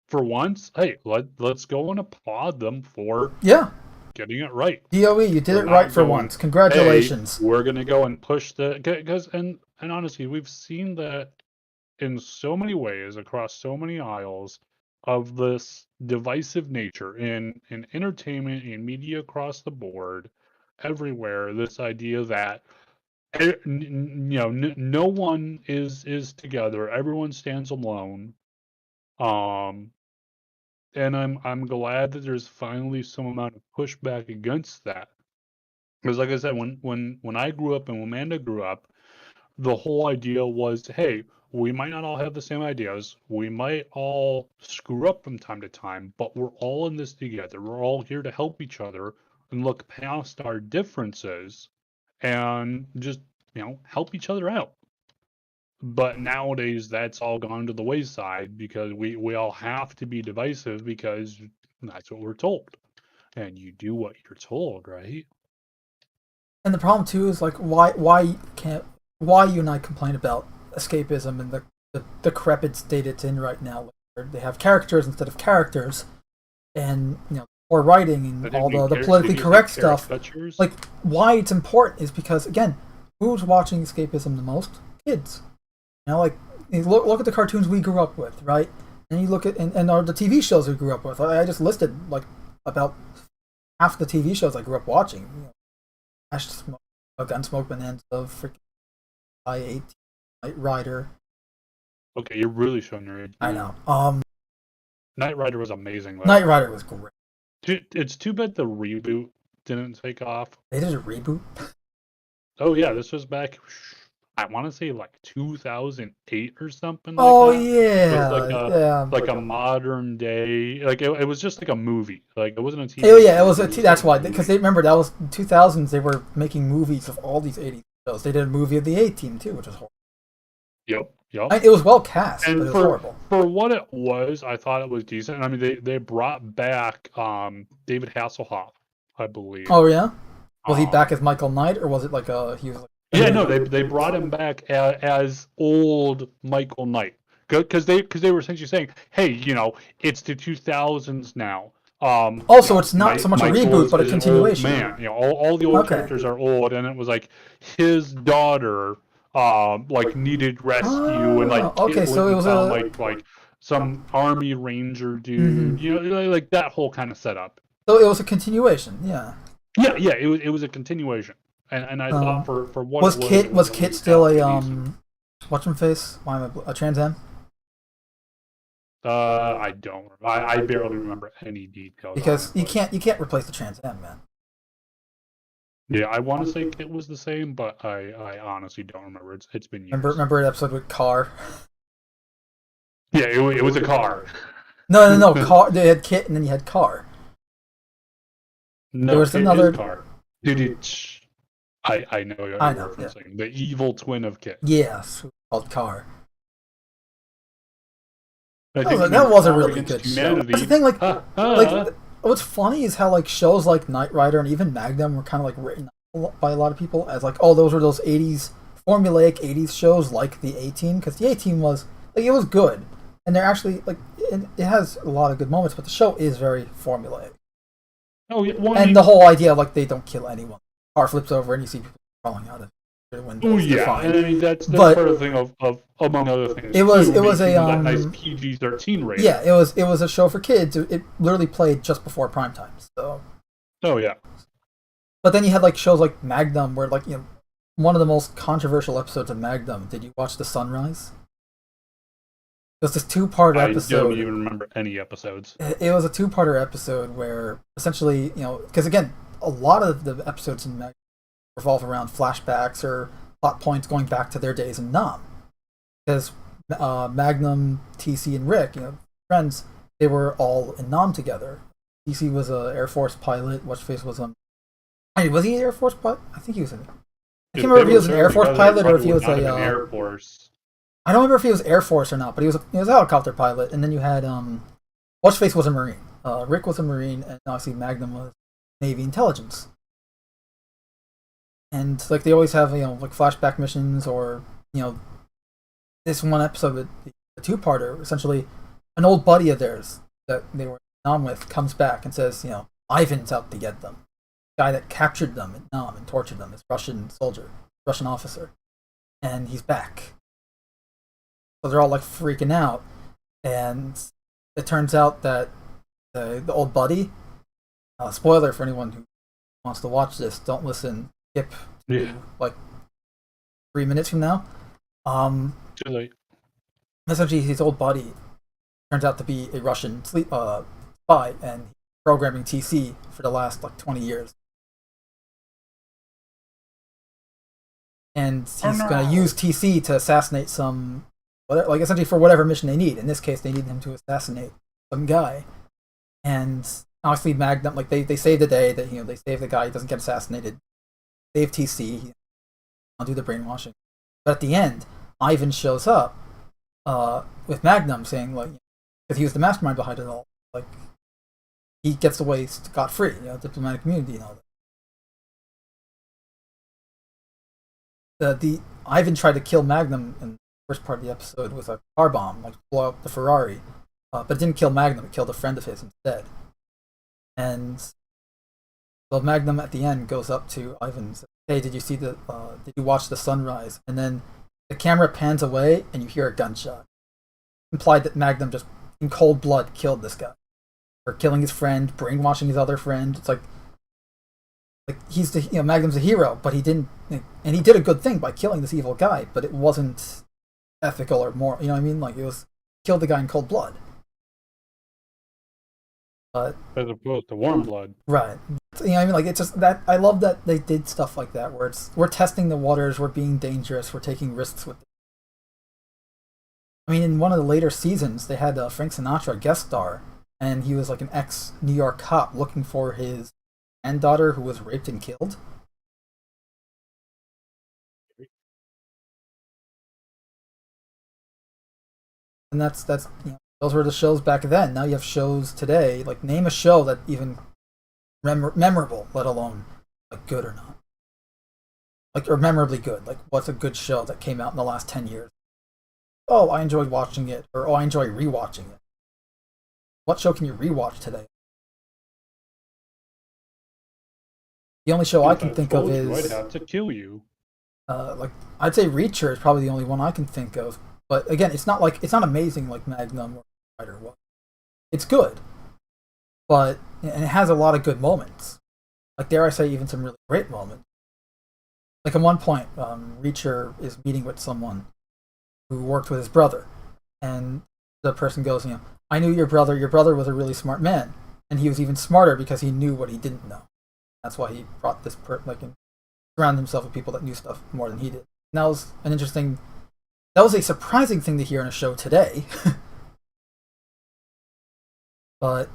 for once, hey, let's go and applaud them for Yeah, getting it right. DOE, you did We're it right not for going, once. Congratulations. Hey, we're gonna go and push because and honestly, we've seen that in so many ways across so many aisles of this divisive nature in entertainment and media across the board, everywhere. This idea that no one is together, everyone stands alone. And I'm glad that there's finally some amount of pushback against that. Because like I said, when I grew up and when Amanda grew up, the whole idea was, hey, we might not all have the same ideas. We might all screw up from time to time, but we're all in this together. We're all here to help each other and look past our differences and just, help each other out. But nowadays, that's all gone to the wayside because we all have to be divisive because that's what we're told. And you do what you're told, right? And the problem too is like why you and I complain about escapism and the decrepit state it's in right now, where they have characters instead of characters, and or writing and all the politically correct stuff. Like, why it's important is because, again, who's watching escapism the most? Kids. Like, you look at the cartoons we grew up with, right? And you look at and the TV shows we grew up with. I just listed like about half the TV shows I grew up watching. Gunsmoke, Bonanza, freaking I-18, Knight Rider. Okay, you're really showing your age. I know. Knight Rider was amazing. Though. Knight Rider was great. It's too bad the reboot didn't take off. They did a reboot? Oh yeah, this was back, I want to say like 2008 or something. Oh like that. yeah, Like a modern day, like it was just like a movie. Like it wasn't a TV. Oh yeah, it was that's why, because they remember that was 2000s. They were making movies of all these 80s shows. They did a movie of the A-Team too, which was horrible. Yep. It was well cast, and but it was horrible. For what it was, I thought it was decent. I mean, they brought back David Hasselhoff, I believe. Oh yeah, was he back as Michael Knight, or was it like he was? Like, yeah, no, they brought him back as old Michael Knight, because they were essentially saying, hey, it's the 2000s now. Also, it's not so much a reboot, but a continuation. Man, all the old characters are old, and it was like his daughter. Needed rescue and so it was like some army ranger dude, like that whole kind of setup. So it was a continuation, yeah. Yeah, it was a continuation, and I thought for what was Kit still a whatchamface? Why am I a Trans Am? I don't. I barely remember any details because you can't replace the Trans Am, man. Yeah, I want to say it was the same, but I honestly don't remember. It's been years. Remember an episode with Car? Yeah, it was a car. No. Car. They had Kit, and then you had Car. No, there was another car. Dude, I know you're referencing the evil twin of Kit. Yes, called Car. That was a really good show. That's the thing, like what's funny is how shows like Knight Rider and even Magnum were kind of written by a lot of people as those were those 80s formulaic 80s shows like the A-Team, because the A-Team was it was good, and they're actually it has a lot of good moments, but the show is very formulaic. Oh yeah, and the whole idea they don't kill anyone. Car flips over and you see people crawling out of the windows. Oh yeah, and I mean that's part of the thing of among other things. It was a nice PG-13 rating. Yeah, it was a show for kids. It literally played just before prime time. So. Oh yeah. But then you had shows like Magnum, where one of the most controversial episodes of Magnum. Did you watch The Sunrise? It was this 2-part episode. I don't even remember any episodes. It was a 2-parter episode where essentially, because again, a lot of the episodes in Magnum revolve around flashbacks or plot points going back to their days in Nam, because Magnum, TC, and Rick, friends, they were all in Nam together. TC was a Air Force pilot. What's-Face was was he an Air Force pilot? I think he was. I can't remember if he was an Air Force pilot or if he was a Air Force. I don't remember if he was Air Force or not, but he was a helicopter pilot. And then you had What's-Face was a Marine. Rick was a Marine, and obviously Magnum was Navy intelligence. And like they always have like flashback missions, or this one episode, the two-parter, essentially an old buddy of theirs that they were in Nam with comes back and says, Ivan's out to get them. The guy that captured them in Nam and tortured them, this Russian soldier, Russian officer, and he's back. So they're all like freaking out, and it turns out that the old buddy, spoiler for anyone who wants to watch this, don't listen, skip to like 3 minutes from now. Too late. Essentially, his old buddy turns out to be a Russian spy, and programming TC for the last like 20 years. And he's going to use TC to assassinate some, essentially for whatever mission they need. In this case, they need him to assassinate some guy. And obviously Magnum, like they save the day, that they save the guy, he doesn't get assassinated. Save TC, I'll do the brainwashing. But at the end, Ivan shows up with Magnum saying, like, because he was the mastermind behind it all, like, he gets away scot-free, diplomatic immunity and all that. The Ivan tried to kill Magnum in the first part of the episode with a car bomb, like blow up the Ferrari, but it didn't kill Magnum, it killed a friend of his instead. And so Magnum at the end goes up to Ivan and says, hey, did you watch the sunrise? And then the camera pans away and you hear a gunshot. Implied that Magnum just in cold blood killed this guy. For killing his friend, brainwashing his other friend. It's like he's Magnum's a hero, but he didn't, and he did a good thing by killing this evil guy, but it wasn't ethical or moral, you know what I mean? Like, it was, killed the guy in cold blood. But as opposed to warm blood. Right. What I mean? Like, it's just that, I love that they did stuff like that, where we're testing the waters, we're being dangerous, we're taking risks with it. I mean, in one of the later seasons, they had Frank Sinatra guest star, and he was like an ex-New York cop looking for his granddaughter who was raped and killed. And that's those were the shows back then. Now you have shows today. Like, name a show that even memorable, let alone like good or not. Like, or memorably good. Like, what's a good show that came out in the last 10 years? Oh, I enjoyed watching it, or oh, I enjoy rewatching it. What show can you rewatch today? The only show I can think of is I'd have to kill you. Like, I'd say Reacher is probably the only one I can think of. But again, it's not amazing like Magnum or Spider was. It's good, and it has a lot of good moments. Like, dare I say, even some really great moments. Like, at one point, Reacher is meeting with someone who worked with his brother, and the person goes, I knew your brother. Your brother was a really smart man, and he was even smarter because he knew what he didn't know. That's why he brought this and surrounded himself with people that knew stuff more than he did. And that was that was a surprising thing to hear in a show today. But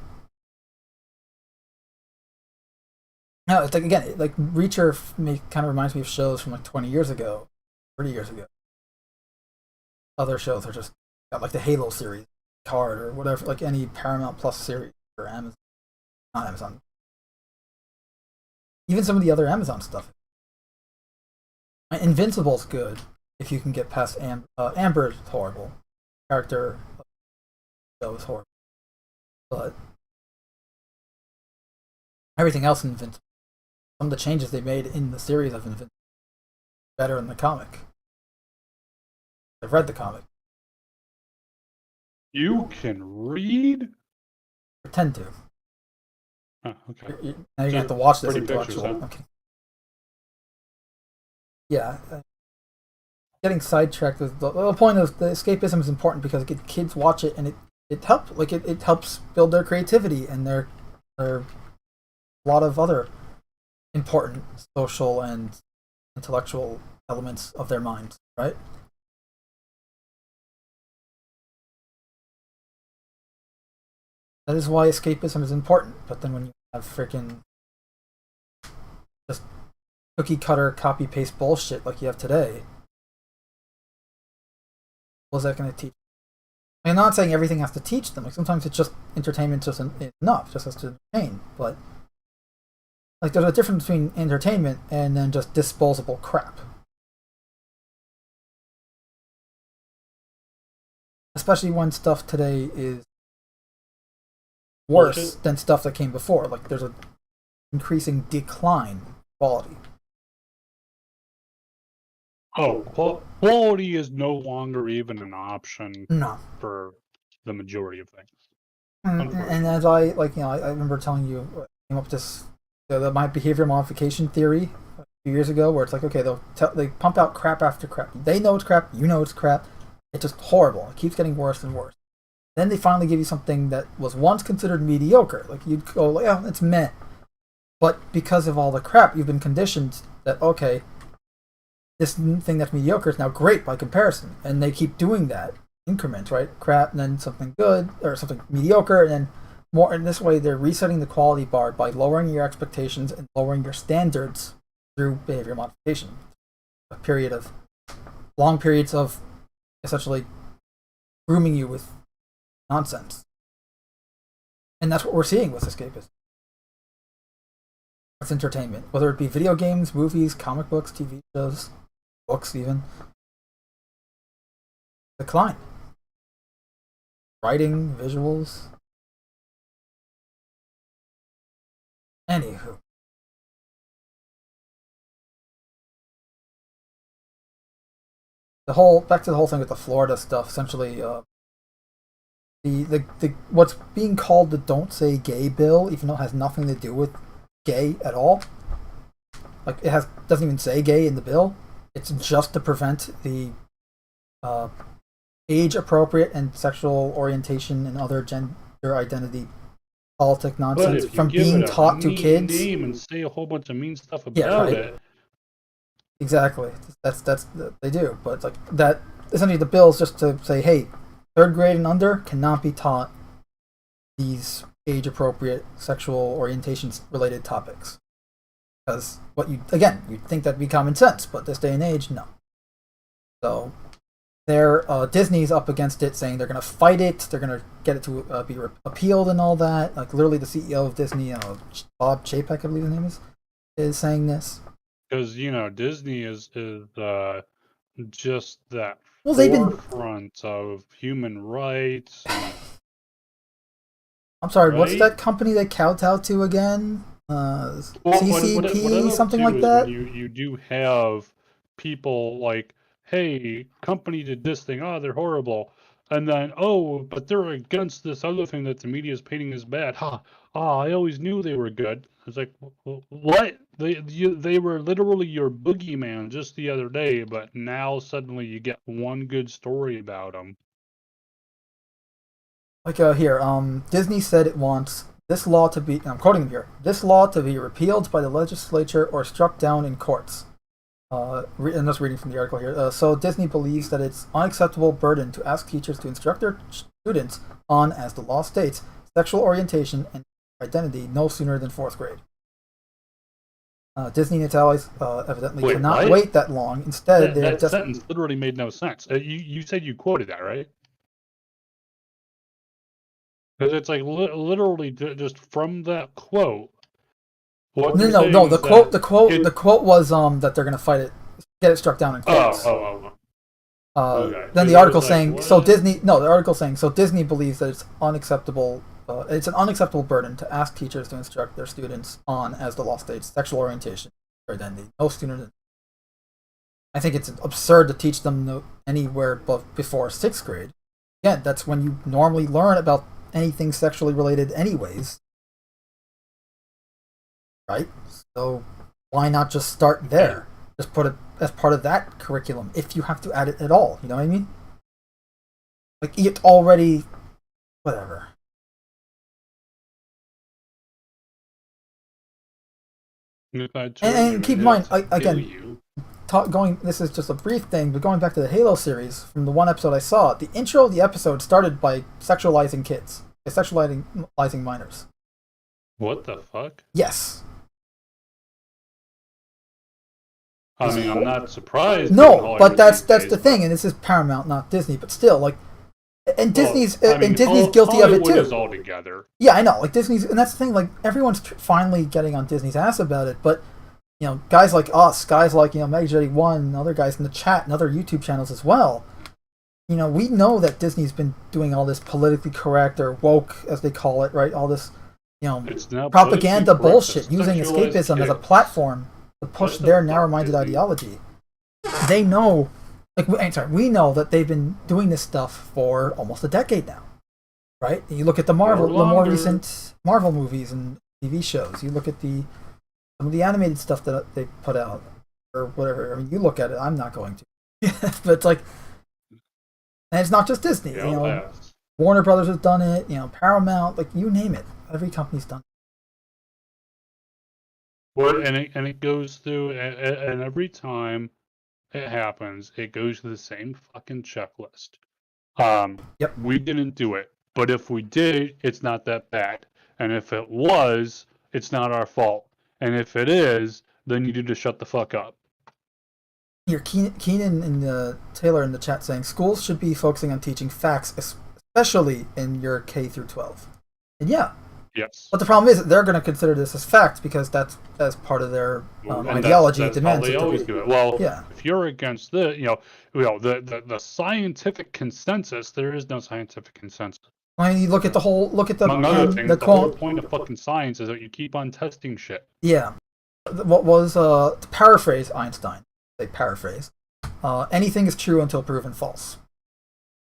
no, it's like, again, like Reacher kind of reminds me of shows from like 20 years ago, 30 years ago. Other shows are just like the Halo series, Card, or whatever, like any Paramount Plus series or Amazon, not Amazon. Even some of the other Amazon stuff. Invincible's good if you can get past Amber's horrible. Character show is horrible. But everything else in Invincible, some of the changes they made in the series of Invincible, better in the comic. I've read the comic. You can read? Pretend to. Oh, okay. Now you're going to have to watch this Pretty pictures, intellectual. huh? Okay. Yeah. Getting sidetracked with the point of the escapism is important because kids watch it and it helps build their creativity and their a lot of other important social and intellectual elements of their minds, right? That is why escapism is important. But then when you have freaking just cookie cutter copy paste bullshit like you have today, what is that going to teach? I'm not saying everything has to teach them. Like sometimes it's just entertainment just enough, just has to entertain. But like there's a difference between entertainment and then just disposable crap. Especially when stuff today is worse than stuff that came before. Like there's an increasing decline in quality. Oh, quality is no longer even an option No. for the majority of things. And as I I remember telling you, I came up with this my behavior modification theory a few years ago, where it's like, okay, they pump out crap after crap. They know it's crap, you know it's crap. It's just horrible. It keeps getting worse and worse. Then they finally give you something that was once considered mediocre. Like you'd go, like, oh, it's meh. But because of all the crap, you've been conditioned that, okay, this thing that's mediocre is now great by comparison. And they keep doing that increments, right? Crap, and then something good, or something mediocre, and then more. In this way, they're resetting the quality bar by lowering your expectations and lowering your standards through behavior modification. Long periods of essentially grooming you with nonsense. And that's what we're seeing with escapism. It's entertainment. Whether it be video games, movies, comic books, TV shows, books even. Decline. Writing, visuals. Anywho. Back to the whole thing with the Florida stuff, essentially, the what's being called the Don't Say Gay bill, even though it has nothing to do with gay at all. Like doesn't even say gay in the bill. It's just to prevent the age appropriate and sexual orientation and other gender identity politic nonsense from being taught to kids. Name and say a whole bunch of mean stuff about it. Exactly. That's they do, but it's like that. Essentially, the bill is just to say, hey, 3rd grade and under cannot be taught these age-appropriate sexual orientation-related topics. Because you'd think that'd be common sense, but this day and age, no. So, Disney's up against it, saying they're going to fight it, they're going to get it to be appealed and all that. Like, literally the CEO of Disney, Bob Chapek, I believe his name is saying this. Because, Disney is just that forefront of human rights. I'm sorry, right? What's that company they kowtow to again? CCP, something like that? You do have people like, hey, company did this thing, they're horrible. And then, but they're against this other thing that the media is painting as bad. I always knew they were good. It's like, what? They were literally your boogeyman just the other day, but now suddenly you get one good story about them. Like Disney said it wants this law to be, I'm quoting here, this law to be repealed by the legislature or struck down in courts. I'm just reading from the article here. So Disney believes that it's unacceptable burden to ask teachers to instruct their students on, as the law states, sexual orientation and identity no sooner than 4th grade. Disney and its allies evidently cannot wait that long. Instead, that sentence literally made no sense. You said you quoted that, right? Because it's like literally just from that quote. No. The quote was that they're going to fight it, get it struck down in courts. Okay. Then the article saying the article saying Disney believes that it's unacceptable. It's an unacceptable burden to ask teachers to instruct their students on, as the law states, sexual orientation or identity. No student. I think it's absurd to teach them anywhere before 6th grade. Again, that's when you normally learn about anything sexually related anyways. Right? So why not just start there? Just put it as part of that curriculum if you have to add it at all. You know what I mean? Like, it's already... whatever. And keep in mind, again, this is just a brief thing, but going back to the Halo series, from the one episode I saw, the intro of the episode started by sexualizing kids, by sexualizing minors. What the fuck? Yes. I mean, I'm not surprised. No, but that's the thing, and this is Paramount, not Disney, but still, like, and Disney's guilty of it too. Is all together. Yeah, I know, like Disney's, and that's the thing, like everyone's finally getting on Disney's ass about it, but you know, guys like us, guys like Meg31, and other guys in the chat, and other YouTube channels as well. You know, we know that Disney's been doing all this politically correct or woke, as they call it, right? All this, propaganda bullshit, using escapism as a platform to push their narrow-minded ideology. They know, we know that they've been doing this stuff for almost a decade now, right? You look at the more recent Marvel movies and TV shows. You look at some of the animated stuff that they put out, or whatever. I mean, you look at it. I'm not going to, but it's like, and it's not just Disney. Warner Brothers has done it. Paramount, like you name it. Every company's done it. Well, and it goes through, and every time it happens, it goes to the same fucking checklist. Yep. We didn't do it, but if we did, it's not that bad. And if it was, it's not our fault. And if it is, then you need to shut the fuck up. Here, Keenan and Taylor in the chat saying schools should be focusing on teaching facts, especially in your K through 12. And yeah. Yes. But the problem is that they're going to consider this as fact because that's as part of their ideology. That's demands how they always do it. Well, yeah. If you're against the scientific consensus, there is no scientific consensus. I mean, you look at the Among other things, the whole point of fucking science is that you keep on testing shit. Yeah. What was to paraphrase Einstein? They paraphrase. Anything is true until proven false.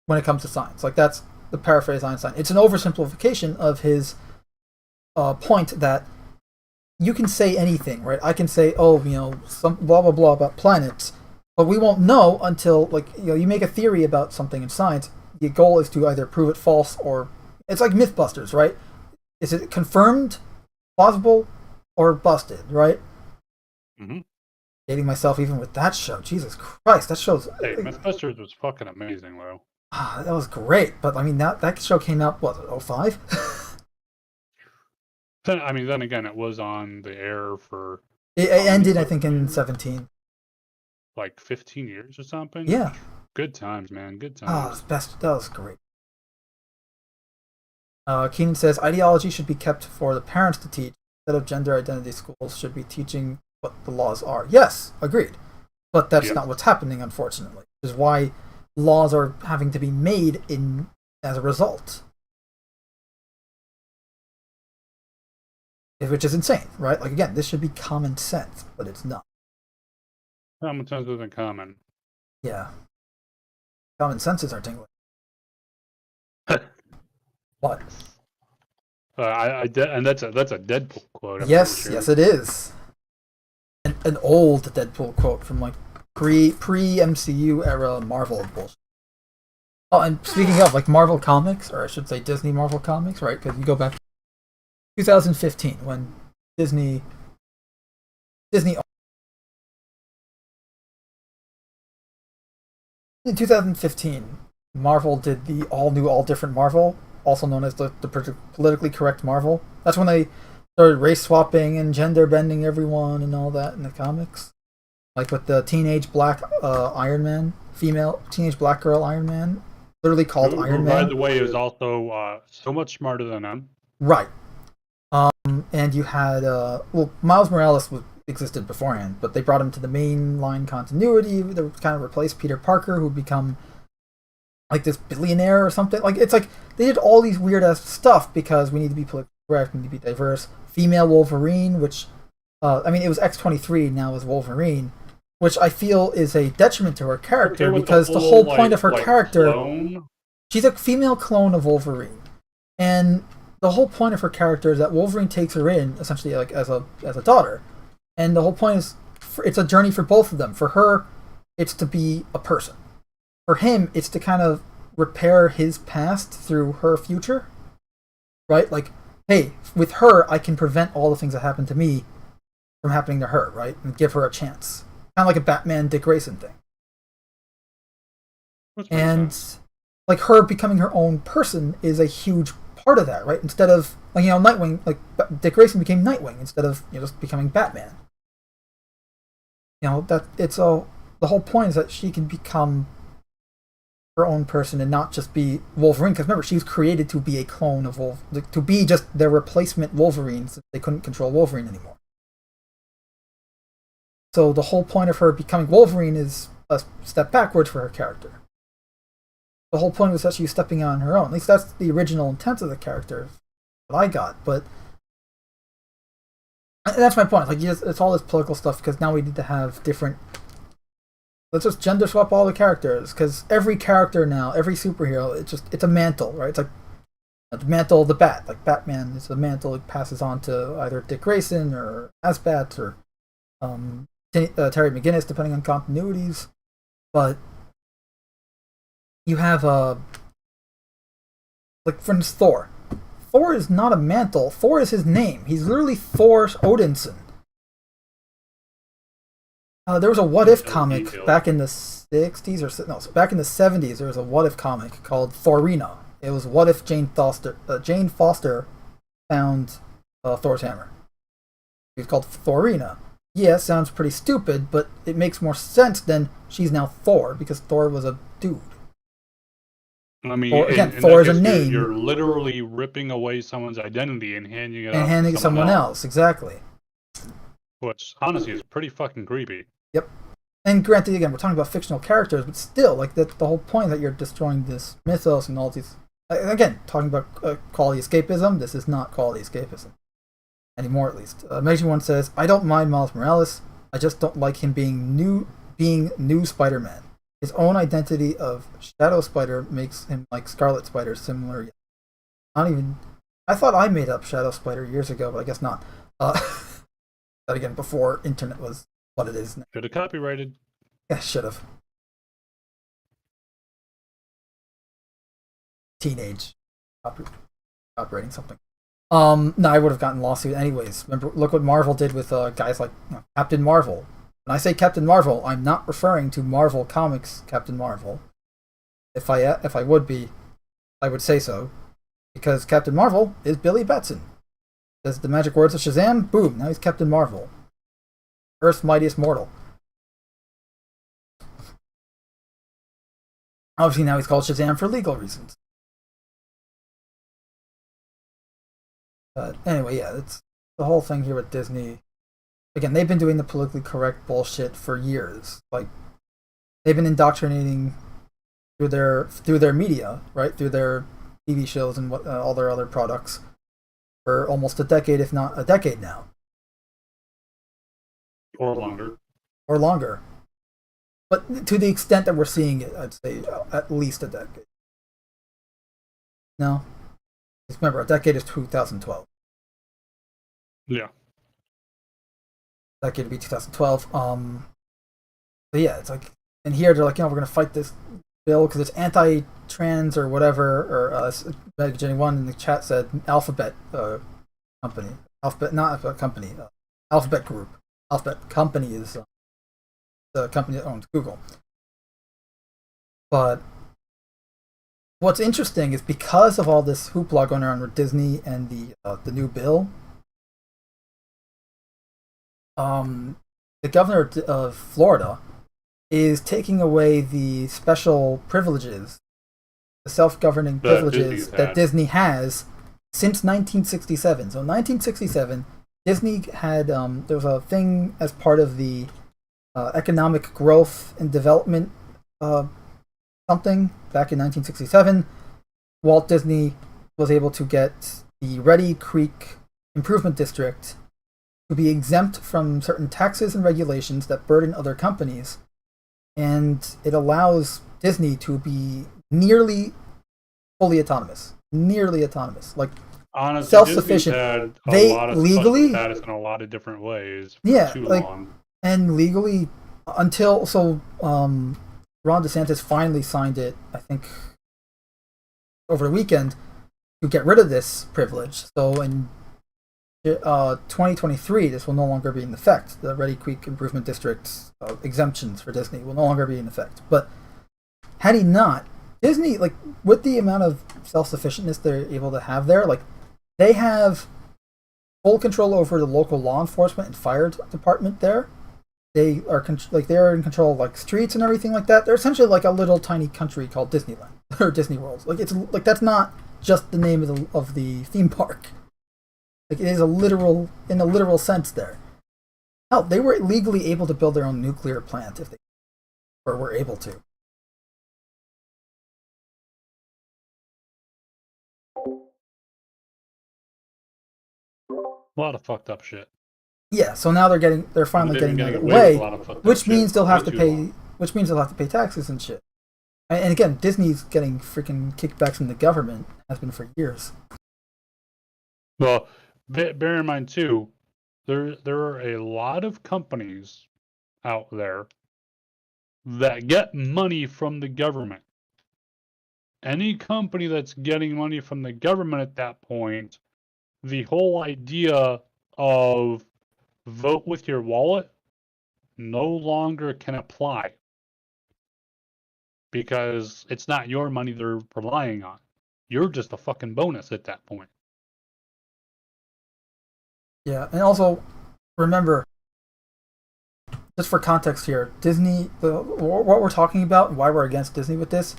When it comes to science, like that's the paraphrase Einstein. It's an oversimplification of his point that you can say anything, right? I can say, some blah blah blah about planets, but we won't know until you make a theory about something in science. The goal is to either prove it false or it's like Mythbusters, right? Is it confirmed, plausible, or busted, right? Mm-hmm. Dating myself even with that show. Jesus Christ, that show's... Hey, Mythbusters was fucking amazing, though. That was great, but I mean, that show came out, what, 05? I mean, then again, it was on the air for... It ended, I think, in 17. Like 15 years or something? Yeah. Good times, man. Good times. That was great. Keenan says, ideology should be kept for the parents to teach. Instead of gender identity, schools should be teaching what the laws are. Yes, agreed. But that's not what's happening, unfortunately. Which is why laws are having to be made as a result. Which is insane, right? Like, again, this should be common sense, but it's not. Common sense isn't common. Yeah. Common senses are tingling. What? And that's a Deadpool quote. Yes, it is. An old Deadpool quote from like pre MCU era Marvel bullshit. Oh, and speaking of like Marvel comics, or I should say Disney Marvel comics, right? Because you go back to 2015 when Disney. In 2015, Marvel did the all different Marvel, also known as the politically correct Marvel. That's when they started race swapping and gender bending everyone and all that in the comics. Like with the teenage black Iron Man, female teenage black girl Iron Man, literally called Iron Man. By the way, is also so much smarter than them. Right. And you had Miles Morales existed beforehand, but they brought him to the mainline continuity. They kind of replaced Peter Parker, who'd become like this billionaire or something. Like it's like they did all these weird ass stuff because we need to be politically correct, we need to be diverse. Female Wolverine, which it was X-23, now is Wolverine, which I feel is a detriment to her character because the whole point of her character, she's a female clone of Wolverine, and the whole point of her character is that Wolverine takes her in essentially like as a daughter. And the whole point is, it's a journey for both of them. For her, it's to be a person. For him, it's to kind of repair his past through her future. Right? Like, hey, with her, I can prevent all the things that happened to me from happening to her, right? And give her a chance. of like a Batman Dick Grayson thing. And like her becoming her own person is a huge part of that, right? Instead of like Nightwing, like Dick Grayson became Nightwing instead of just becoming Batman. That it's the whole point is that she can become her own person and not just be Wolverine. Because remember, she was created to be a clone of Wolverine, to be just their replacement Wolverine, since they couldn't control Wolverine anymore. So the whole point of her becoming Wolverine is a step backwards for her character. The whole point was that she was stepping on her own. At least that's the original intent of the character that I got. But that's my point. Like, it's all this political stuff because now we need to have different. Let's just gender swap all the characters because every character now, every superhero, it's a mantle, right? It's like the mantle of the Bat. Like Batman is the mantle it passes on to either Dick Grayson or Asbat or Terry McGinnis, depending on continuities. But you have like for instance Thor. Thor is not a mantle. Thor is his name. He's literally Thor Odinson. There was a What If comic back in the 60s back in the 70s. There was a What If comic called Thorina. It was what if Jane Foster found Thor's hammer. It was called Thorina. Yeah, sounds pretty stupid, but it makes more sense than she's now Thor because Thor was a dude. I mean, Thor is a name. You're literally ripping away someone's identity and handing it to someone else. Exactly. Which honestly is pretty fucking creepy. Yep. And granted, again, we're talking about fictional characters, but still, like the whole point that you're destroying this mythos and all these. Again, talking about quality escapism. This is not quality escapism anymore, at least. Amazing One says, "I don't mind Miles Morales. I just don't like him being new Spider-Man. His own identity of Shadow Spider makes him like Scarlet Spider, similar. I thought I made up Shadow Spider years ago, but I guess not. But again, before internet was what it is now. Should have copyrighted. Yeah, should have. Teenage copywriting something. No, I would have gotten lawsuit anyways. Remember, look what Marvel did with guys like Captain Marvel. When I say Captain Marvel, I'm not referring to Marvel Comics Captain Marvel. If I would be, I would say so, because Captain Marvel is Billy Batson. Says the magic words of Shazam, boom, now he's Captain Marvel. Earth's mightiest mortal. Obviously now he's called Shazam for legal reasons. But anyway, yeah, it's the whole thing here with Disney. Again, they've been doing the politically correct bullshit for years. Like, they've been indoctrinating through their media, right? Through their TV shows and all their other products for almost a decade, if not a decade now. Or longer. Or longer. But to the extent that we're seeing it, I'd say at least a decade. No? Just remember, a decade is 2012. Yeah. Decade would be 2012. But yeah, it's like, and here they're like, we're going to fight this bill because it's anti-trans or whatever. Or Jenny One in the chat said Alphabet company. Alphabet Group. Alphabet Company is the company that owns Google. But what's interesting is because of all this hoopla going around with Disney and the new bill, the governor of Florida is taking away the special privileges, the self-governing privileges that Disney has since 1967. So in 1967, Disney had, there was a thing as part of the economic growth and development something back in 1967. Walt Disney was able to get the Reedy Creek Improvement District to be exempt from certain taxes and regulations that burden other companies, and it allows Disney to be nearly fully autonomous. Like, honestly, self-sufficient. They legally status in a lot of different ways. Long. And legally until Ron DeSantis finally signed it, I think, over the weekend to get rid of this privilege. So, and 2023, this will no longer be in effect. The Ready Creek Improvement District's exemptions for Disney will no longer be in effect. But had he not, Disney, like, with the amount of self-sufficientness they're able to have there, like, they have full control over the local law enforcement and fire department there. They are they're in control of like streets and everything like that. They're essentially like a little tiny country called Disneyland or Disney World. Like it's like that's not just the name of the theme park. Like it is a literal sense there. Hell, they were legally able to build their own nuclear plant if they were able to. A lot of fucked up shit. Yeah, so now they're finally getting away, which means they'll have to pay taxes and shit. And again, Disney's getting freaking kickbacks from the government, has been for years. Well, bear in mind too, there are a lot of companies out there that get money from the government. Any company that's getting money from the government at that point, the whole idea of vote with your wallet no longer can apply because it's not your money they're relying on. You're just a fucking bonus at that point. Yeah, and also remember, just for context here, Disney, what we're talking about and why we're against Disney with this,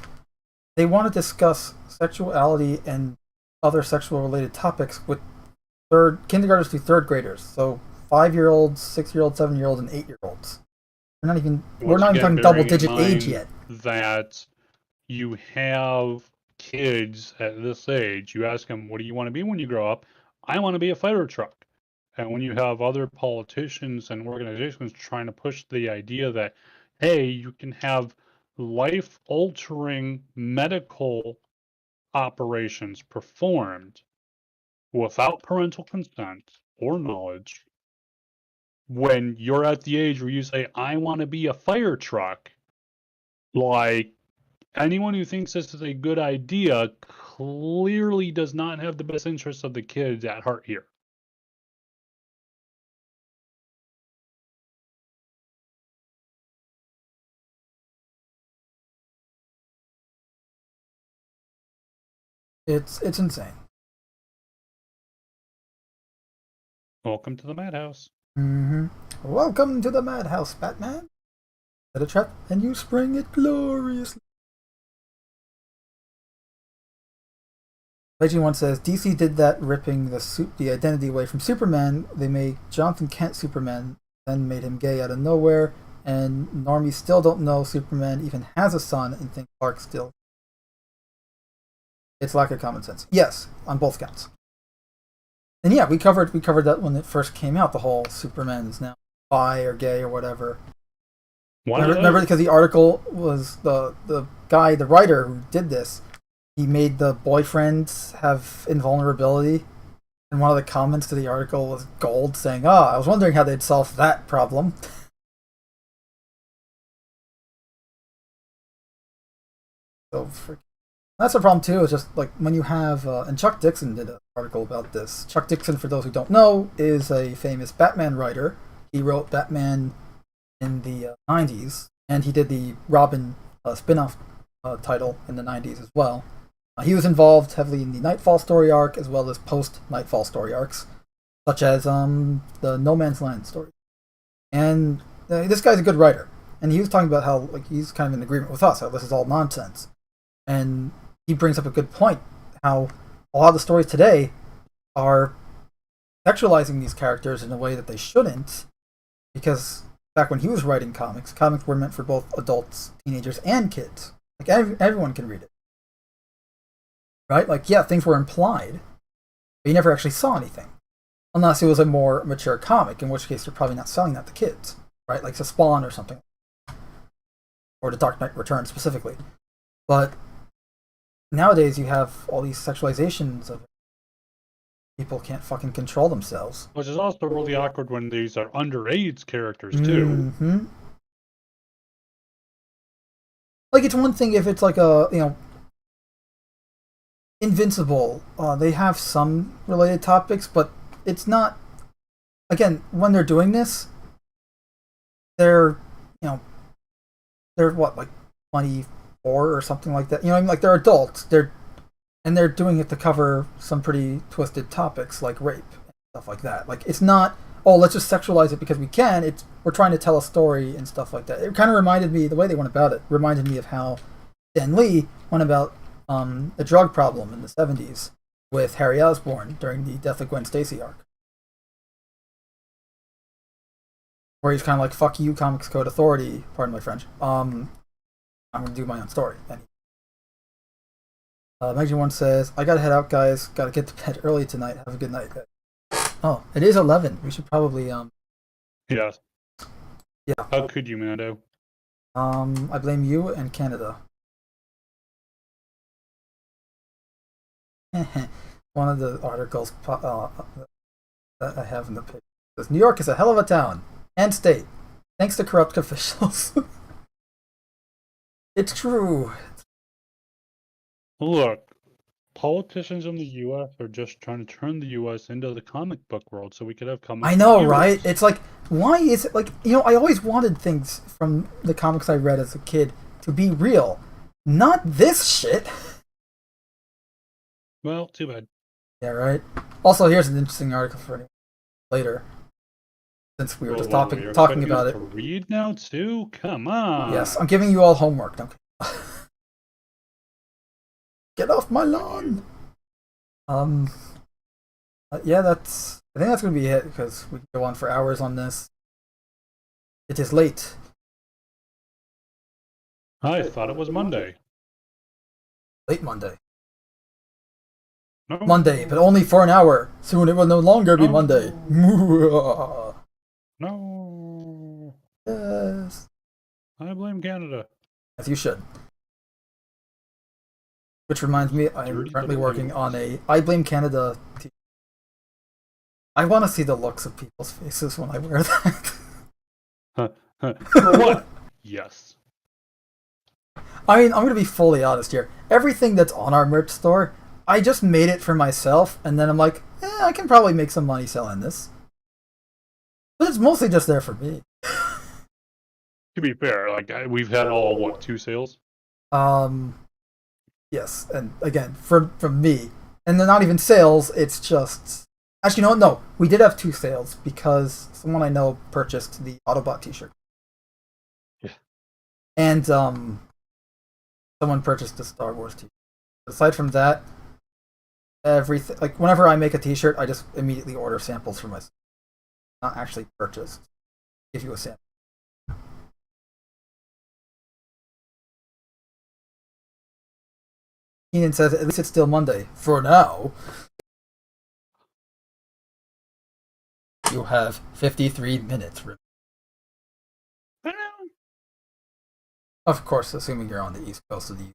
they want to discuss sexuality and other sexual related topics with kindergartners to third graders. So 5-year-olds, 6-year-olds, 7-year-olds, and 8-year-olds. We're not even talking double-digit age yet. That you have kids at this age. You ask them, "What do you want to be when you grow up?" "I want to be a fire truck." And when you have other politicians and organizations trying to push the idea that, hey, you can have life-altering medical operations performed without parental consent or knowledge, when you're at the age where you say, "I want to be a fire truck," like, anyone who thinks this is a good idea clearly does not have the best interests of the kids at heart here. It's insane. Welcome to the madhouse. Mm-hmm. Welcome to the madhouse, Batman. Set a trap and you spring it gloriously. Legend 1 says, DC did that, ripping the identity away from Superman. They made Jonathan Kent Superman, then made him gay out of nowhere, and normies still don't know Superman even has a son and think Clark still. It's lack of common sense. Yes, on both counts. And yeah, we covered that when it first came out, the whole Superman is now bi or gay or whatever. Remember because the article was the guy, the writer who did this, he made the boyfriend have invulnerability, and one of the comments to the article was gold, saying, I was wondering how they'd solve that problem. So that's a problem too, is just like when you have, and Chuck Dixon did an article about this. Chuck Dixon, for those who don't know, is a famous Batman writer. He wrote Batman in the 90s, and he did the Robin spin-off title in the 90s as well. He was involved heavily in the Nightfall story arc, as well as post-Nightfall story arcs, such as the No Man's Land story. And this guy's a good writer, and he was talking about how like he's kind of in agreement with us, how this is all nonsense. And he brings up a good point, how a lot of the stories today are sexualizing these characters in a way that they shouldn't, because back when he was writing comics were meant for both adults, teenagers, and kids. Like everyone can read it. Right? Like, yeah, things were implied, but you never actually saw anything. Unless it was a more mature comic, in which case you're probably not selling that to kids. Right? Like the Spawn or something. Or the Dark Knight Returns specifically. But nowadays you have all these sexualizations of it. People can't fucking control themselves. Which is also really awkward when these are underage characters too. Mm-hmm. Like, it's one thing if it's like a, Invincible. They have some related topics, but it's not. Again, when they're doing this, they're they're what, like 24 or something like that. You know what I mean? Like they're adults. They're doing it to cover some pretty twisted topics like rape and stuff like that. Like it's not, oh, let's just sexualize it because we can. It's we're trying to tell a story and stuff like that. It kind of reminded me, the way they went about it reminded me of how Stan Lee went about the drug problem in the 70s with Harry Osborn during the Death of Gwen Stacy arc. Where he's kind of like, fuck you, Comics Code Authority, pardon my French. I'm going to do my own story. Megan1 says, I gotta head out, guys. Gotta get to bed early tonight. Have a good night, guys. Oh, it is 11. We should probably, Yes. Yeah. How could you, Mando? I blame you and Canada. One of the articles that I have in the paper says, New York is a hell of a town and state, thanks to corrupt officials. It's true. Look, politicians in the U.S. are just trying to turn the U.S. into the comic book world so we could have comic I know, heroes. right? It's like, why is it like, I always wanted things from the comics I read as a kid to be real. Not this shit. Well, too bad. Yeah, right. Also, here's an interesting article for later, since we were just talking about it. To read now too? Come on. Yes, I'm giving you all homework. Don't get off my lawn. Yeah, I think that's gonna be it because we can go on for hours on this. It is late. I thought it was Monday. Late Monday. No. Monday, but only for an hour. Soon it will no longer be No. Monday. No. Yes. I blame Canada. As you should. Which reminds me, I'm Dirty currently little working things. on a I Blame Canada t-shirt. I want to see the looks of people's faces when I wear that. What? Yes. I mean, I'm going to be fully honest here. Everything that's on our merch store, I just made it for myself, and then I'm like, I can probably make some money selling this. But it's mostly just there for me. To be fair, we've had all 2 sales? Yes, and again, from me. And they're not even sales, it's just... Actually, no, we did have 2 sales, because someone I know purchased the Autobot t-shirt. Yeah. And, someone purchased the Star Wars t-shirt. Aside from that, everything... Like, whenever I make a t-shirt, I just immediately order samples for myself. Not actually purchase. Give you a sample. Keenan says, at least it's still Monday. For now. You have 53 minutes. Of course, assuming you're on the east coast of the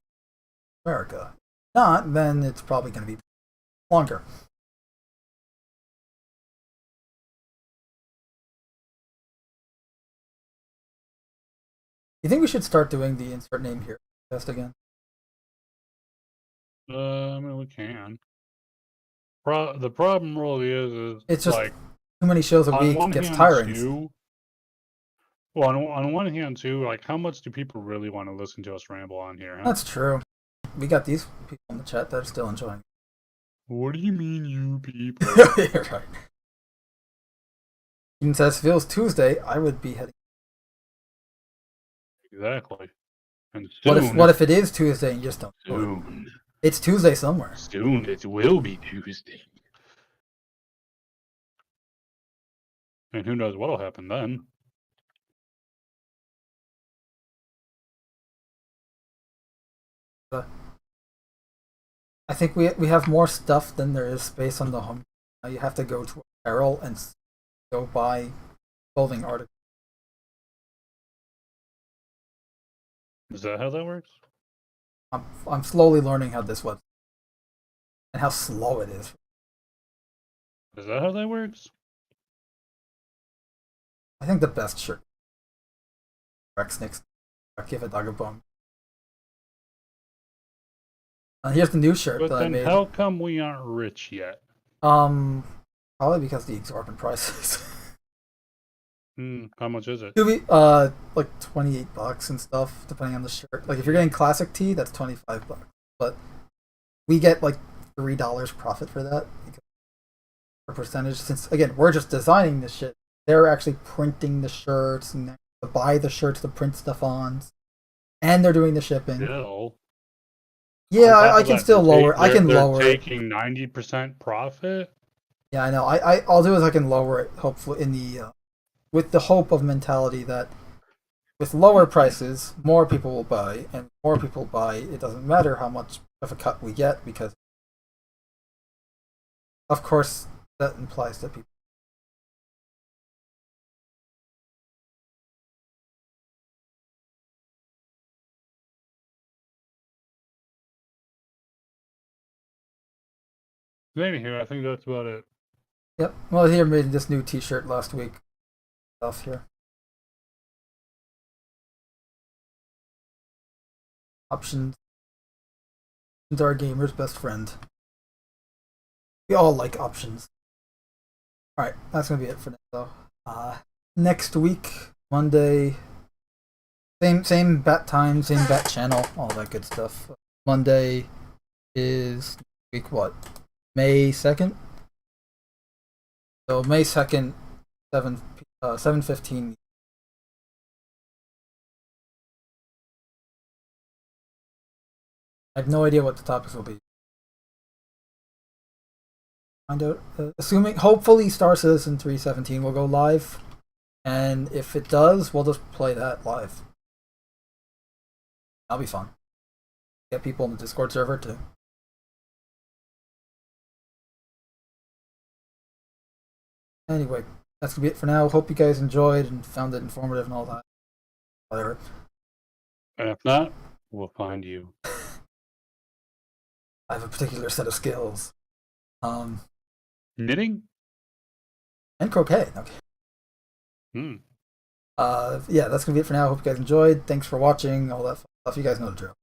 America. If not, then it's probably going to be longer. You think we should start doing the insert name here test again? I mean, we can. The problem really is It's just like, too many shows a on week one gets hand, tiring. too, well, on one hand, too, like, how much do people really want to listen to us ramble on here? Huh? That's true. We got these people in the chat that are still enjoying. What do you mean, you people? You're right. Even says if it was Tuesday, I would be heading. Exactly. And soon, What if it is Tuesday and you just don't know it? soon, It's Tuesday somewhere. soon it will be Tuesday. And who knows what'll happen then? I think we have more stuff than there is space on the home. Now you have to go to apparel and go buy clothing articles. Is that how that works? I'm slowly learning how this works and how slow it is. Is that how that works? I think the best shirt. Rex Nix. Give a dog a bone. Here's the new shirt But that I then made. how come we aren't rich yet? Probably because of the exorbitant prices. How much is it? It'll be like $28 and stuff, depending on the shirt. Like if you're getting classic tee, that's $25. But we get like $3 profit for that. A percentage, since again we're just designing this shit. They're actually printing the shirts and they buy the shirts to print stuff on, and they're doing the shipping. Still. Yeah, On top I of can that, still they're lower. I can they're lower it. taking 90% profit. Yeah, I know. I'll do is I can lower it. Hopefully, in the with the hope of mentality that with lower prices, more people will buy, and more people buy. It doesn't matter how much of a cut we get because, of course, that implies that people. Anywho, I think that's about it. Yep. Well, here made this new T-shirt last week. Stuff here. Options. Options are a gamer's best friend. We all like options. Alright, that's gonna be it for now. Next week, Monday, same bat time, same bat channel, all that good stuff. Monday is week what? May 2nd? So May 2nd, 7:15. I have no idea what the topics will be. Find out. Assuming, hopefully, Star Citizen 317 will go live, and if it does, we'll just play that live. That'll be fun. Get people in the Discord server too. Anyway, that's gonna be it for now. Hope you guys enjoyed and found it informative and all that. Whatever. And if not, we'll find you. I have a particular set of skills. Knitting? And croquet. Okay. Hmm. Yeah, that's gonna be it for now. Hope you guys enjoyed. Thanks for watching. All that stuff. You guys know the drill.